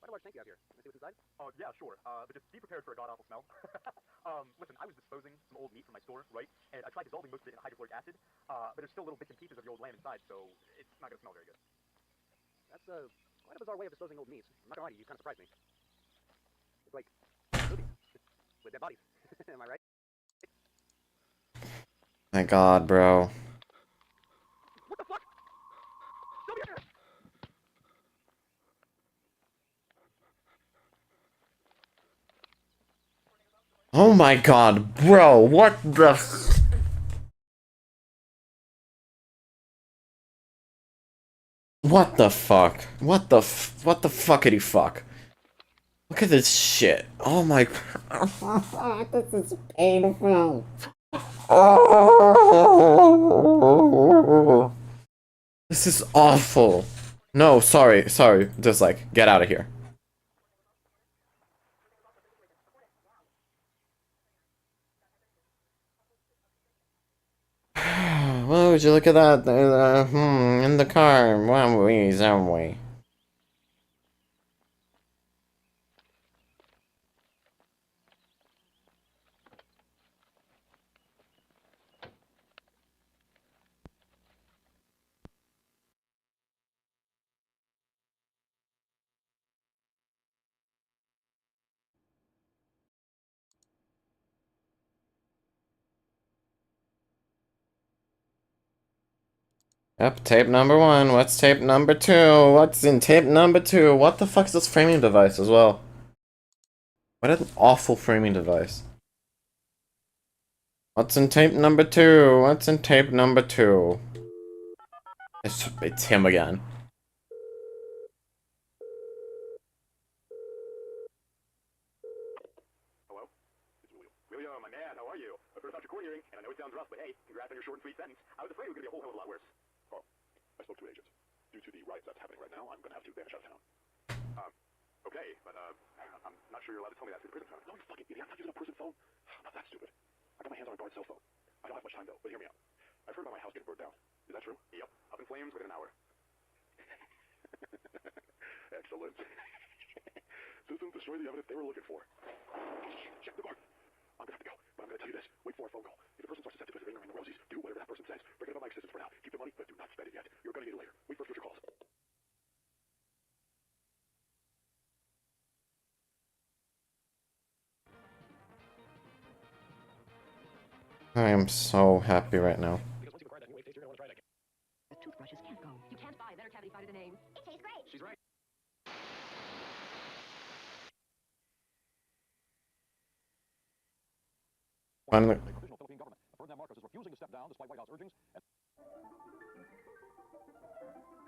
Quite a large tank you have here. Can I see what's inside? Oh, yeah, sure. But just be prepared for a god-awful smell. Listen, I was disposing some old meat from my store, right? And I tried dissolving most of it in hydrochloric acid, but there's still little bits and pieces of your old lamb inside, so it's not gonna smell very good. That's quite a bizarre way of disposing old meat. I'm not gonna lie to you, you kind of surprised me. It's like movies with dead bodies. Am I right? My God, bro. What the fuck? Show me your hair! Oh my God, bro, what the What the fuck? What the fuckity fuck? Look at this shit. Oh my God. This is painful. Oh. This is awful. No, sorry. Dislike. Get out of here. Well, would you look at that? In the car. Wow, we. Yep, tape number 1. What's tape number 2? What's in tape number 2? What the fuck is this framing device as well? What an awful framing device. What's in tape number 2? What's in tape number 2? It's him again. Hello? It's William. William, my man, how are you? I've heard about your court hearing, and I know it sounds rough, but hey, congrats on your short and sweet sentence. I was afraid it was going to be a whole hell of a lot worse. Oh, I spoke to an agent. Due to the riots that's happening right now, I'm going to have to vanish out of town. Okay, but I'm not sure you're allowed to tell me that through the prison phone. No, you fucking idiot. I'm not using a prison phone. I'm not that stupid. I got my hands on a guard's cell phone. I don't have much time, though, but hear me out. I've heard about my house getting burned down. Is that true? Yep, up in flames within an hour. Excellent. Citizens destroy the evidence they were looking for. Check the guard. I'm gonna have to go, but I'm gonna tell you this. Wait for a phone call. If a person starts to sense a finger in the rosies, do whatever that person says. Forget about my existence for now. Keep the money, but do not spend it yet. You're gonna need it later. Wait for future calls. I am so happy right now. Toothbrushes can't go. You can't buy better cavity fighter name. It tastes great. She's right. Finally.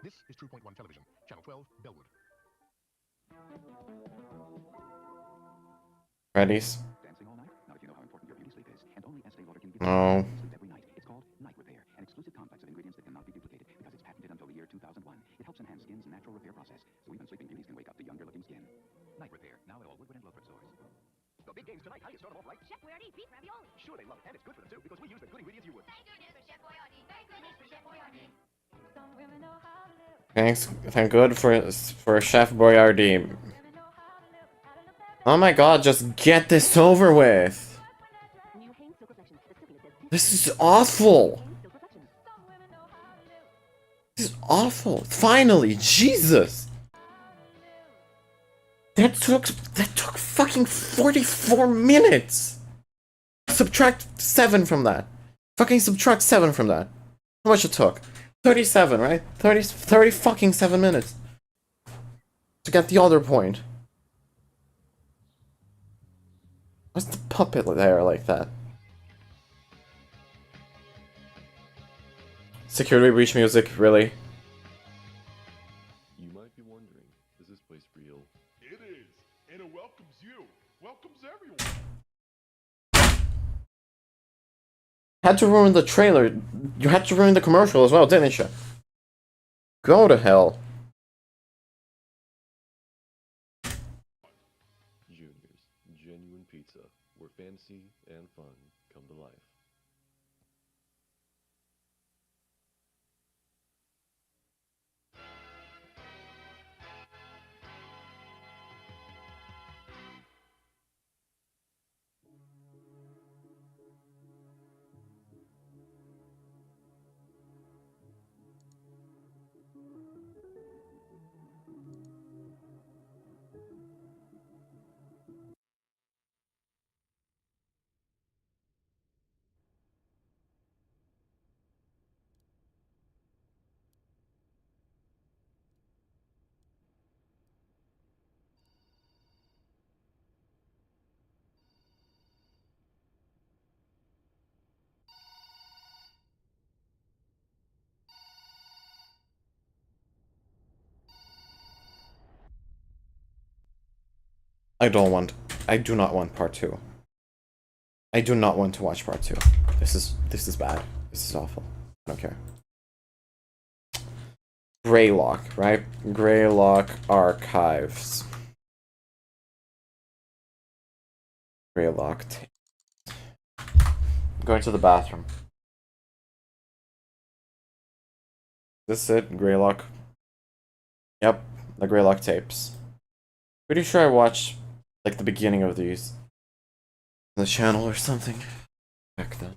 This is True Point 1 Television, Channel 12, Bellwood. Freddy's. Dancing all night? Not if you know how important your beauty sleep is. And only Estee Lauder can give No. you sleep every night. It's called Night Repair, an exclusive complex of ingredients that cannot be duplicated because it's patented until the year 2001. It helps enhance skin's natural repair process, so even sleeping beauties can wake up to younger-looking skin. Night Repair, now at all Woodward and Lothrop stores. The big game's tonight. How do you start them off right? Chef Boyardee beef ravioli. Sure, they love it, and it's good for them, too, because we use the good ingredients you would. Thank goodness for Chef Boyardee. Thank goodness for Chef Boyardee. Some women know how to live. Thank good for Chef Boyardee. Oh my god, just get this over with. This is awful. This is awful. Finally, Jesus. That took fucking 44 minutes. Subtract 7 from that. Fucking subtract 7 from that. How much it took? 37, right? 30 fucking 7 minutes. To get the other point. What's the puppet there like that? Security breach music, really? You might be wondering, is this place real? It is, and it welcomes you. Welcomes everyone. Had to ruin the trailer. You had to ruin the commercial as well, didn't you? Go to hell. Junior's Genuine Pizza, where fantasy and fun come to life. I do not want part 2. I do not want to watch part 2. This is bad. This is awful. I don't care. Greylock, right? Greylock Archives. Greylock. Going to the bathroom. This it? Greylock. Yep, the Greylock tapes. Pretty sure I watched like the beginning of these on the channel or something back then.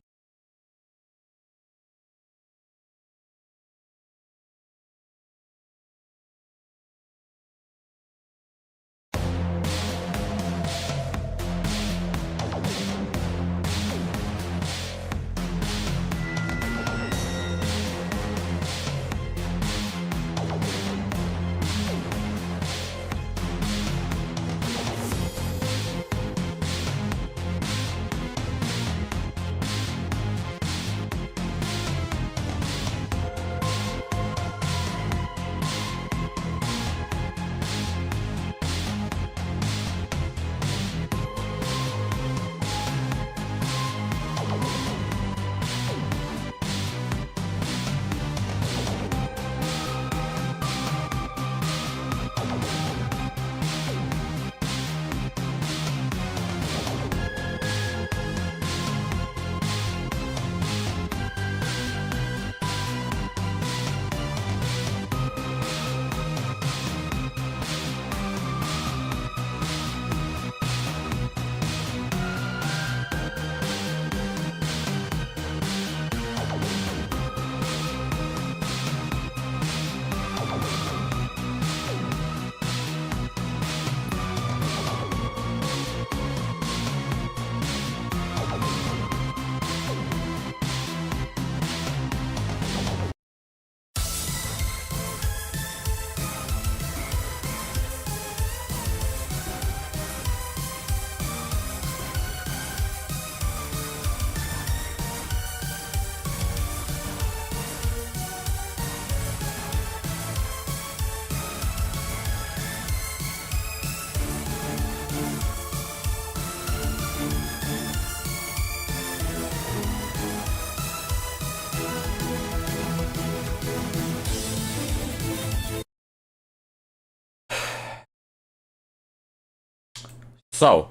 So,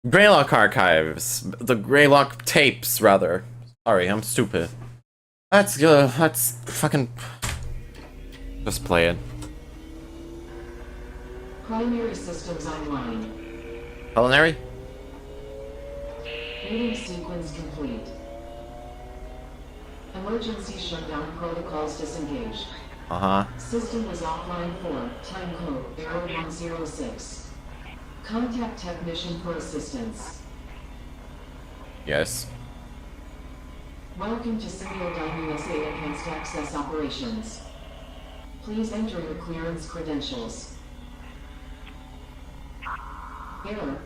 Greylock archives, the Greylock tapes, rather. Sorry, I'm stupid. Let's fucking just play it. Primary systems online. Culinary? Meeting sequence complete. Emergency shutdown protocols disengaged. System was offline for time code error 106. Contact technician for assistance. Yes. Welcome to Simuldyne USA Enhanced Access Operations. Please enter your clearance credentials. Error.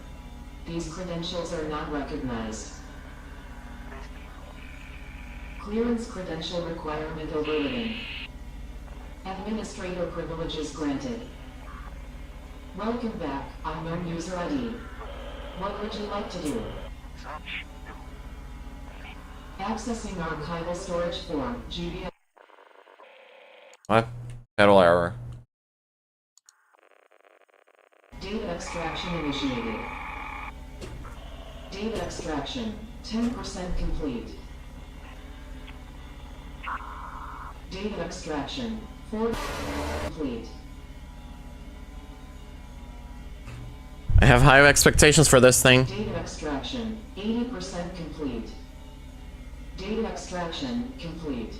These credentials are not recognized. Clearance credential requirement overridden. Administrator privileges granted. Welcome back, unknown user ID. What would you like to do? Accessing archival storage form, GBS. What? Pedal error. Data extraction initiated. Data extraction, 10% complete. Data extraction, 4% complete. I have high expectations for this thing. Data extraction, 80% complete. Data extraction, complete.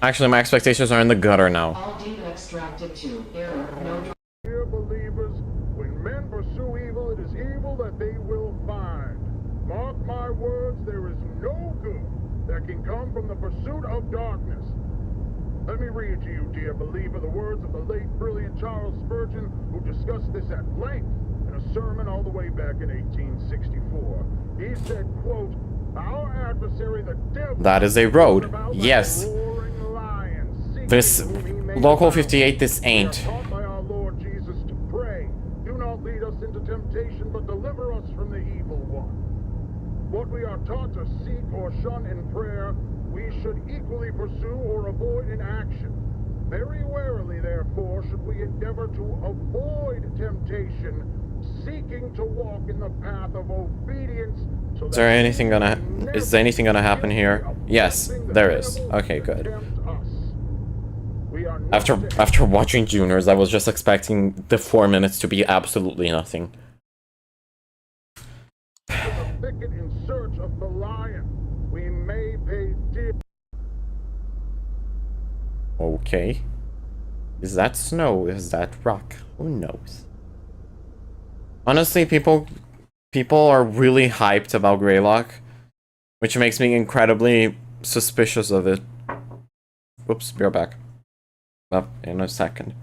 Actually, my expectations are in the gutter now. All data extracted to error, no. Dear believers, when men pursue evil, it is evil that they will find. Mark my words, there is no good that can come from the pursuit of darkness. Let me read to you, dear believer, the words of the late brilliant Charles Spurgeon, who discussed this at length in a sermon all the way back in 1864. He said, quote, our adversary, the devil, that is a road. Yes. This Local 58, this ain't. by our Lord Jesus to pray, do not lead us into temptation, but deliver us from the evil one. What we are taught to seek or shun in prayer, we should equally pursue or avoid in action. Very warily, therefore, should we endeavor to avoid temptation, seeking to walk in the path of obedience. Is there anything gonna happen here? Yes, there is. Okay, good. After watching Juniors, I was just expecting the 4 minutes to be absolutely nothing. Thicket in search of the lion. We may pay dear. Okay. Is that snow? Is that rock? Who knows? Honestly, people are really hyped about Greylock, which makes me incredibly suspicious of it. Whoops, be right back. Up in a second.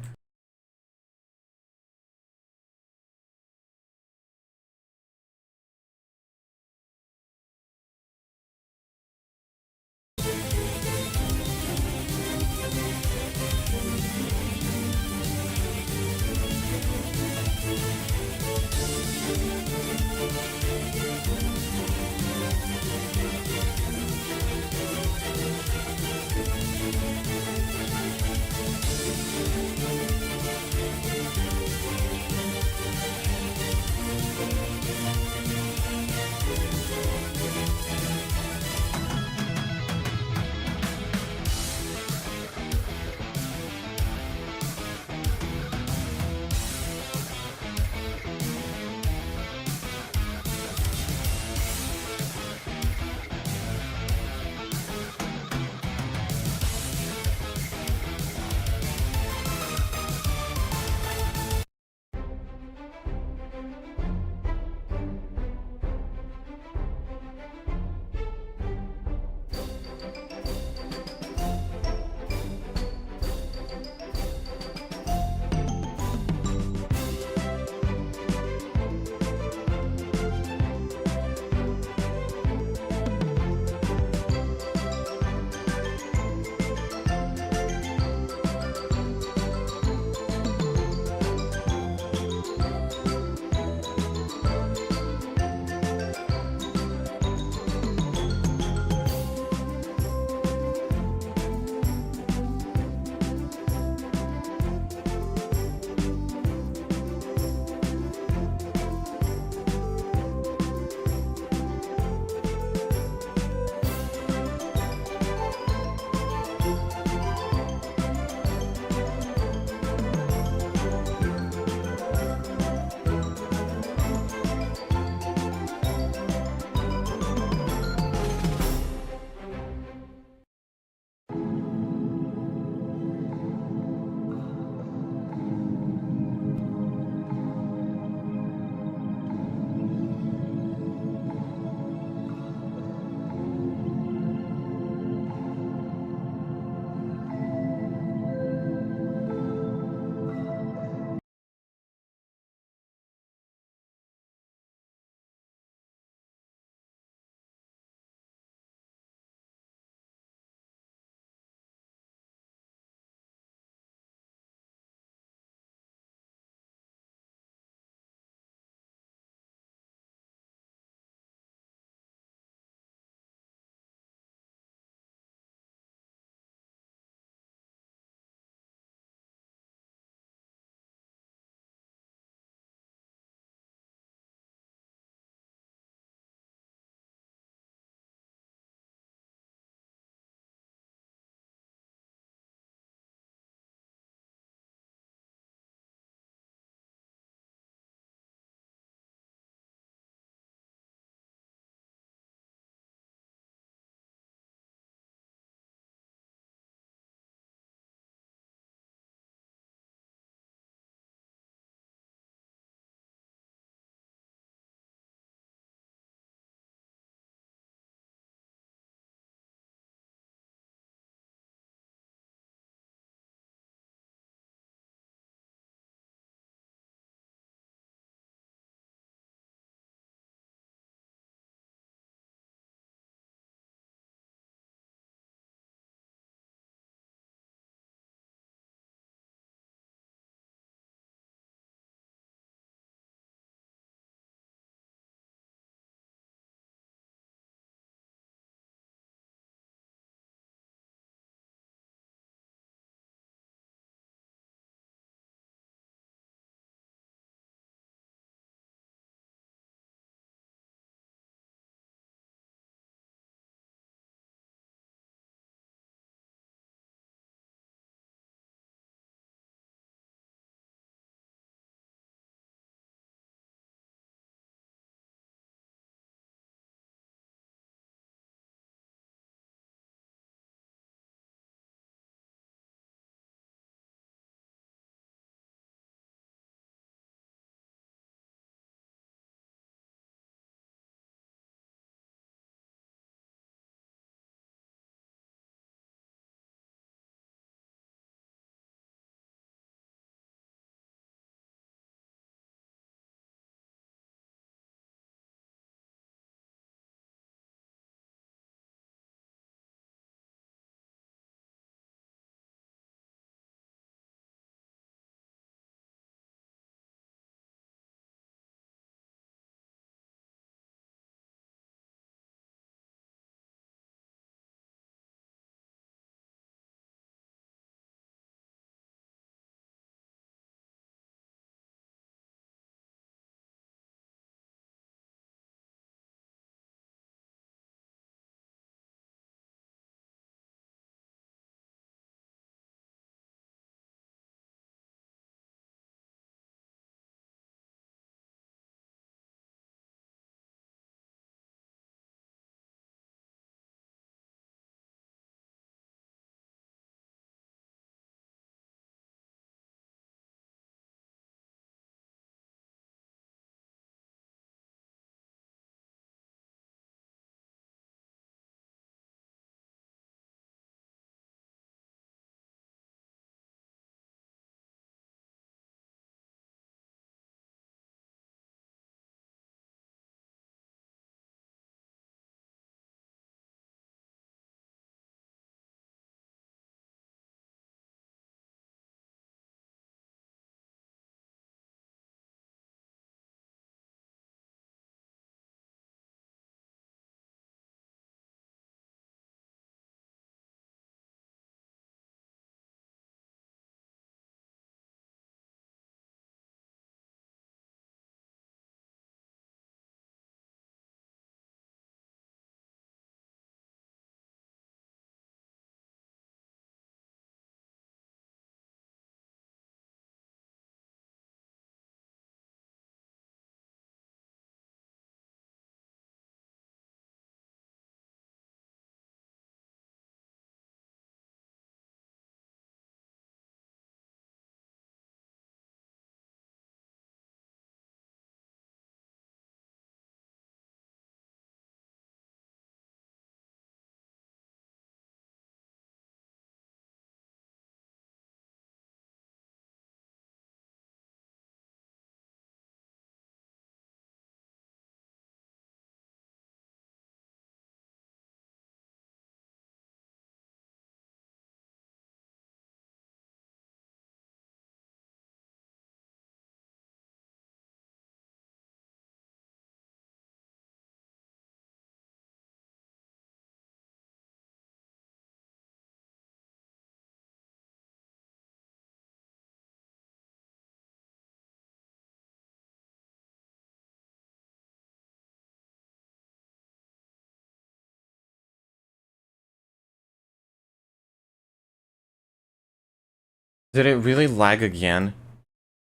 Did it really lag again?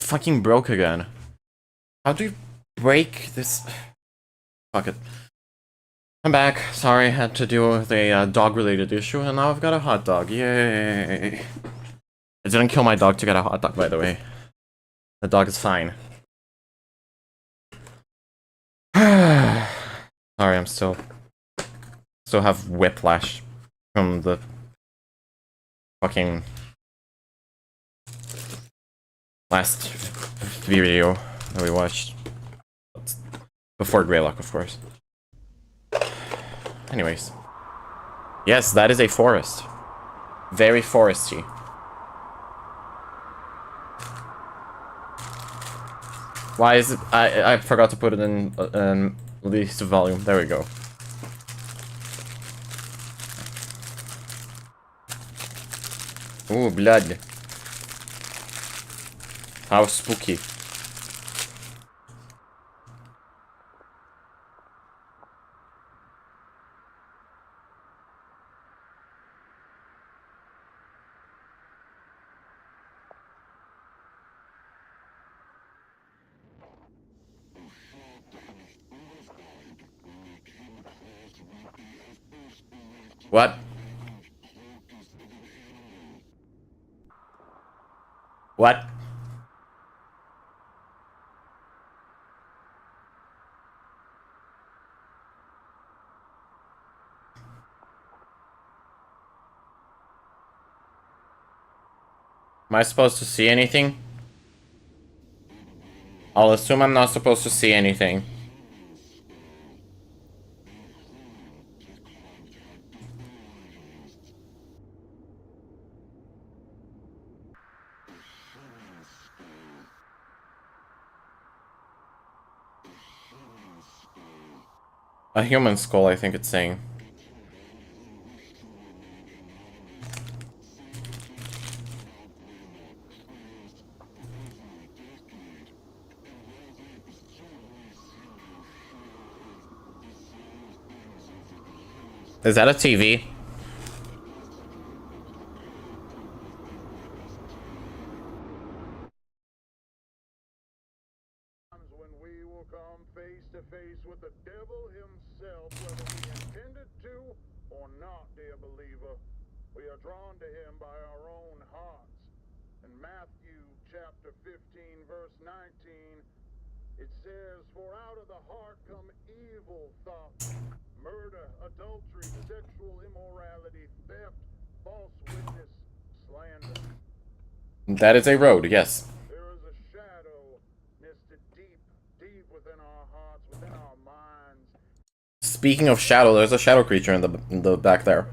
It fucking broke again. How do you break this? Fuck it. I'm back. Sorry, I had to deal with a dog-related issue, and now I've got a hot dog. Yay! I didn't kill my dog to get a hot dog, by the way. The dog is fine. Sorry, I'm still have whiplash from the fucking last video that we watched. Before Greylock, of course. Anyways. Yes, that is a forest. Very foresty. Why is it? I forgot to put it in least volume. There we go. Ooh, blood. How spooky. What? What? Am I supposed to see anything? I'll assume I'm not supposed to see anything. A human skull, I think it's saying. Is that a TV? When we will come face to face with the devil himself, whether we intended to or not, dear believer. We are drawn to him by our own hearts. In Matthew chapter 15, verse 19, it says, "For out of the heart come evil thoughts, murder, adultery, sexual immorality, theft, false witness, slander." That is a road, yes. There is a shadow nested deep, deep within our hearts, within our minds. Speaking of shadow, there's a shadow creature in the back there.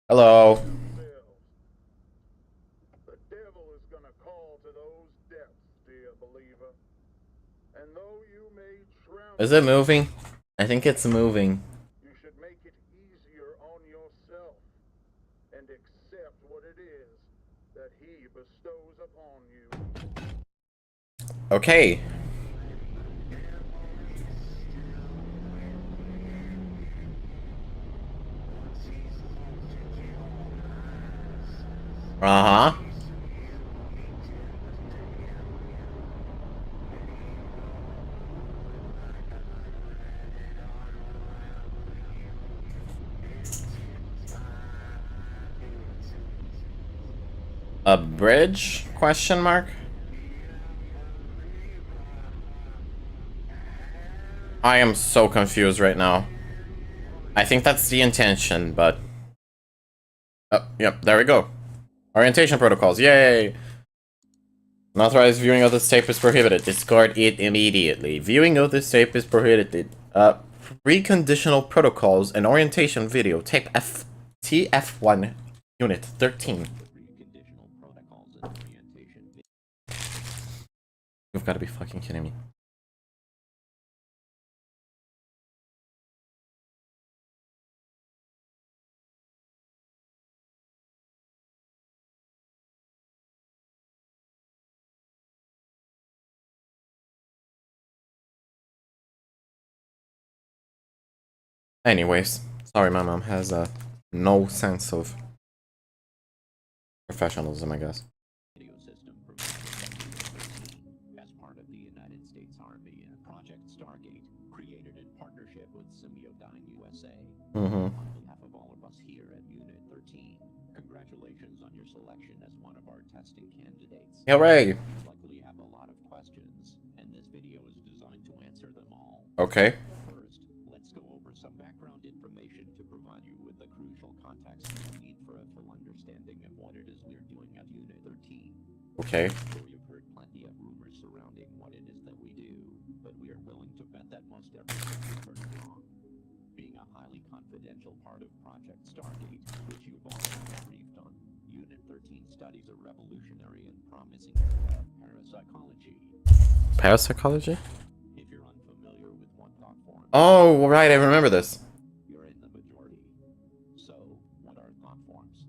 Hello. The devil is gonna call to those depths, dear believer. And though you may tremble, Is it moving? I think it's moving. you should make it easier on yourself and accept what it is that he bestows upon you. Okay. Uh-huh. A bridge? Question mark? I am so confused right now. I think that's the intention, but... Oh, yep, there we go. Orientation protocols, yay! Unauthorized viewing of this tape is prohibited. Discard it immediately. Viewing of this tape is prohibited. Preconditional protocols and orientation video. Tape TF1, Unit 13. You've got to be fucking kidding me. Anyways, sorry, my mom has no sense of Professionalism, I guess. Video system as part of the United States Army and Project Stargate, created in partnership with Semiodyne USA. Mm-hmm. On behalf of all of us here at Unit 13, congratulations on your selection as one of our testing candidates. Hooray! You likely have a lot of questions, and this video is designed to answer them all. Okay. First, let's go over some background information to provide you with the crucial context you need for a full understanding of what it is we're doing at Unit 13. Okay. I'm sure you've heard plenty of rumors surrounding what it is that we do, but we are willing to bet that most everything you've heard is wrong. Being a highly confidential part of Project Stargate, which you've already been briefed on, Unit 13 studies a revolutionary and promising area of parapsychology. Parapsychology? If you're unfamiliar with what thought forms... Oh, right, I remember this. You're in the majority. So, what are thought forms?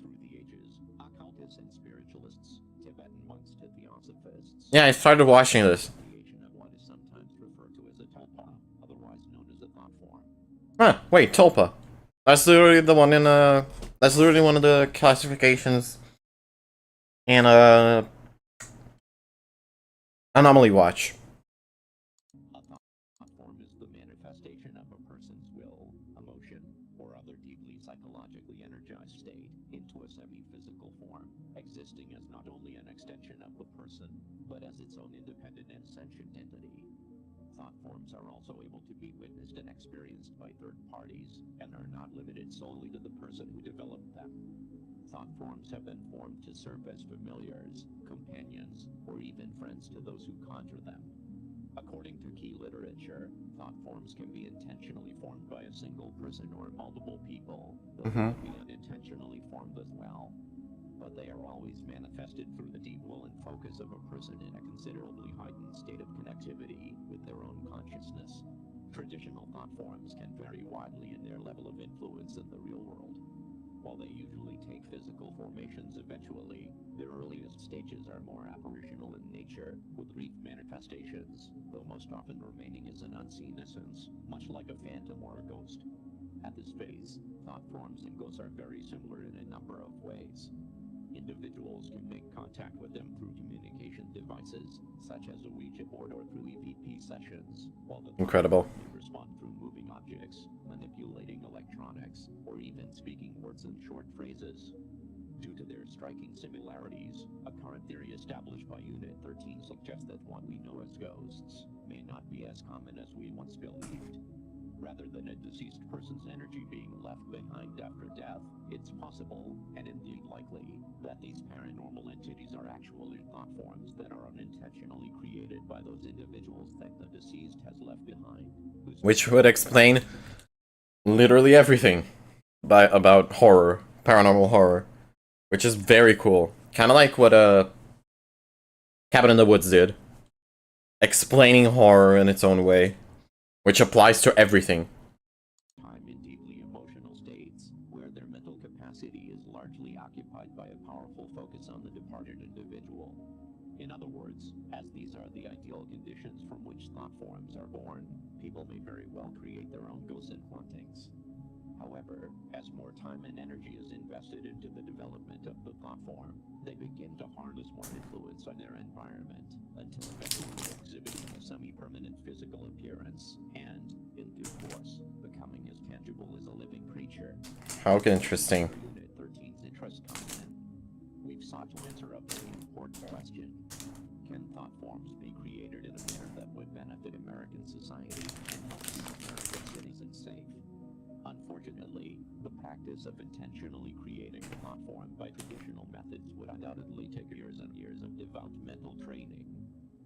Through the ages, occultists and spiritualists, Tibetan monks to theosophists... Yeah, I started watching this. ...creation of what is sometimes referred to as a tulpa, otherwise known as a thought form. Huh, wait, Tulpa. That's literally the one in, that's literally one of the classifications in, Anomaly Watch. A thought form is the manifestation of a person's will, emotion, or other deeply psychologically energized state into a semi-physical form, existing as not only an extension of the person, but as its own independent and sentient entity. Thought forms are also able to be witnessed and experienced by third parties, and are not limited solely to the person who developed them. Thought forms have been formed to serve as familiars, companions, or even friends to those who conjure them. According to key literature, thought forms can be intentionally formed by a single person or multiple people, though they can be unintentionally formed as well. But they are always manifested through the deep will and focus of a person in a considerably heightened state of connectivity with their own consciousness. Traditional thought forms can vary widely in their level of influence in the real world. While they usually take physical formations eventually, their earliest stages are more apparitional in nature, with brief manifestations, though most often remaining as an unseen essence, much like a phantom or a ghost. At this phase, thought forms and ghosts are very similar in a number of ways. Individuals can make contact with them through communication devices, such as a Ouija board or through EVP sessions, while the Incredible. may respond through moving objects, manipulating electronics, or even speaking words and short phrases. Due to their striking similarities, a current theory established by Unit 13 suggests that what we know as ghosts may not be as common as we once believed. Rather than a deceased person's energy being left behind after death, it's possible, and indeed likely, that these paranormal entities are actually thought forms that are unintentionally created by those individuals that the deceased has left behind. Which would explain literally everything about horror, paranormal horror, which is very cool. Kind of like what Cabin in the Woods did, explaining horror in its own way, which applies to everything. Time in deeply emotional states, where their mental capacity is largely occupied by a powerful focus on the departed individual. In other words, as these are the ideal conditions from which thought forms are born, people may very well create their own ghosts and hauntings. However, as more time and energy is invested into the development of the thought form, they begin to harness more influence on their environment, until eventually exhibiting a semi-permanent physical appearance, and, in due course, becoming as tangible as a living creature. How interesting. Unit 13's interest comes in. We've sought to answer a very important question. Can thought forms be created in a manner that would benefit American society and help keep American citizens safe? Unfortunately, the practice of intentionally creating a thought form by traditional methods would undoubtedly take years and years of devout mental training.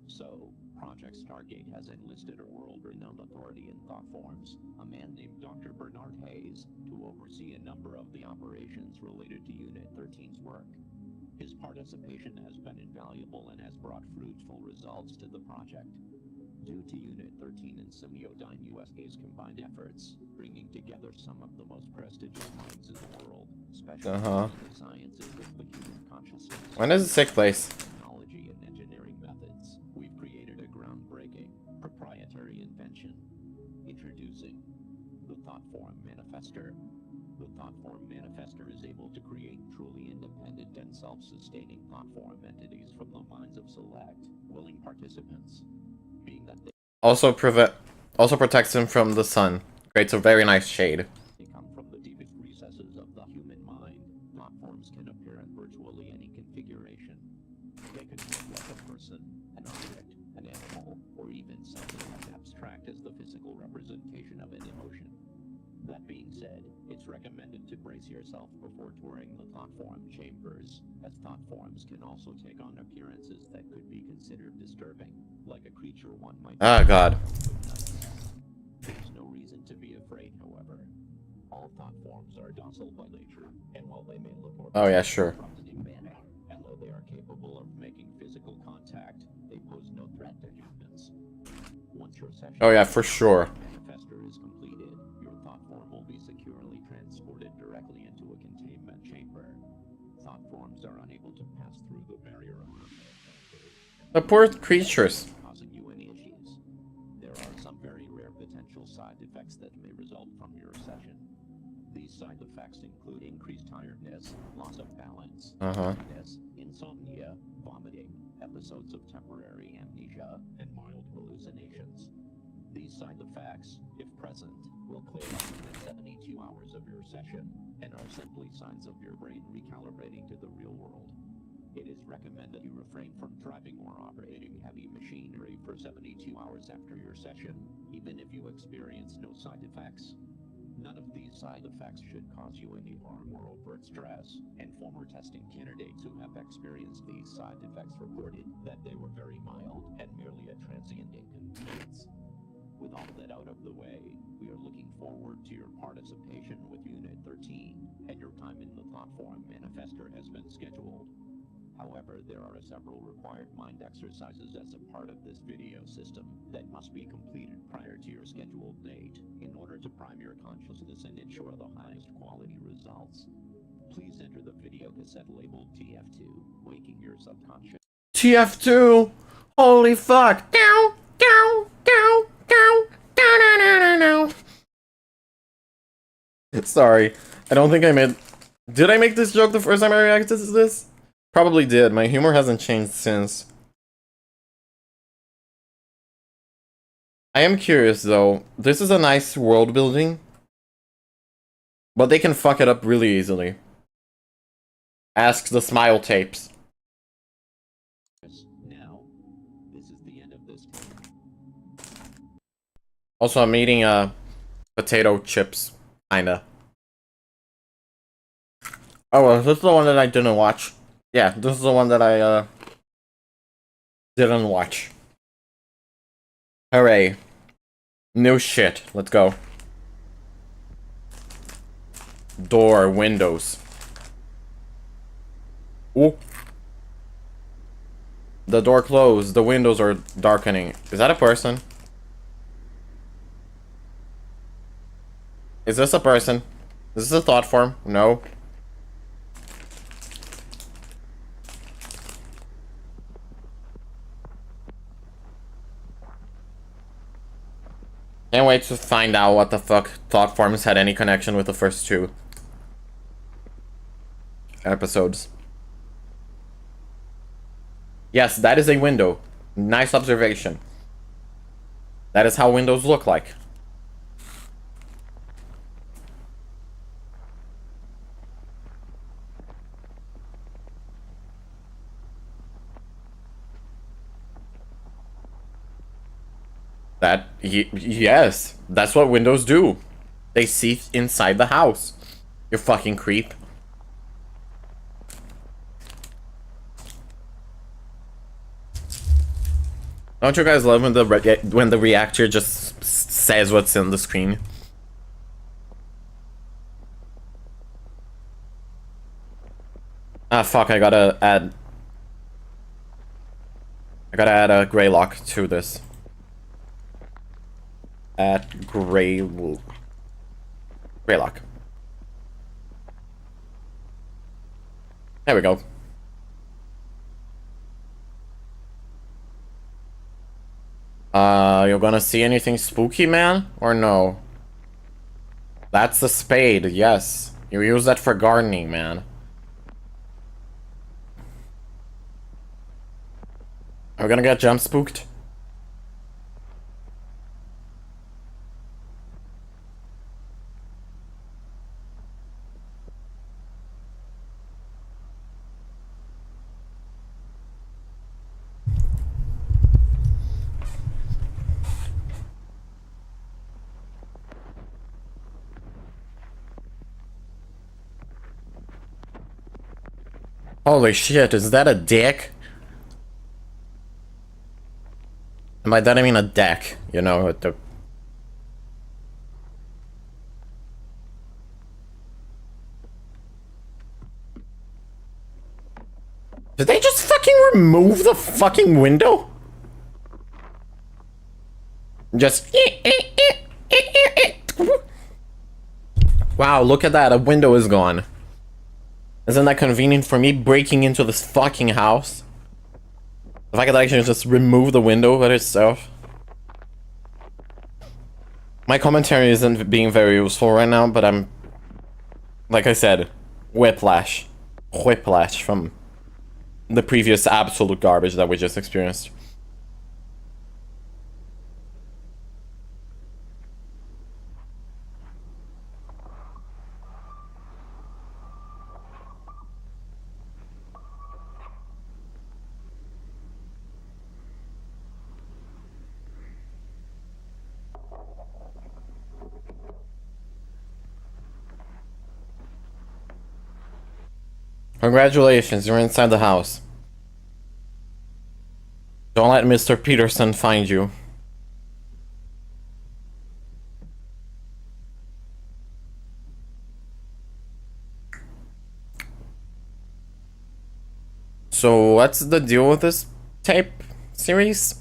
So, Project Stargate has enlisted a world-renowned authority in thought forms, a man named Dr. Bernard Hayes, to oversee a number of the operations related to Unit 13's work. His participation has been invaluable and has brought fruitful results to the project. Due to Unit 13 and Semiodyne USA's combined efforts, bringing together some of the most prestigious minds in the world, especially in the sciences of the human consciousness. When does it take place? Technology and engineering methods, we've created a groundbreaking, proprietary invention. Introducing the Thought Form Manifester. The thought form manifester is able to create truly independent and self-sustaining thought form entities from the minds of select, willing participants, being that they Also protects him from the sun. Creates a very nice shade. come from the deepest recesses of the human mind. Thought forms can appear in virtually any configuration. They could look like a person, an object, an animal, or even something as abstract as the physical representation of an emotion. That being said, it's recommended to brace yourself before touring the thought form chambers, as thought forms can also take on appearances that could be considered disturbing, like a creature one might... Ah, God. There's no reason to be afraid, however. All thought forms are docile by nature, and while they may look more... Oh, yeah, sure. And though they are capable of making physical contact, they pose no threat to humans. Once your session... Oh, yeah, for sure. Manifester is completed, your thought form will be securely transported directly into a containment chamber. Thought forms are unable to pass through the barrier of... The poor creatures. Causing you any issues. There are some very rare potential side effects that may result from your session. These side effects include increased tiredness, loss of balance, dizziness, insomnia, vomiting, episodes of temporary amnesia, and mild hallucinations. These side effects, if present, will clear up within 72 hours of your session and are simply signs of your brain recalibrating to the real world. It is recommended you refrain from driving or operating heavy machinery for 72 hours after your session, even if you experience no side effects. None of these side effects should cause you any harm or overt stress, and former testing candidates who have experienced these side effects reported that they were very mild and merely a transient inconvenience. With all that out of the way, we are looking forward to your participation with Unit 13, and your time in the thought form manifester has been scheduled. However, there are several required mind exercises as a part of this video system that must be completed prior to your scheduled date in order to prime your consciousness and ensure the highest quality results. Please enter the video cassette labeled TF2, waking your subconscious. TF2! Holy fuck! Dow, dow, dow, dow, dow, dow, dow, dow, dow. Sorry, I don't think I made... Did I make this joke the first time I reacted to this? Probably did. My humor hasn't changed since. I am curious though. This is a nice world building, but they can fuck it up really easily. Ask the smile tapes. Now, this is the end of this. Also, I'm eating potato chips, kinda. Oh well, this is the one that I didn't watch. Yeah, this is the one that I didn't watch. Hooray. New shit. Let's go. Door, windows. Ooh. The door closed. The windows are darkening. Is that a person? Is this a person? Is this a thought form? No. Can't wait to find out what the fuck thought forms had any connection with the first two episodes. Yes, that is a window. Nice observation. That is how windows look like. Yes, that's what windows do. They see inside the house. You fucking creep. Don't you guys love when the reactor just says what's in the screen? Ah, fuck, I gotta add a Greylock to this. At Greylock. There we go. You're gonna see anything spooky, man? Or no? That's the spade, yes. You use that for gardening, man. Are we gonna get jump spooked? Holy shit, is that a dick? And by that I mean a deck, you know, with the... Did they just fucking remove the fucking window? Just... Wow, look at that, a window is gone. Isn't that convenient for me breaking into this fucking house? If I could actually just remove the window by itself. My commentary isn't being very useful right now, but I'm... Like I said, whiplash. Whiplash from the previous absolute garbage that we just experienced. Congratulations, you're inside the house. Don't let Mr. Peterson find you. So, what's the deal with this tape series?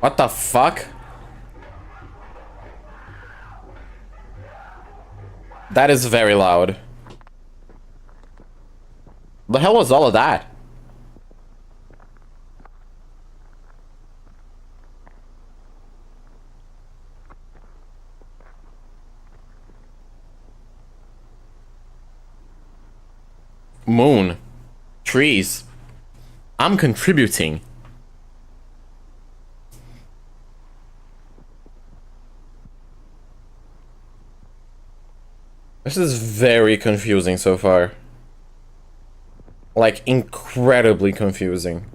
What the fuck? That is very loud. The hell was all of that? Moon. Trees. I'm contributing. This is very confusing so far. Like, incredibly confusing.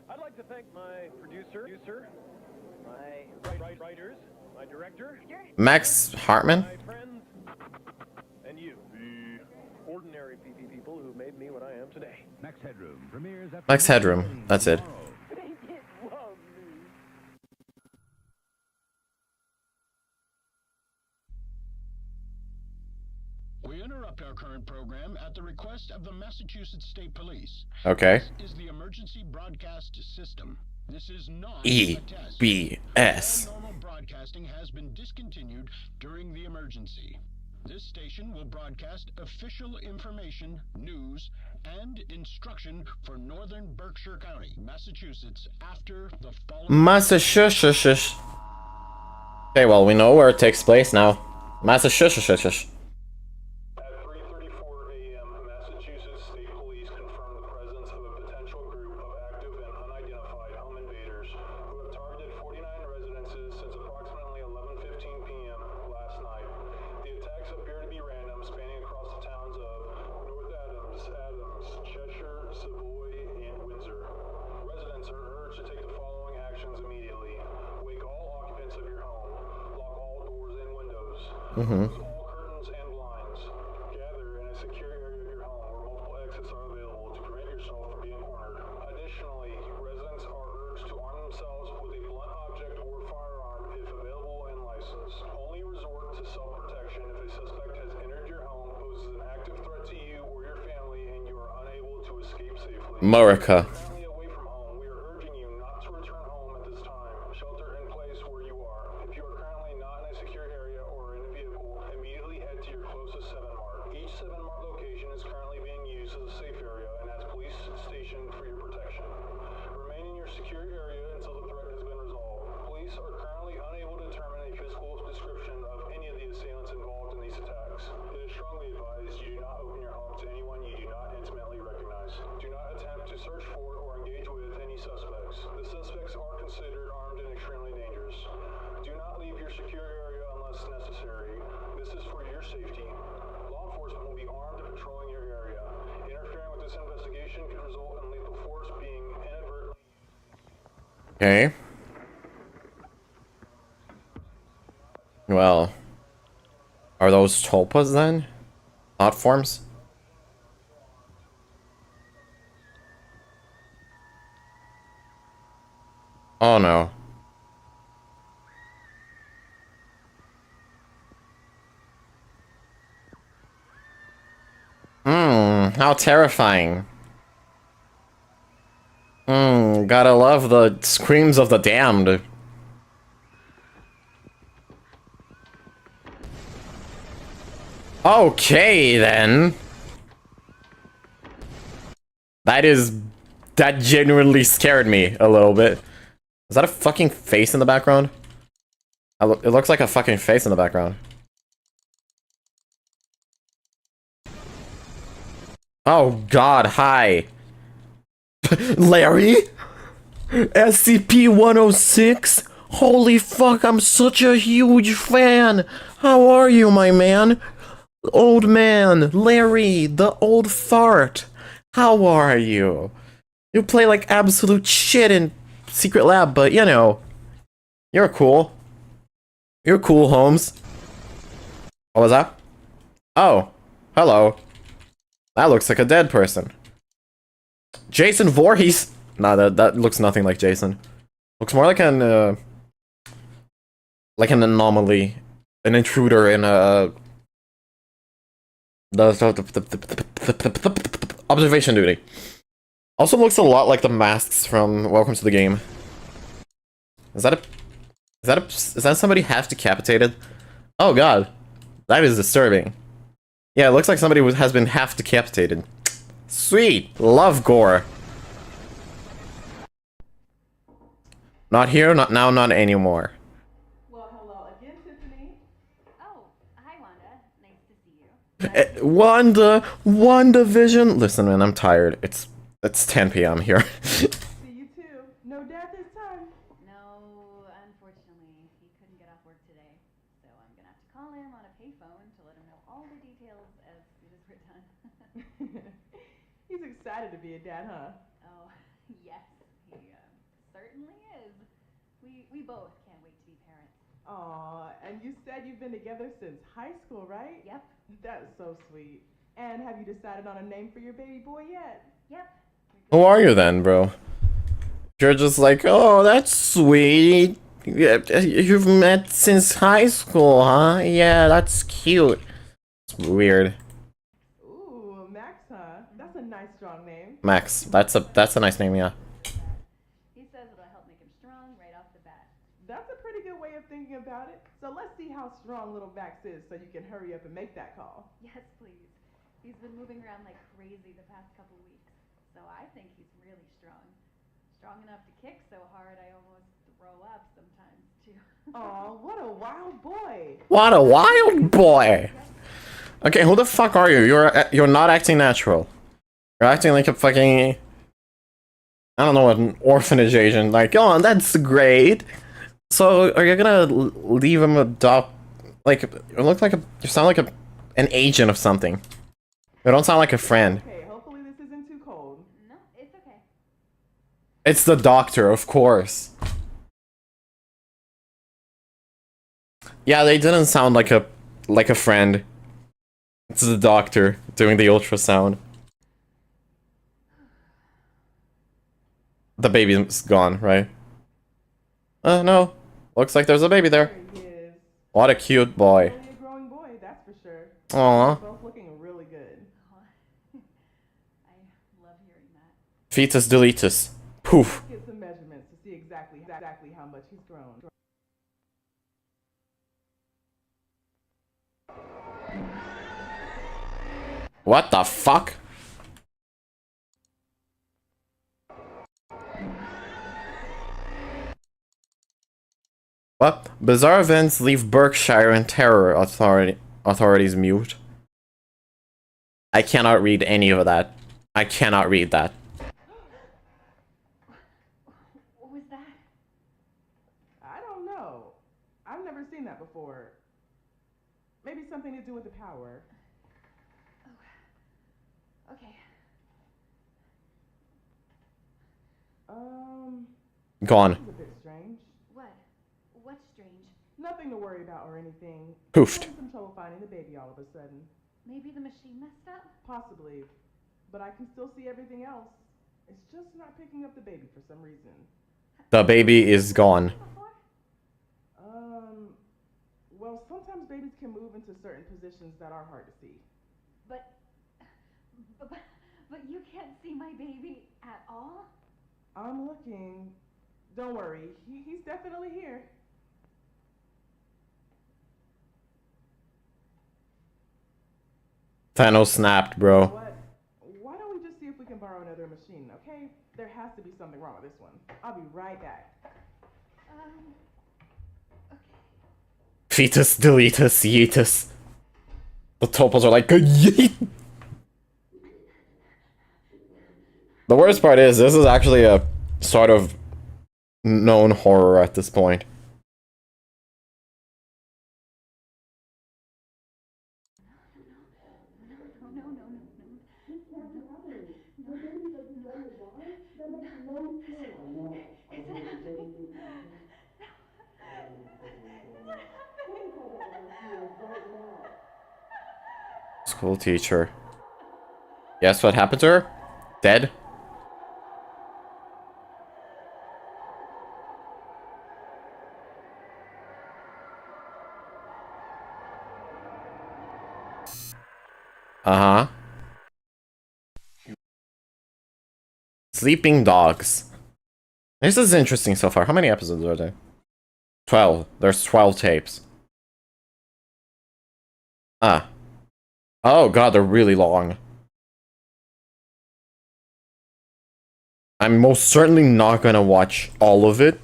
I'd like to thank my producer, my writers, my director, Max Hartman? my friends, and you, the ordinary people who made me what I am today. Max Headroom premieres at Max Headroom, that's it. We interrupt our current program at the request of the Massachusetts State Police. Okay. This is the emergency broadcast system. This is not EBS. All normal broadcasting has been discontinued during the emergency. This station will broadcast official information, news, and instruction for northern Berkshire County, Massachusetts, after the following... Massachusetts. Okay, well, we know where it takes place now. Massachusetts. Mm-hmm. America. secure your area until the threat has been resolved. Police are currently unable to determine a physical description of any of the assailants involved in these attacks. It is strongly advised you do not open your home to anyone you do not intimately recognize. Do not attempt to search for or engage with any suspects. The suspects are considered armed and extremely dangerous. Do not leave your secure area unless necessary. This is for your safety. Law enforcement will be armed and patrolling your area. Interfering with this investigation could result in lethal force being inadvertently. Okay. Well, are those tulpas then? Thought forms? Oh no. How terrifying. Gotta love the screams of the damned. Okay, then. That genuinely scared me a little bit. Is that a fucking face in the background? It looks like a fucking face in the background. Oh god, hi. Larry? SCP-106? Holy fuck, I'm such a huge fan! How are you, my man? Old man, Larry, the old fart. How are you? You play like absolute shit in Secret Lab, but you know, you're cool. You're cool, Holmes. What was that? Oh, hello. That looks like a dead person. Jason Voorhees? Nah, that looks nothing like Jason. Looks more like an anomaly, an intruder in a observation duty. Also looks a lot like the masks from Welcome to the Game. Is that somebody half decapitated? Oh god, that is disturbing. Yeah, it looks like somebody has been half decapitated. Sweet, love gore. Not here, not now, not anymore. Well, hello again, Tiffany. Oh, hi Wanda. Nice to see you. WandaVision. Listen, man, I'm tired. It's 10 p.m. here. See you too. No dad this time. No, unfortunately, he couldn't get off work today. So I'm gonna have to call him on a payphone to let him know all the details as soon as we're done. He's excited to be a dad, huh? Oh, yes, he certainly is. We both can't wait to be parents. Aw, and you said you've been together since high school, right? Yep. That is so sweet. And have you decided on a name for your baby boy yet? Yep. Who are you then, bro? You're just like, oh, that's sweet. You've met since high school, huh? Yeah, that's cute. It's weird. Ooh, Max, huh? That's a nice, strong name. Max, that's a nice name, yeah. He says it'll help make him strong right off the bat. That's a pretty good way of thinking about it. So let's see how strong little Max is so you can hurry up and make that call. Yes, please. He's been moving around like crazy the past couple weeks. So I think he's really strong. Strong enough to kick so hard I almost throw up sometimes, too. Aw, what a wild boy. What a wild boy. Okay, who the fuck are you? You're not acting natural. You're acting like a fucking, I don't know, an orphanage agent. Like, oh, that's great. So, are you gonna leave him adopt? Like, you sound like an agent of something. You don't sound like a friend. Okay, hopefully this isn't too cold. No, it's okay. It's the doctor, of course. Yeah, they didn't sound like a friend. It's the doctor doing the ultrasound. The baby's gone, right? No. Looks like there's a baby there. There he is. What a cute boy. Only a growing boy, that's for sure. Aww. Both looking really good. I love hearing that. Fetus deletus. Poof. Get some measurements to see exactly how much he's grown. What the fuck? What? Bizarre events leave Berkshire and terror authorities mute. I cannot read any of that. I cannot read that. What was that? I don't know. I've never seen that before. Maybe something to do with the power. Oh. Okay. Gone. This is a bit strange. What? What's strange? Nothing to worry about or anything. Poofed. I'm having some trouble finding the baby all of a sudden. Maybe the machine messed up? Possibly. But I can still see everything else. It's just not picking up the baby for some reason. The baby is gone. Well, sometimes babies can move into certain positions that are hard to see. But you can't see my baby at all? I'm looking. Don't worry, he's definitely here. Thanos snapped, bro. What? Why don't we just see if we can borrow another machine, okay? There has to be something wrong with this one. I'll be right back. Fetus, deletus, yeetus. The topos are like, yeet. The worst part is, this is actually a sort of known horror at this point. School teacher. Guess what happened to her? Dead? Uh-huh. Sleeping dogs. This is interesting so far. How many episodes are there? 12. There's 12 tapes. Ah. Oh god, they're really long. I'm most certainly not gonna watch all of it,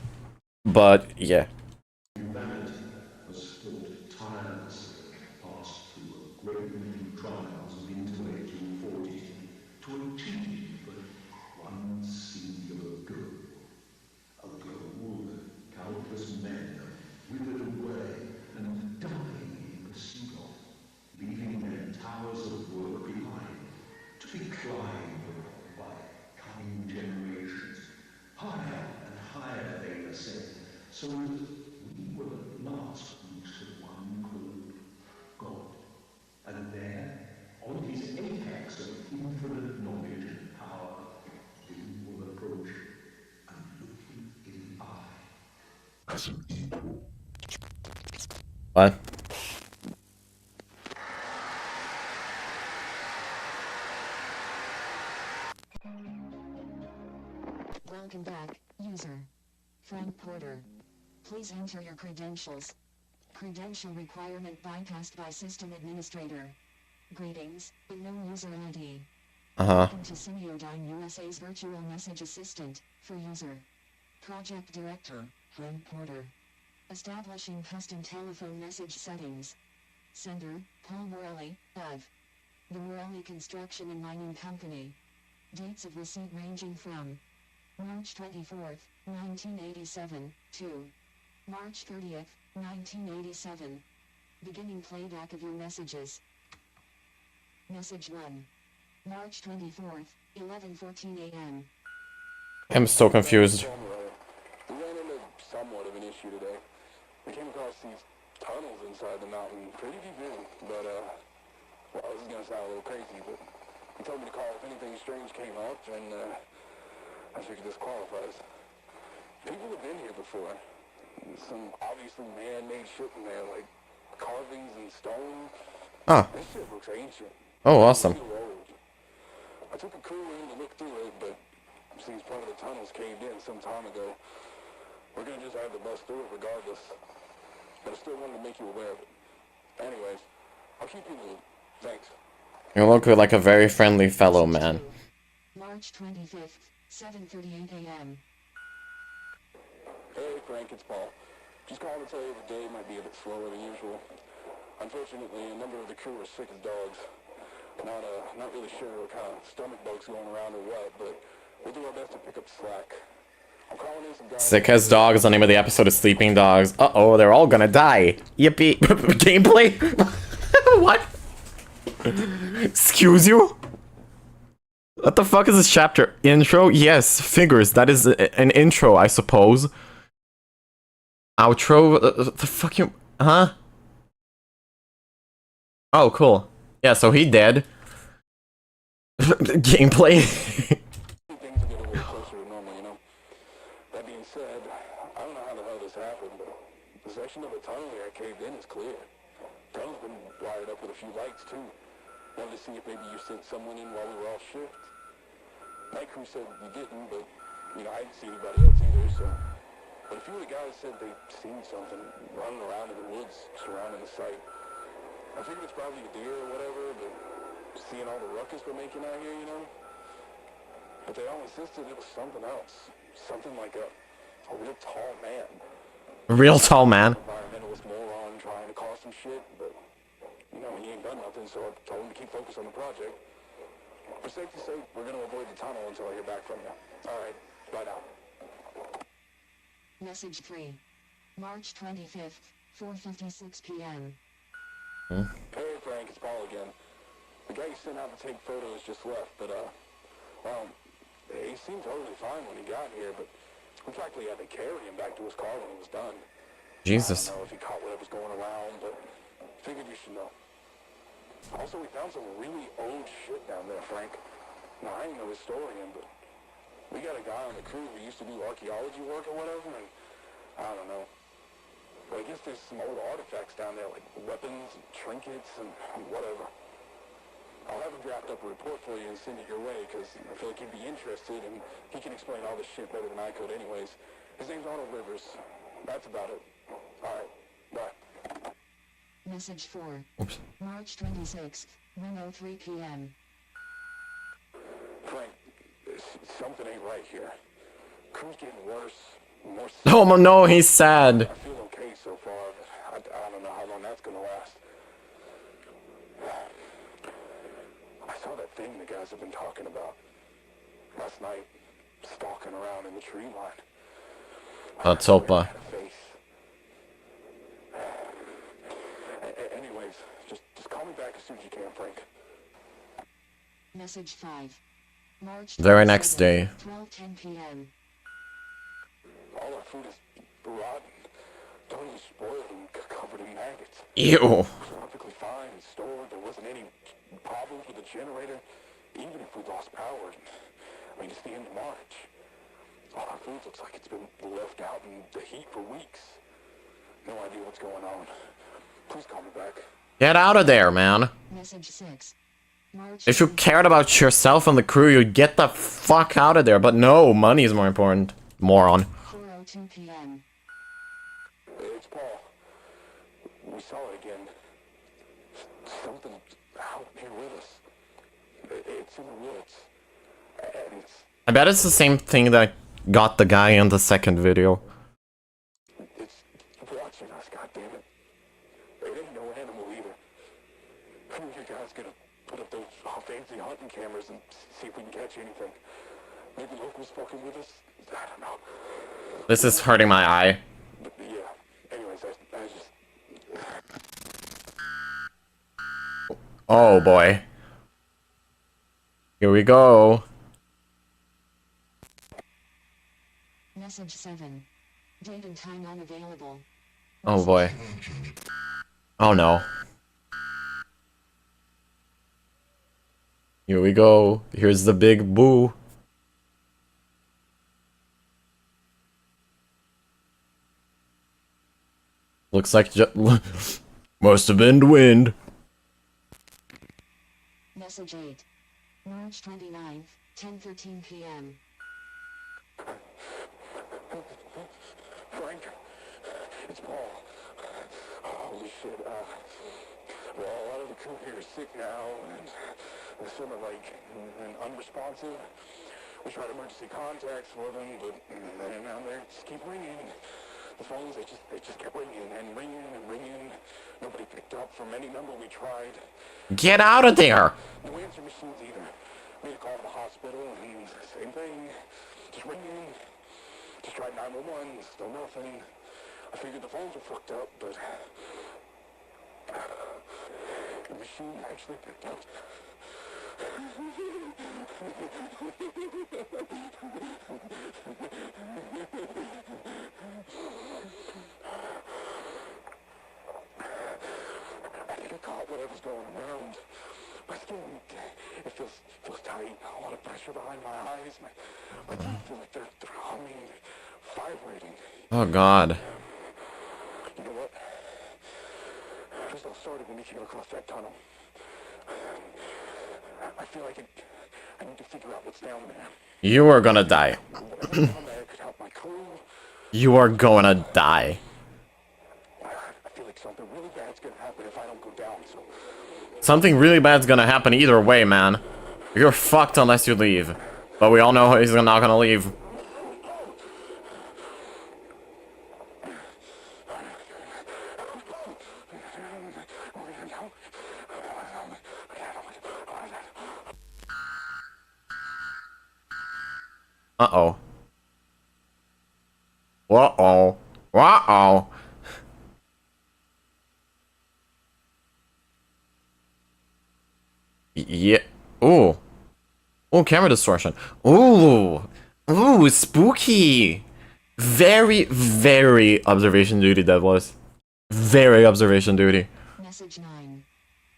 but yeah. Humanity has fought tirelessly past through a great many trials into 1840 to achieve but one singular goal. A goal that countless men have withered away and dying in pursuit of, leaving their towers of work behind, to be climbed upon by coming generations. Higher and higher they ascend, so that we will at last reach the one called God. And there, on his apex of infinite knowledge and power, we will approach and look him in the eye as an equal. What? Welcome back, user. Frank Porter. Please enter your credentials. Credential requirement bypassed by system administrator. Greetings, unknown user ID. Welcome to Semiodyne USA's virtual message assistant, for user. Project Director, Frank Porter. Establishing custom telephone message settings. Sender, Paul Morelli, Ev. The Morelli Construction and Mining Company. Dates of receipt ranging from March 24th, 1987, to March 30th, 1987. Beginning playback of your messages. Message 1. March 24th, 11:14 a.m. I'm so confused. We ran into somewhat of an issue today. We came across these tunnels inside the mountain, pretty deep in, but, well, this is gonna sound a little crazy, but he told me to call if anything strange came up, and, I figured this qualifies. People have been here before. Some obviously man-made shit in there, like carvings and stone. Ah. This shit looks ancient. Oh, awesome. I took a crew in to look through it, but seems part of the tunnels caved in some time ago. We're gonna just have to bust through it regardless. But I still wanted to make you aware of it. Anyways, I'll keep you in the loop. Thanks. You look like a very friendly fellow man. March 25th, 7:38 a.m. Hey Frank, it's Paul. Just calling to tell you the day might be a bit slower than usual. Unfortunately, a number of the crew are sick as dogs. Not really sure what kind of stomach bugs going around or what, but we'll do our best to pick up slack. I'm calling in some guys. Sick as dogs. The name of the episode is Sleeping Dogs. Uh-oh, they're all gonna die. Yippee. Gameplay? What? Excuse you? What the fuck is this chapter? Intro? Yes, figures. That is an intro, I suppose. Outro? The fuck you... Huh? Oh, cool. Yeah, so he dead. Gameplay. Things will get a little closer to normal, you know. That being said, I don't know how the hell this happened, but the section of the tunnel here I caved in is clear. Tunnel's been wired up with a few lights, too. Wanted to see if maybe you sent someone in while we were off shift. Night crew said you didn't, but, you know, I didn't see anybody else either, so... But a few of the guys said they'd seen something running around in the woods surrounding the site. I figured it's probably a deer or whatever, but seeing all the ruckus we're making out here, you know? But they all insisted it was something else. Something like a real tall man. Real tall man. Environmentalist moron trying to cause some shit, but, you know, he ain't done nothing, so I told him to keep focused on the project. For safety's sake, we're gonna avoid the tunnel until I hear back from you. Alright, bye now. Message 3. March 25th, 4:56 p.m. Hey Frank, it's Paul again. The guy you sent out to take photos just left, but well, he seemed totally fine when he got here, but we practically had to carry him back to his car when he was done. Jesus. I don't know if he caught whatever's going around, but figured you should know. Also, we found some really old shit down there, Frank. Now, I ain't no historian, but we got a guy on the crew who used to do archaeology work or whatever, and I don't know. But I guess there's some old artifacts down there, like weapons, and trinkets, and whatever. I'll have him draft up a report for you and send it your way, because I feel like he'd be interested, and he can explain all this shit better than I could anyways. His name's Arnold Rivers. That's about it. Alright, bye. Message 4. Oops. March 26th, 1:03 p.m. Frank, something ain't right here. Crew's getting worse. More sick. Oh no, he's sad. I feel okay so far, but I don't know how long that's gonna last. I saw that thing the guys have been talking about last night, stalking around in the tree line. Let's hope. Anyways, just call me back as soon as you can, Frank. Message 5. March Very next day. 12:10 p.m. All our food is rotten, totally spoiled and covered in maggots. Ew. It was perfectly fine and stored. There wasn't any problems with the generator, even if we lost power. I mean, it's the end of March. All our food looks like it's been left out in the heat for weeks. No idea what's going on. Please call me back. Get out of there, man. Message 6. March If you cared about yourself and the crew, you'd get the fuck out of there. But no, money is more important. Moron. 4:02 p.m. It's Paul. We saw it again. Something out here with us. It's in the woods. And it's I bet it's the same thing that got the guy in the second video. watching us, goddammit. It ain't no animal either. Who are you guys gonna put up those fancy hunting cameras and see if we can catch anything? Maybe locals fucking with us? I don't know. This is hurting my eye. But yeah. Anyways, I just... Oh boy. Here we go. Message 7. Date and time unavailable. Oh boy. Oh no. Here we go. Here's the big boo. Looks like must have been the wind. Message 8. March 29th, 10:13 p.m. Frank, it's Paul. Holy shit, well, a lot of the crew here is sick now, and some are, like, unresponsive. We tried emergency contacts for them, but now they just keep ringing. The phones, they just kept ringing and ringing and ringing. Nobody picked up from any number we tried. Get out of there! No answer machines either. Made a call to the hospital and same thing. Just ringing. Just tried 911, still nothing. I figured the phones were fucked up, but the machine actually picked up. I think I caught whatever's going around. My skin, it feels tight. A lot of pressure behind my eyes. My teeth feel like they're humming, vibrating. Oh god. You know what? This all started when we came across that tunnel. I feel like I need to figure out what's down there. You are gonna die. Whatever's down there could help my crew. You are gonna die. I feel like something really bad's gonna happen if I don't go down, so... Something really bad's gonna happen either way, man. You're fucked unless you leave. But we all know he's not gonna leave. Uh-oh. Uh-oh. Uh-oh. Yeah. Ooh. Ooh, camera distortion. Ooh. Ooh, spooky. Very, very observation duty that was. Very observation duty. Message 9.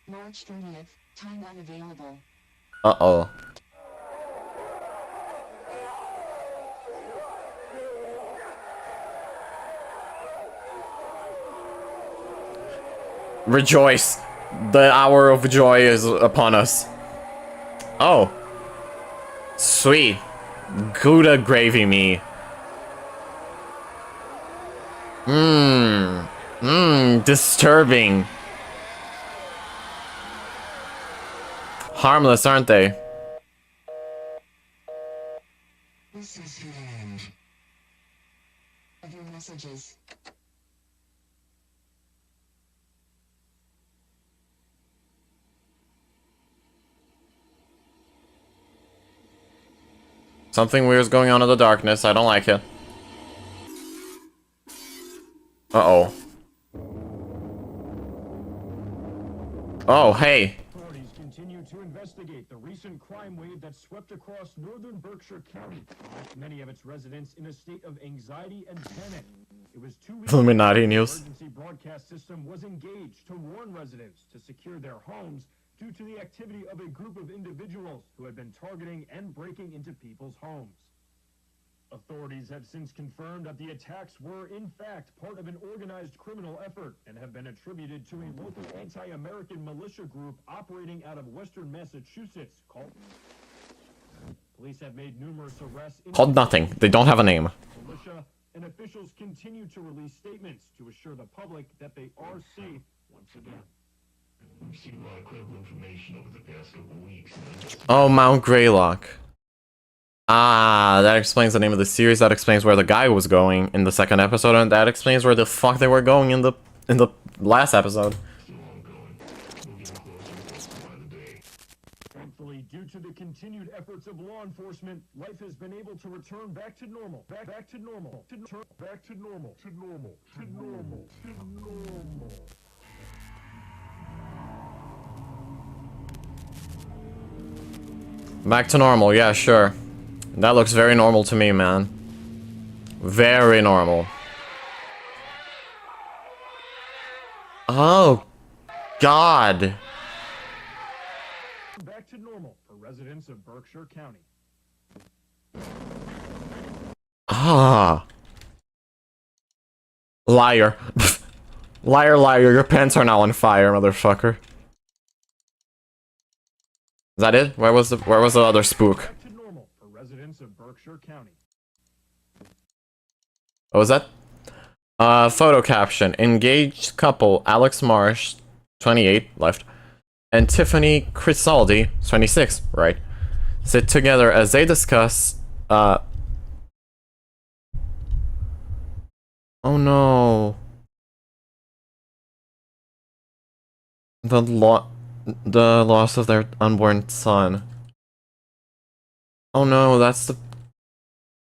March 30th. Time unavailable. Uh-oh. Rejoice. The hour of joy is upon us. Oh. Sweet. Gouda gravy me. Mmm. Mmm. Disturbing. Harmless, aren't they? This is the end of your messages. Something weird's going on in the darkness. I don't like it. Uh-oh. Oh, hey. Authorities continue to investigate the recent crime wave that swept across northern Berkshire County, left many of its residents in a state of anxiety and panic. It was 2 weeks Illuminati ago news. the emergency broadcast system was engaged to warn residents to secure their homes due to the activity of a group of individuals who had been targeting and breaking into people's homes. Authorities have since confirmed that the attacks were, in fact, part of an organized criminal effort and have been attributed to a local anti-American militia group operating out of western Massachusetts called... Police have made numerous arrests... Called nothing. They don't have a name. Militia, and officials continue to release statements to assure the public that they are safe once again. We've seen a lot of credible information over the past couple of weeks. Oh, Mount Greylock. Ah, that explains the name of the series. That explains where the guy was going in the second episode, and that explains where the fuck they were going in the last episode. Thankfully, due to the continued efforts of law enforcement, life has been able to return back to normal. Back to normal. Back to normal. To normal. To normal. To normal. Back to normal, yeah, sure. That looks very normal to me, man. Very normal. Oh, God. Back to normal for residents of Berkshire County. Ah. Liar. Liar, liar, your pants are now on fire, motherfucker. Is that it? Where was the other spook? Back to normal for residents of Berkshire County. What was that? Photo caption. Engaged couple Alex Marsh, 28, left, and Tiffany Crisaldi, 26, right, sit together as they discuss, Oh no. The loss of their unborn son. Oh no, that's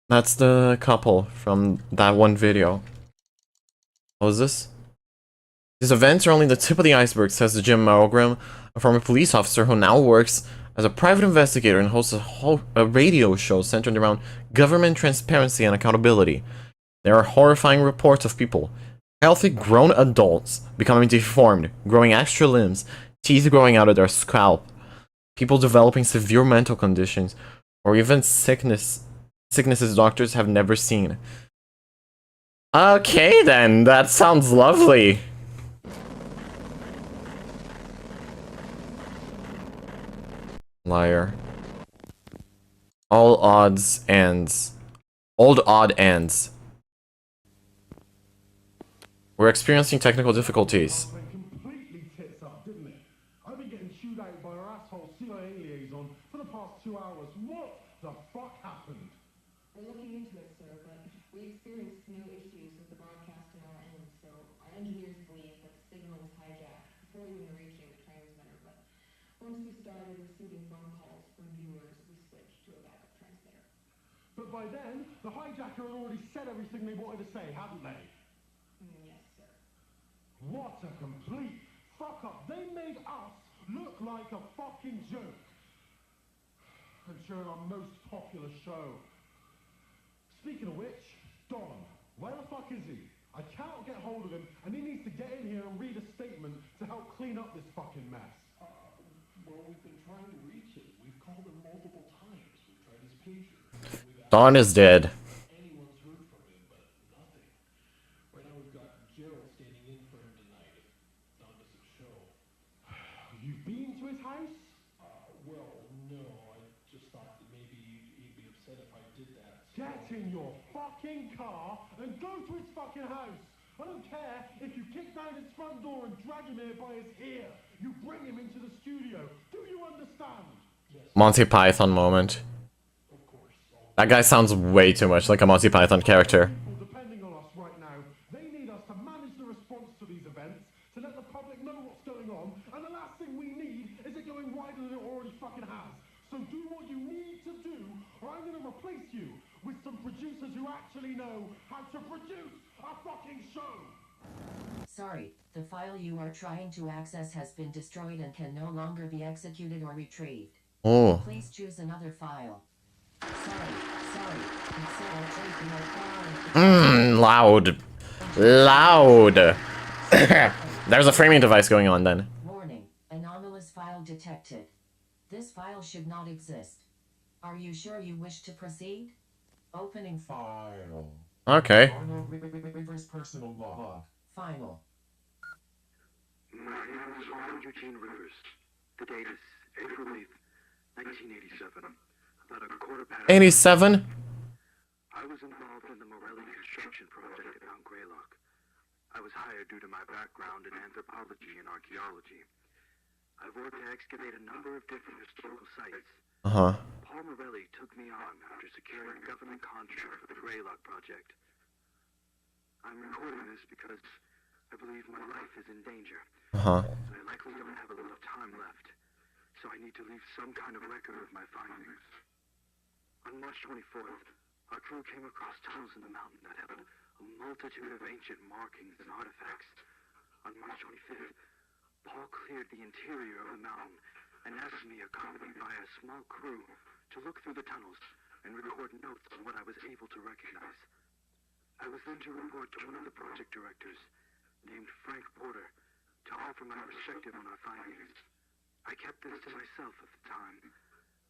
the couple from that one video. What was this? These events are only the tip of the iceberg, says Jim Milgram, a former police officer who now works as a private investigator and hosts a radio show centered around government transparency and accountability. There are horrifying reports of people, healthy grown adults, becoming deformed, growing extra limbs, teeth growing out of their scalp, people developing severe mental conditions, or even sicknesses doctors have never seen. Okay then, that sounds lovely. Liar. All odds ends. Old odd ends. We're experiencing technical difficulties. Completely tits up, didn't it? I've been getting chewed out by our asshole CIA liaison for the past 2 hours. What the fuck happened? We're looking into it, sir, but we experienced no issues with the broadcast on our end, so our engineers believe that the signal was hijacked before even reaching the transmitter. But once we started receiving phone calls from viewers, we switched to a backup transmitter. But by then, the hijacker had already said everything they wanted to say, hadn't they? Yes, sir. What a complete fuck up. They made us look like a fucking joke. And showing our most popular show. Speaking of which, Don, where the fuck is he? I can't get hold of him, and he needs to get in here and read a statement to help clean up this fucking mess. Well, we've been trying to reach him. We've called him multiple times. We've tried his pager. Don is dead. Anyone's heard from him, but nothing. Right now we've got Gerald standing in for him tonight if Don doesn't show. You've been to his house? Well, no. I just thought that maybe he'd be upset if I did that. So. Get in your fucking car and go to his fucking house. I don't care if you kick down his front door and drag him here by his ear. You bring him into the studio. Do you understand? Monty Python moment. That guy sounds way too much like a Monty Python character. Depending on us right now, they need us to manage the response to these events, to let the public know what's going on, and the last thing we need is it going wider than it already fucking has. So do what you need to do, or I'm gonna replace you with some producers who actually know how to produce a fucking show. Sorry, the file you are trying to access has been destroyed and can no longer be executed or retrieved. Oh. Please choose another file. Sorry. Loud. Loud. There's a framing device going on then. Warning, anomalous file detected. This file should not exist. Are you sure you wish to proceed? Opening file. Okay. Reverse personal log. Final. My name is Arnold Eugene Rivers. The date is April 8th, 1987. About a quarter past... 87? I was involved in the Morelli construction project at Mount Greylock. I was hired due to my background in anthropology and archaeology. I've worked to excavate a number of different historical sites. Uh-huh. Paul Morelli took me on after securing a government contract for the Greylock project. I'm recording this because I believe my life is in danger. Uh-huh. I likely don't have a lot of time left, so I need to leave some kind of record of my findings. On March 24th, our crew came across tunnels in the mountain that held a multitude of ancient markings and artifacts. On March 25th, Paul cleared the interior of the mountain and asked me, accompanied by a small crew, to look through the tunnels and record notes on what I was able to recognize. I was then to report to one of the project directors, named Frank Porter, to offer my perspective on our findings. I kept this to myself at the time,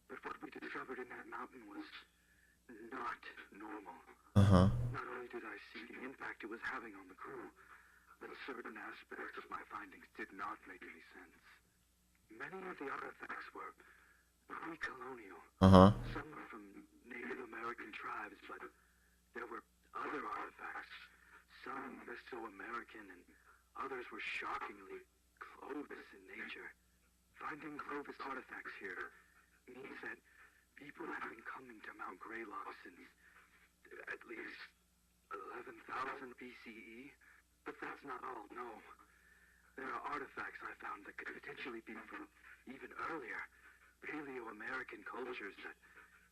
but what we discovered in that mountain was not normal. Uh-huh. Not only did I see the impact it was having on the crew, but certain aspects of my findings did not make any sense. Many of the artifacts were pre-colonial. Uh-huh. Some were from Native American tribes, but there were other artifacts, some Mesoamerican, and others were shockingly Clovis in nature. Finding Clovis artifacts here means that people have been coming to Mount Greylock since at least 7,000 BCE? But that's not all, no. There are artifacts I found that could potentially be from even earlier, Paleo-American cultures that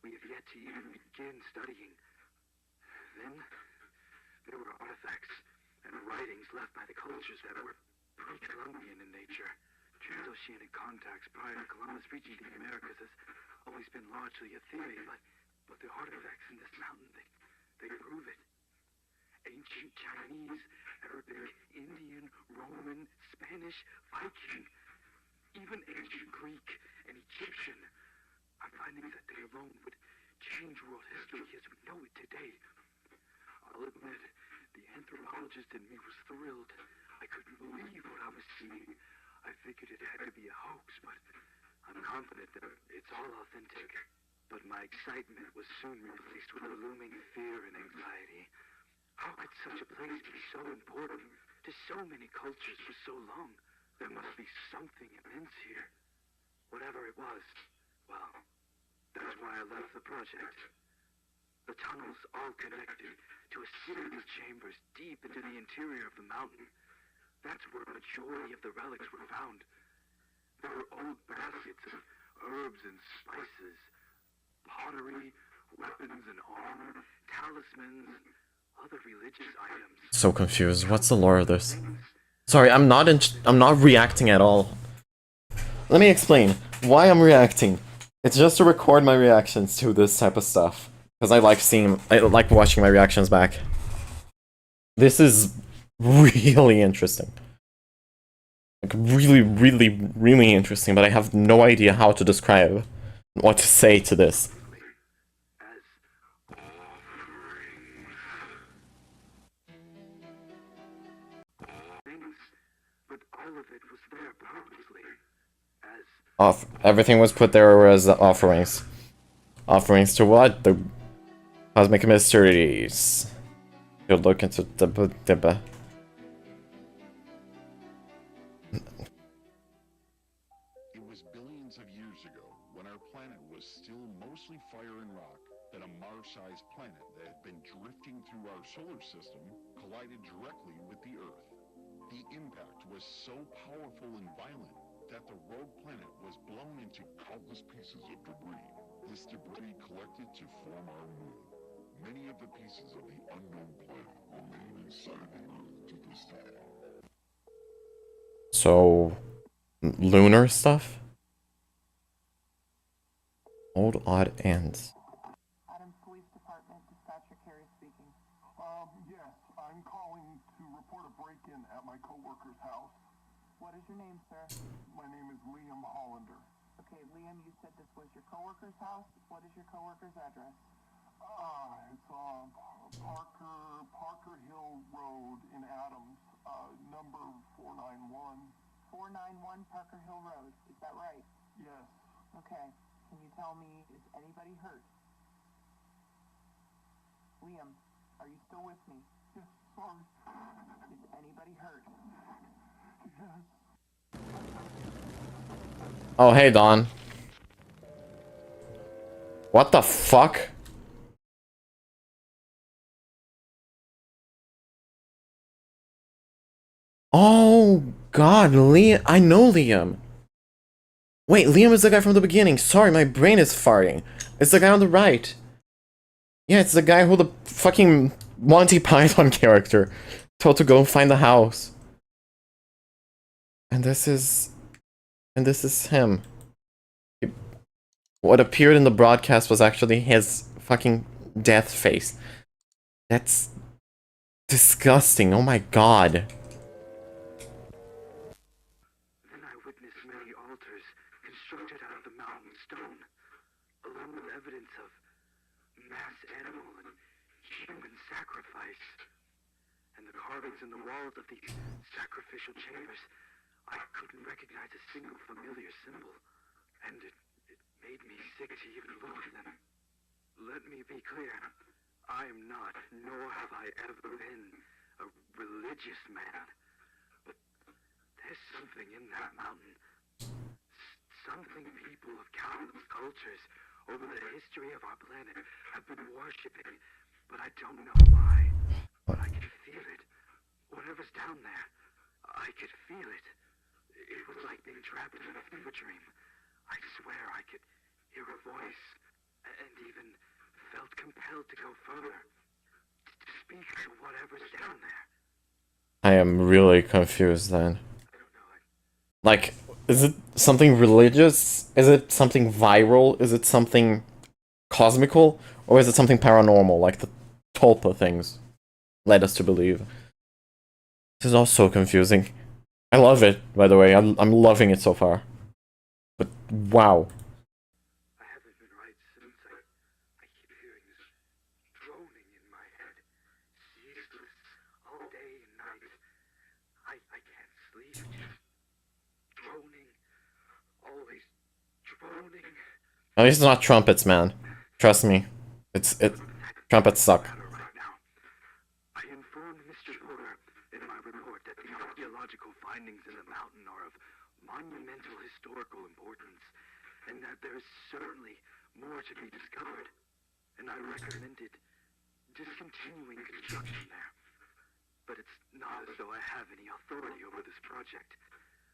we have yet to even begin studying. Then, there were artifacts and writings left by the cultures that were pre-Columbian in nature. Transoceanic contacts prior to Columbus reaching the Americas has always been largely a theory, but the artifacts in this mountain, they prove it. Ancient Chinese, Arabic, Indian, Roman, Spanish, Viking, even ancient Greek and Egyptian are findings that they alone would change world history as we know it today. I'll admit, the anthropologist in me was thrilled. I couldn't believe what I was seeing. I figured it had to be a hoax, but I'm confident that it's all authentic. But my excitement was soon replaced with a looming fear and anxiety. How could such a place be so important to so many cultures for so long? There must be something immense here. Whatever it was, well, that's why I left the project. The tunnels all connected to a series of chambers deep into the interior of the mountain. That's where a majority of the relics were found. There were old baskets of herbs and spices, pottery, weapons and armor, talismans, other religious items. So confused. What's the lore of this? Sorry, I'm not reacting at all. Let me explain why I'm reacting. It's just to record my reactions to this type of stuff. Because I like watching my reactions back. This is really interesting. Like, really interesting, but I have no idea how to describe what to say to this. Everything was put there as offerings. Offerings to what? The cosmic mysteries. You'll look into the It was billions of years ago, when our planet was still mostly fire and rock, that a Mars-sized planet that had been drifting through our solar system collided directly with the Earth. The impact was so powerful and violent that the rogue planet was blown into countless pieces of debris. This debris collected to form our moon. Many of the pieces of the unknown planet remain inside the Earth to this day. So, lunar stuff? Old odd ends. Adams Police Department, Dispatcher Carey speaking. Yes, I'm calling to report a break-in at my coworker's house. What is your name, sir? My name is Liam Hollander. Okay, Liam, you said this was your coworker's house. What is your coworker's address? It's Parker Hill Road in Adams, number 491. 491 Parker Hill Road, is that right? Yes. Okay, can you tell me, is anybody hurt? Liam, are you still with me? Yes, sorry. Is anybody hurt? Yes. Oh, hey, Don. What the fuck? Oh, God, Liam. I know Liam. Wait, Liam is the guy from the beginning. Sorry, my brain is farting. It's the guy on the right. Yeah, it's the guy who the fucking Monty Python character told to go find the house. And this is him. What appeared in the broadcast was actually his fucking death face. That's disgusting. Oh my god. Then I witnessed many altars constructed out of the mountain stone, along with evidence of mass animal and human sacrifice. And the carvings in the walls of these sacrificial chambers, I couldn't recognize a single familiar symbol, and it made me sick to even look at them. Let me be clear, I am not, nor have I ever been, a religious man, but there's something in that mountain. Something people of countless cultures over the history of our planet have been worshipping, but I don't know why. But I can I could feel it. It was like being trapped in a fever dream. I swear I could hear a voice, and even felt compelled to go further, to speak to whatever's down there. I am really confused then. Like, is it something religious? Is it something viral? Is it something cosmical? Or is it something paranormal, like the Tulpa things led us to believe? This is all so confusing. I love it, by the way. I'm loving it so far. But wow. I haven't been right since. I keep hearing this droning in my head. Ceaseless, all day and night. I can't sleep. Just droning. Always droning. At least it's not trumpets, man. Trust me. Trumpets suck. I informed Mr. Porter in my report that the archaeological findings in the mountain are of monumental historical importance, and that there is certainly more to be discovered, and I recommended discontinuing construction there. But it's not as though I have any authority over this project.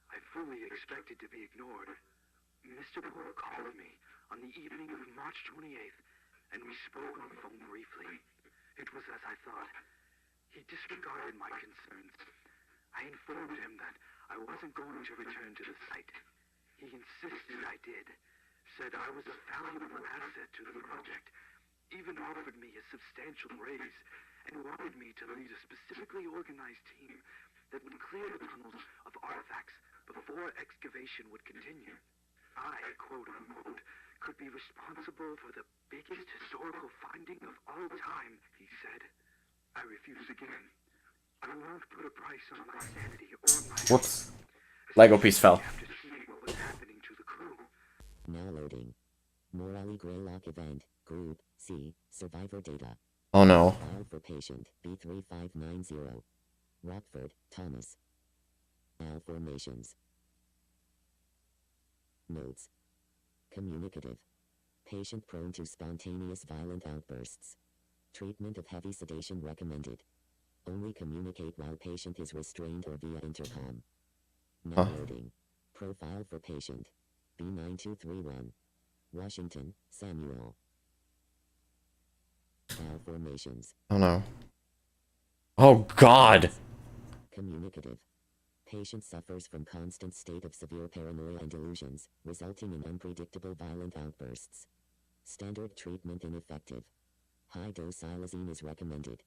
I fully expected to be ignored. Mr. Porter called me on the evening of March 28th, and we spoke on the phone briefly. It was as I thought. He disregarded my concerns. I informed him that I wasn't going to return to the site. He insisted I did, said I was a valuable asset to the project, even offered me a substantial raise, and wanted me to lead a specifically organized team that would clear the tunnels of artifacts before excavation would continue. I, quote unquote, could be responsible for the biggest historical finding of all time, he said. I refused again. I won't put a price on my sanity or my Whoops. Lego piece fell. after seeing what was happening to the crew. Now loading. Morale Greylock event. Group C. Survivor data. Oh no. File for patient B3590. Rockford, Thomas. Malformations. Notes. Communicative. Patient prone to spontaneous violent outbursts. Treatment of heavy sedation recommended. Only communicate while patient is restrained or via intercom. Now loading. Profile for patient. B9231. Washington, Samuel. Malformations. Oh no. Oh god! Communicative. Patient suffers from constant state of severe paranoia and delusions, resulting in unpredictable violent outbursts. Standard treatment ineffective. High-dose xylazine is recommended.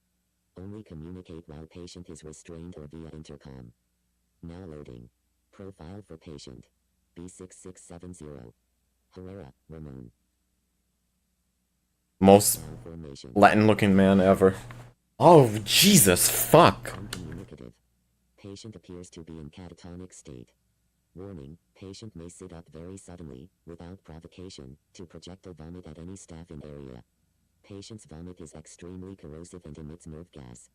Only communicate while patient is restrained or via intercom. Now loading. Profile for patient. B6670. Herrera, Ramon. Most Latin-looking man ever. Oh, Jesus, fuck! Uncommunicative. Patient appears to be in catatonic state. Warning, patient may sit up very suddenly, without provocation, to projectile vomit at any staff in area. Patient's vomit is extremely corrosive and emits nerve gas.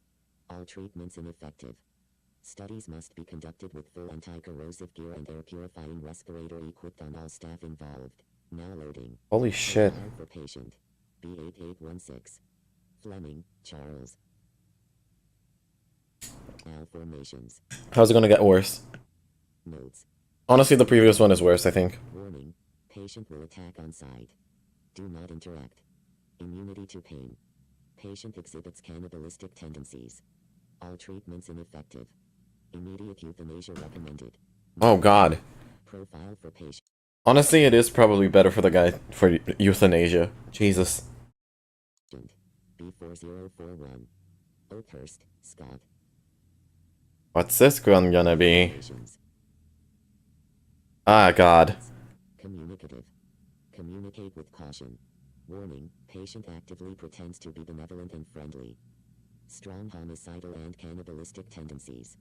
All treatments ineffective. Studies must be conducted with full anti-corrosive gear and air purifying respirator equipped on all staff involved. Now loading. Holy shit. Profile for patient. B8816. Fleming, Charles. Malformations. How's it gonna get worse? Notes. Honestly, the previous one is worse, I think. Warning. Patient will attack on sight. Do not interact. Immunity to pain. Patient exhibits cannibalistic tendencies. All treatments ineffective. Immediate euthanasia recommended. Oh god. Profile for patient. Honestly, it is probably better for the guy for euthanasia. Jesus. B4041. Oakhurst, Scott. What's this one gonna be? Ah, god. Communicative. Communicate with caution. Warning, patient actively pretends to be benevolent and friendly. Strong homicidal and cannibalistic tendencies.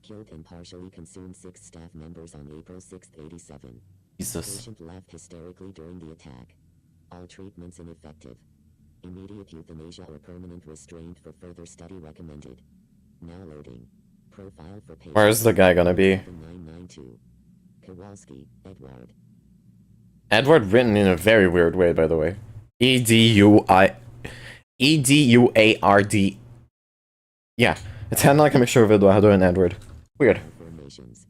Killed and partially consumed 6 staff members on April 6, 87. Jesus. Patient laughed hysterically during the attack. All treatments ineffective. Immediate euthanasia or permanent restraint for further study recommended. Now loading. Profile for patient. Where's the guy gonna be? 992. Kowalski, Edward. Edward written in a very weird way, by the way. E-D-U-A-R-D. Yeah, it's kind of like a mixture of Eduardo and Edward. Weird. malformations.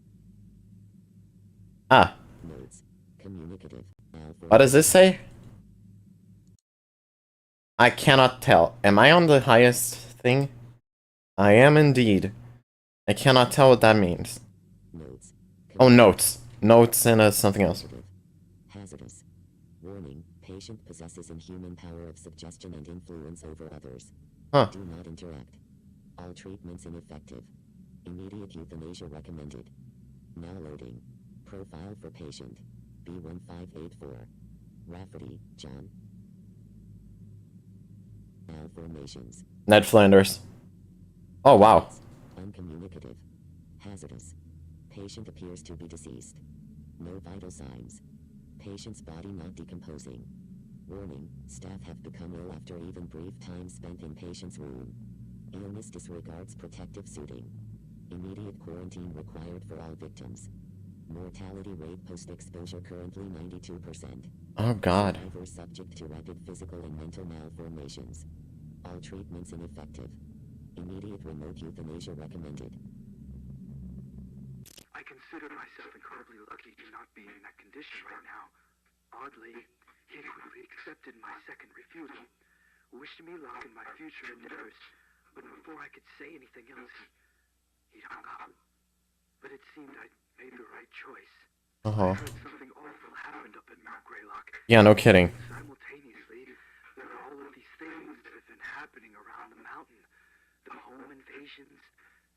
Ah. Notes. Communicative. What does this say? I cannot tell. Am I on the highest thing? I am indeed. I cannot tell what that means. Notes. Oh, notes. Notes and something else. Hazardous. Warning. Patient possesses inhuman power of suggestion and influence over others. Huh. Do not interact. All treatments ineffective. Immediate euthanasia recommended. Now loading. Profile for patient. B1584. Rafferty, John. Malformations. Ned Flanders. Oh, wow. Uncommunicative. Hazardous. Patient appears to be deceased. No vital signs. Patient's body not decomposing. Warning, staff have become ill after even brief time spent in patient's room. Illness disregards protective suiting. Immediate quarantine required for all victims. Mortality rate post-exposure currently 92%. Oh, God. Survivors subject to rapid physical and mental malformations. All treatments ineffective. Immediate remote euthanasia recommended. I consider myself incredibly lucky to not be in that condition right now. Oddly, he quickly accepted my second refusal, wished me luck in my future endeavors, but before I could say anything else, he'd hung up. But it seemed I'd made the right choice. Uh-huh. I heard something awful happened up at Mount Greylock. Yeah, no kidding. Simultaneously, there are all of these things that have been happening around the mountain. The home invasions,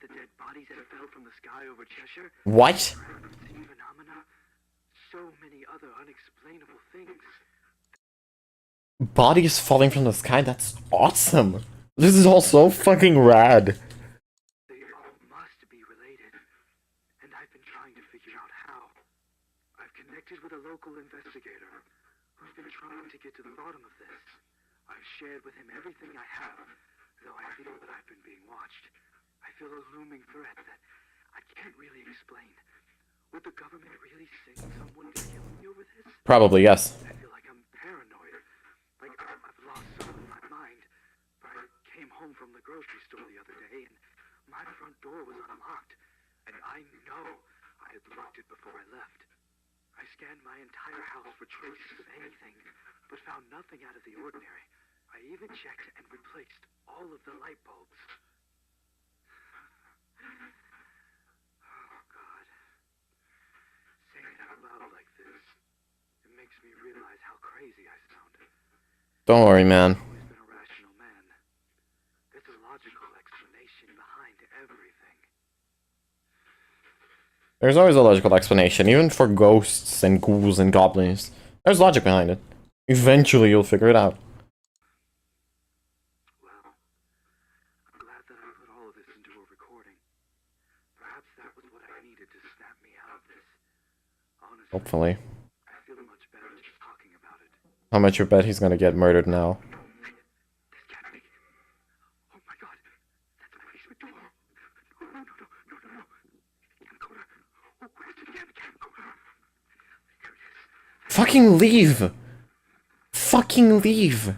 the dead bodies that fell from the sky over Cheshire. What? Phenomena, so many other unexplainable things. Bodies falling from the sky? That's awesome. This is all so fucking rad. They all must be related, and I've been trying to figure out how. I've connected with a local investigator who's been trying to get to the bottom of this. I've shared with him everything I have, though I feel that I've been being watched. I feel a looming threat that I can't really explain. Would the government really send someone to kill me over this? Probably, yes. I feel like I'm paranoid. Like I've lost some of my mind. But I came home from the grocery store the other day and my front door was unlocked. And I know I had locked it before I left. I scanned my entire house for traces of anything, but found nothing out of the ordinary. I even checked and replaced all of the light bulbs. Oh, God. Saying it out loud like this, it makes me realize how crazy I sound. Don't worry, man. I've always been a rational man. There's a logical explanation behind everything. There's always a logical explanation, even for ghosts and ghouls and goblins. There's logic behind it. Eventually you'll figure it out. Well, I'm glad that I put all of this into a recording. Perhaps that was what I needed to snap me out of this. Honestly, Hopefully. I feel much better just talking about it. How much you bet he's gonna get murdered now? This can't be. Oh my God, that's my basement door. No. Camcorder. Oh, where's the damn camcorder? There it is. Fucking leave! Fucking leave!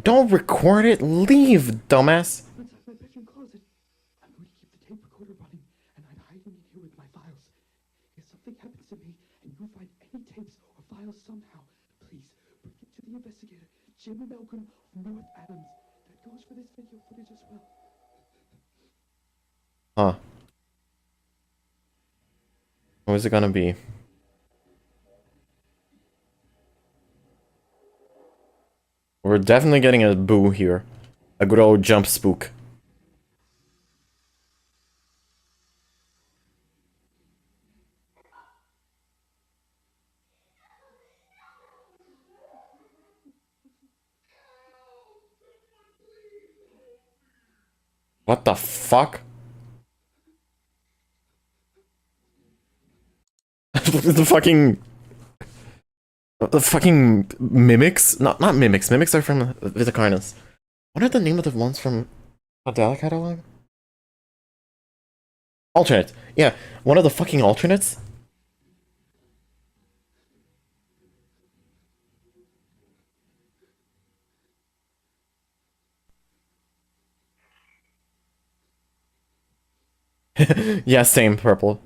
Don't record it, leave, dumbass! Inside my bedroom closet. I'm going to keep the tape recorder running, and I'm hiding in here with my files. If something happens to me, and you find any tapes or files somehow, please bring it to the investigator, Jimmy Malcolm of North Adams. That goes for this video footage as well. Huh. What is it gonna be? We're definitely getting a boo here. A good old jump spook. What the fuck? The fucking mimics? Not mimics. Mimics are from Vita Carnis. What are the name of the ones from Adela catalog? Alternate. Yeah, one of the fucking alternates. Yeah, same purple.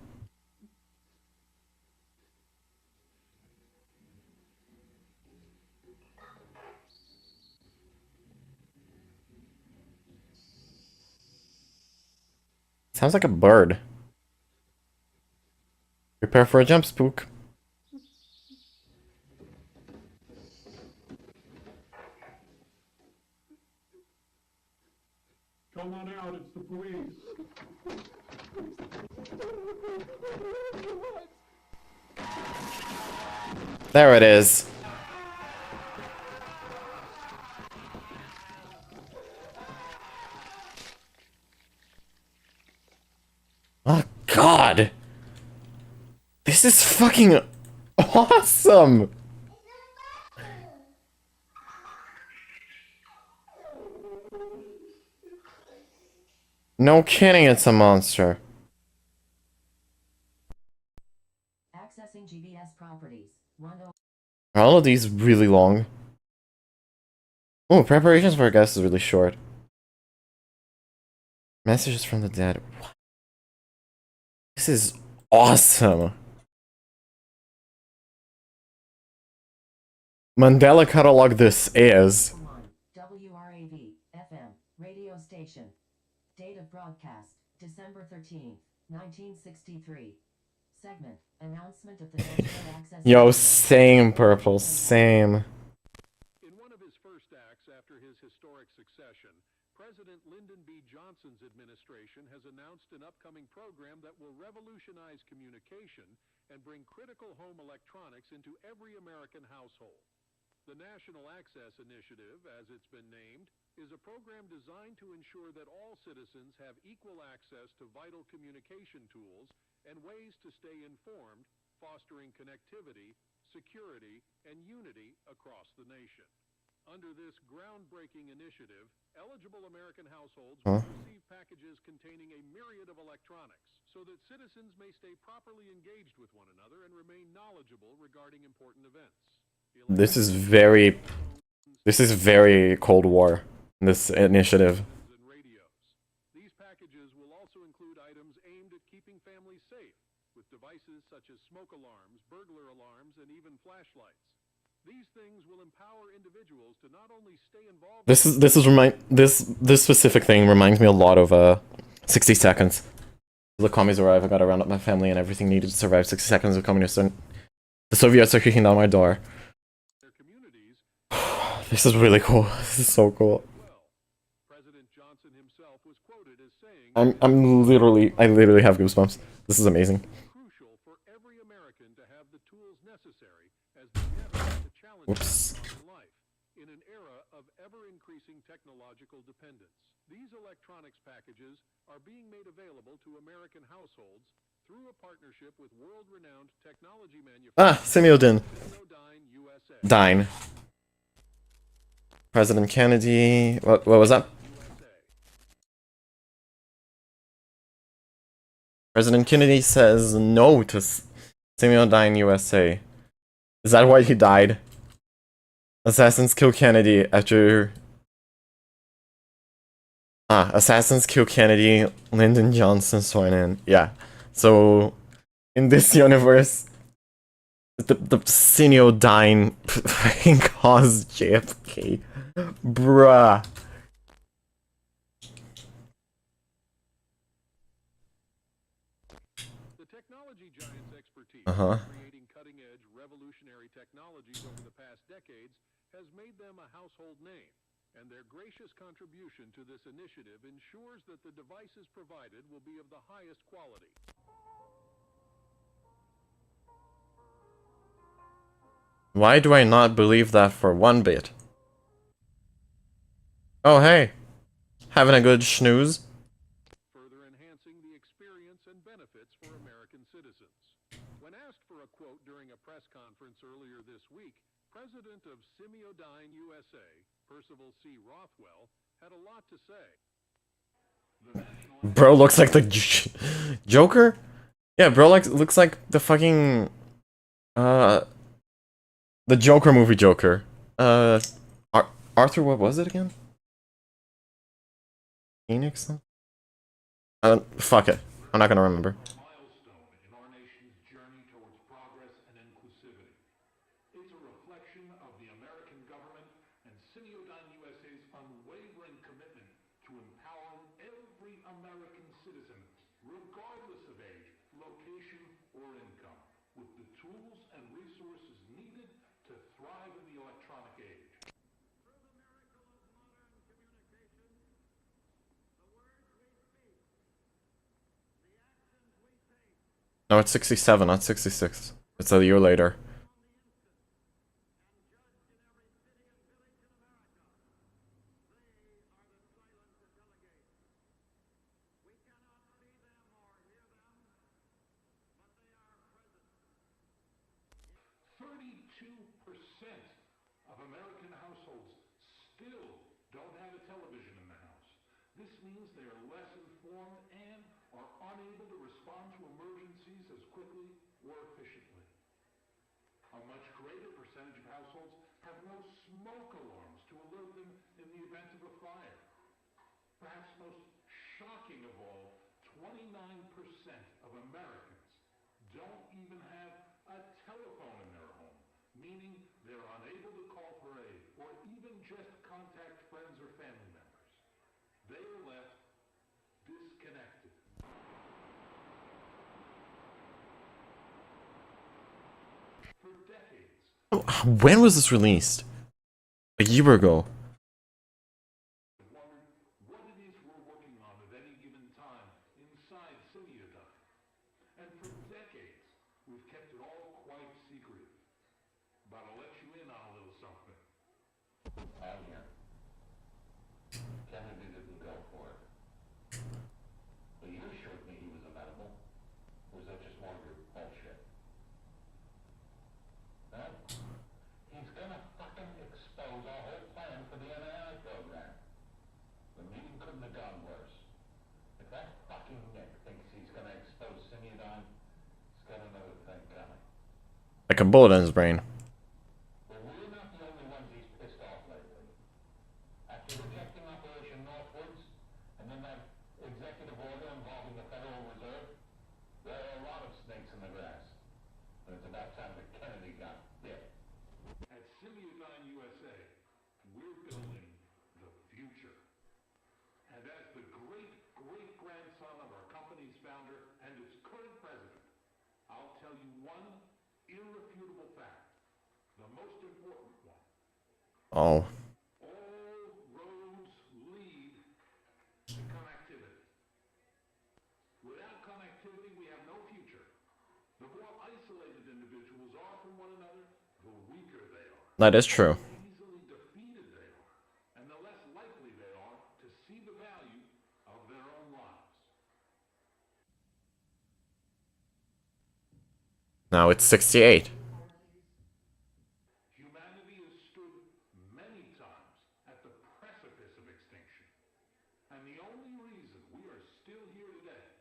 Sounds like a bird. Prepare for a jump, spook. Come on out, it's the police. There it is. Oh god! This is fucking awesome! No kidding, it's a monster. Accessing GBS properties. Are all of these really long? Oh, preparations for a guest is really short. Messages from the dead. What? This is awesome. Mandela catalog this is. WRAV FM radio station. Date of broadcast December 13th, 1963. Segment announcement of the National Access. Yo, same purple, same. In one of his first acts after his historic succession, President Lyndon B. Johnson's administration has announced an upcoming program that will revolutionize communication and bring critical home electronics into every American household. The National Access Initiative, as it's been named, is a program designed to ensure that all citizens have equal access to vital communication tools and ways to stay informed, fostering connectivity, security, and unity across the nation. Under this groundbreaking initiative, eligible American households will receive packages containing a myriad of electronics so that citizens may stay properly engaged with one another and remain knowledgeable regarding important events. This is very Cold War, this initiative. These packages will also include items aimed at keeping families safe, with devices such as smoke alarms, burglar alarms, and even flashlights. These things will empower individuals to not only stay involved. This specific thing reminds me a lot of 60 Seconds. The commies arrive, I gotta round up my family and everything needed to survive 60 seconds of communists. The Soviets are kicking down my door. This is really cool. This is so cool. I literally have goosebumps. This is amazing. Oops. In an era of ever-increasing technological dependence, these electronics packages are being made available to American households through a partnership with world-renowned technology manufacturer Semyodyne. Dine. President Kennedy. What was that? President Kennedy says no to Semyodyne USA. Is that why he died? Assassins kill Kennedy after... Assassins kill Kennedy, Lyndon Johnson sworn in. Yeah. So, in this universe, the Semyodyne caused JFK. Bruh. The technology giant's expertise in creating cutting-edge, revolutionary technologies over the past decades has made them a household name, and their gracious contribution to this initiative ensures that the devices provided will be of the highest quality. Why do I not believe that for one bit? Oh, hey. Having a good snooze? Further enhancing the experience and benefits for American citizens. When asked for a quote during a press conference earlier this week, President of Semyodyne USA, Percival C. Rothwell, had a lot to say. Bro looks like the Joker? Yeah, bro looks like the fucking... the Joker movie Joker. Arthur, what was it again? Phoenix? Fuck it. I'm not gonna remember. milestone in our nation's journey towards progress and inclusivity. It's a reflection of the American government and Semiodyne USA's unwavering commitment to empowering every American citizen, regardless of age, location, or income, with the tools and resources needed to thrive in the electronic age. No, it's 67, not 66. It's a year later. Of American households still don't have a television in the house. This means they are less informed and are unable to respond to emergencies as quickly or efficiently. A much greater percentage of households have no smoke alarms to alert them in the event of a fire. Perhaps most shocking of all, 29% of Americans don't even have a telephone in their home, meaning they're unable to call for aid or even just contact friends or family members. They are left disconnected. For decades. When was this released? A year ago. What it is we're working on at any given time inside Semiodyne. And for decades, we've kept it all quite secret. But I'll let you in on a little something. I'm here. Kennedy didn't go for it. But you assured me he was amenable. Or was that just more of your bullshit? Huh? He's gonna fucking expose our whole plan for the NII program. The meeting couldn't have gone worse. If that fucking Nick thinks he's gonna expose Semiodyne, he's got another thing coming. Like a bullet in his brain. But we're not the only ones he's pissed off lately. After rejecting Operation Northwoods, and then that executive order involving the Federal Reserve, there are a lot of snakes in the grass. And it's about time that Kennedy got bit. At Semiodyne USA, we're building the future. And as the great-great-grandson of our company's founder and its current president, I'll tell you one irrefutable fact. The most important one. Oh. All roads lead to connectivity. Without connectivity, we have no future. The more isolated individuals are from one another, the weaker they are. That is true. The easily defeated they are, and the less likely they are to see the value of their own lives. Now it's 68. Humanity has stood many times at the precipice of extinction. And the only reason we are still here today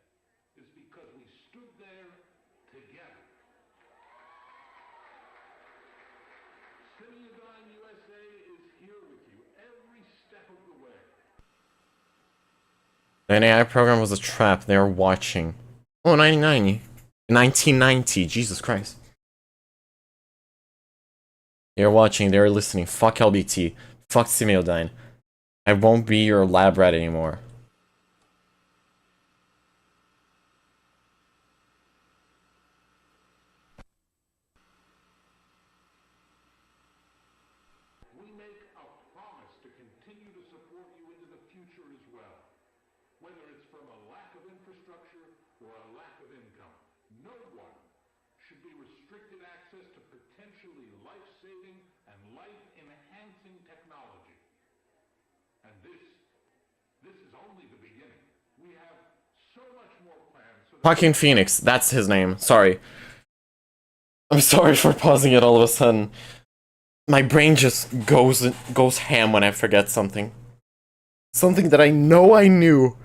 is because we stood there together. Semiodyne USA is here with you every step of the way. The NAI program was a trap. They were watching. Oh, 1990. Jesus Christ. They were watching. They were listening. Fuck LBT. Fuck Semiodyne. I won't be your lab rat anymore. We make a promise to continue to support you into the future as well. Whether it's from a lack of infrastructure or a lack of income, no one should be restricted access to potentially life-saving and life-enhancing technology. And this is only the beginning. We have so much more plans. Fucking Phoenix. That's his name. Sorry. I'm sorry for pausing it all of a sudden. My brain just goes ham when I forget something. Something that I know I knew.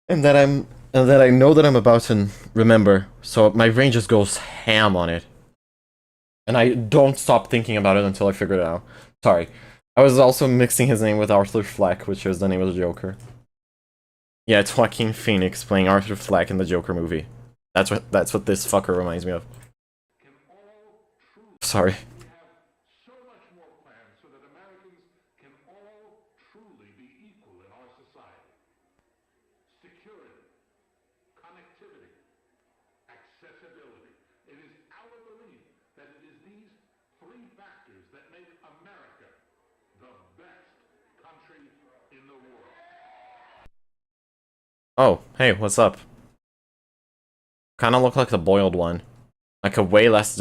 And that I know that I'm about to remember. So my brain just goes ham on it. And I don't stop thinking about it until I figure it out. Sorry. I was also mixing his name with Arthur Fleck, which is the name of the Joker. Yeah, it's Joaquin Phoenix playing Arthur Fleck in the Joker movie. That's what this fucker reminds me of. Sorry. So much more planned so that Americans can all truly be equal in our society. Security, connectivity, accessibility. It is our belief that it is these three factors that make America the best country in the world. Oh, hey, what's up? Kinda look like the boiled one. Like a way less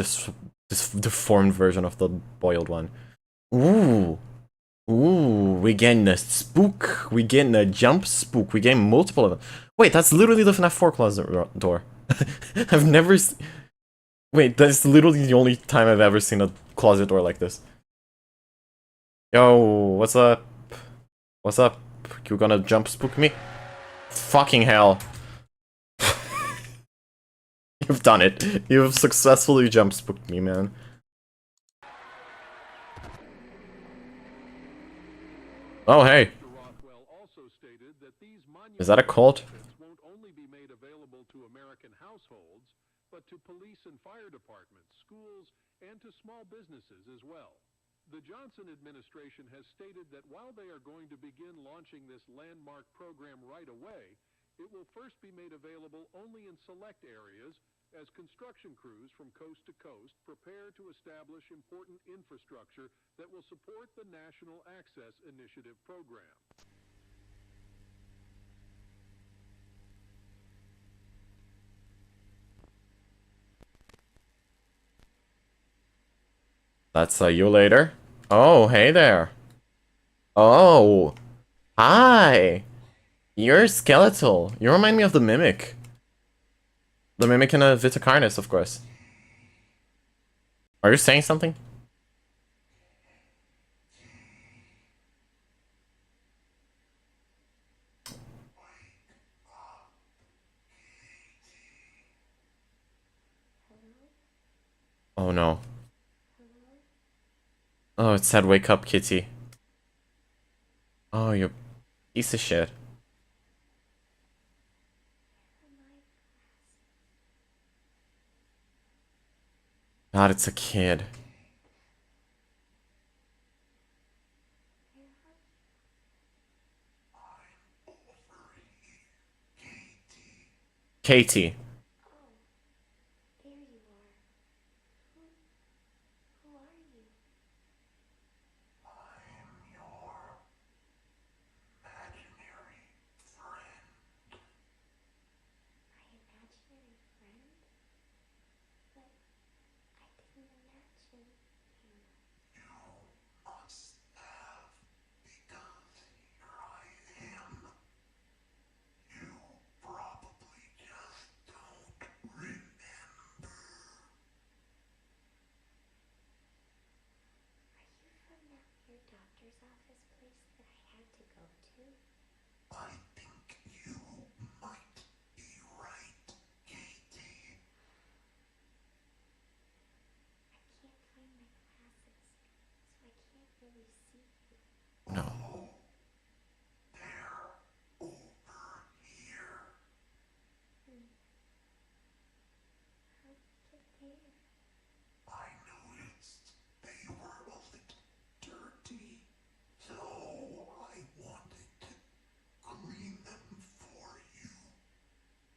deformed version of the boiled one. Ooh. Ooh, we getting a spook. We getting a jump spook. We getting multiple of them. Wait, that's literally the FNAF 4 closet door. I've never wait, that's literally the only time I've ever seen a closet door like this. Yo, what's up? What's up? You gonna jump spook me? Fucking hell. You've done it. You've successfully jump spooked me, man. Oh, hey. Is that a cult? Won't only be made available to American households, but to police and fire departments, schools, and to small businesses as well. The Johnson administration has stated that while they are going to begin launching this landmark program right away, it will first be made available only in select areas as construction crews from coast to coast prepare to establish important infrastructure that will support the National Access Initiative program. That's you later. Oh, hey there. Oh. Hi. You're skeletal. You remind me of the Mimic. The Mimic in a Vita Carnis, of course. Are you saying something? Oh no. Oh, it said wake up, kitty. Oh, you piece of shit. God, it's a kid. Katie. No.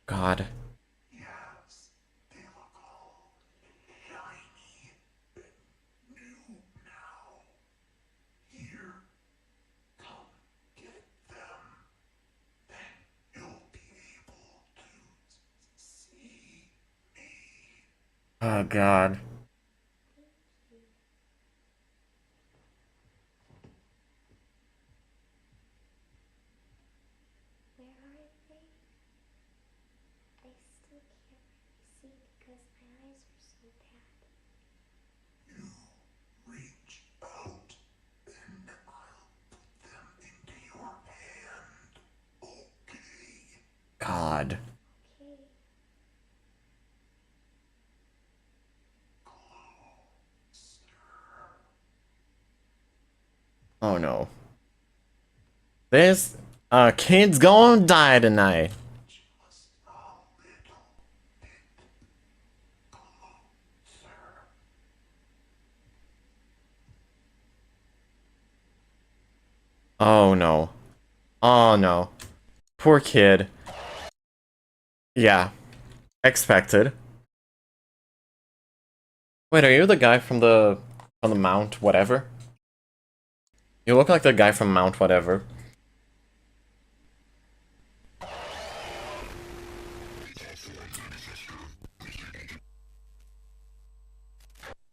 God. Oh God. God. Oh no. This Kid's gonna die tonight. Oh no. Oh no. Poor kid. Yeah. Expected. Wait, are you the guy from the Mount whatever? You look like the guy from Mount whatever.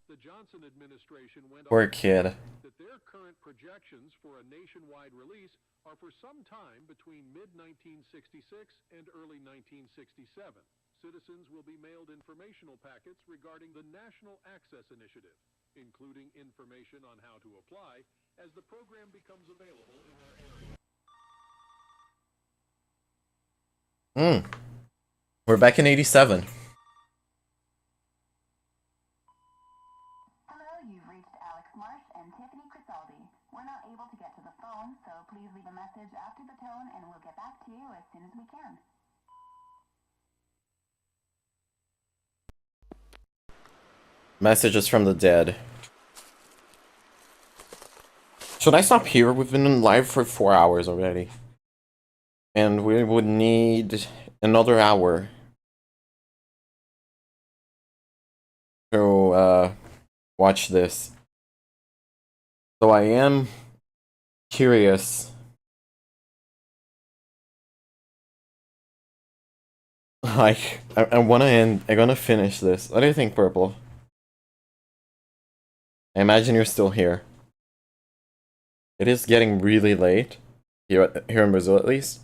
The Johnson administration went Poor on to kid. say that their current projections for a nationwide release are for some time between mid-1966 and early 1967. Citizens will be mailed informational packets regarding the National Access Initiative, including information on how to apply as the program becomes available in their area. We're back in 87. Hello, you've reached Alex Marsh and Tiffany Crisaldi. We're not able to get to the phone, so please leave a message after the tone and we'll get back to you as soon as we can. Messages from the dead. Should I stop here? We've been live for 4 hours already. And we would need another hour to watch this. So I am curious. Like, I'm gonna finish this. What do you think, Purple? I imagine you're still here. It is getting really late here in Brazil, at least,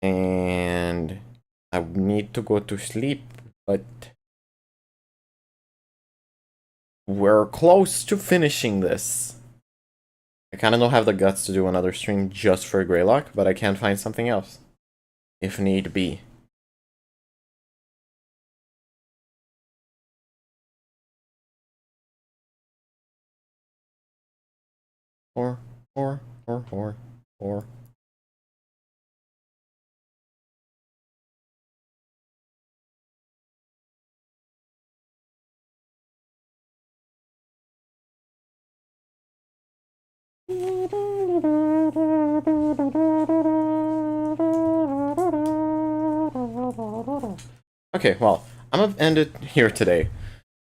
and I need to go to sleep. But we're close to finishing this. I kind of don't have the guts to do another stream just for Greylock, but I can find something else if need be. Or. Okay, well, I'm gonna end it here today.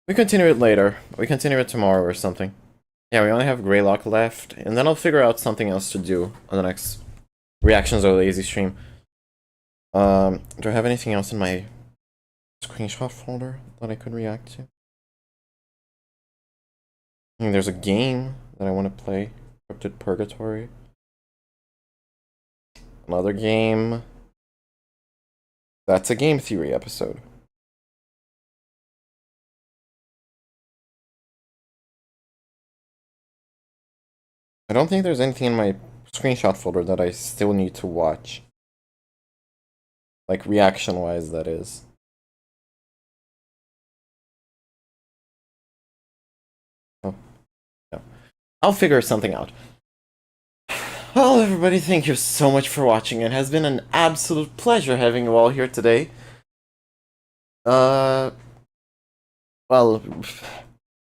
We continue it later. We continue it tomorrow or something. Yeah, we only have Greylock left, and then I'll figure out something else to do on the next Reactions or Lazy stream. Do I have anything else in my screenshot folder that I could react to? I mean, there's a game that I want to play, Cryptid Purgatory. Another game. That's a game theory episode. I don't think there's anything in my screenshot folder that I still need to watch. Like, reaction-wise, that is. Oh, no. I'll figure something out. Well, everybody, thank you so much for watching. It has been an absolute pleasure having you all here today. Well,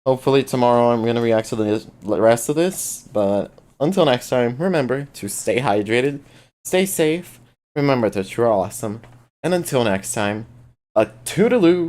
hopefully tomorrow I'm gonna react to the rest of this, but until next time, remember to stay hydrated, stay safe, remember that you're awesome, and until next time, a toodaloo!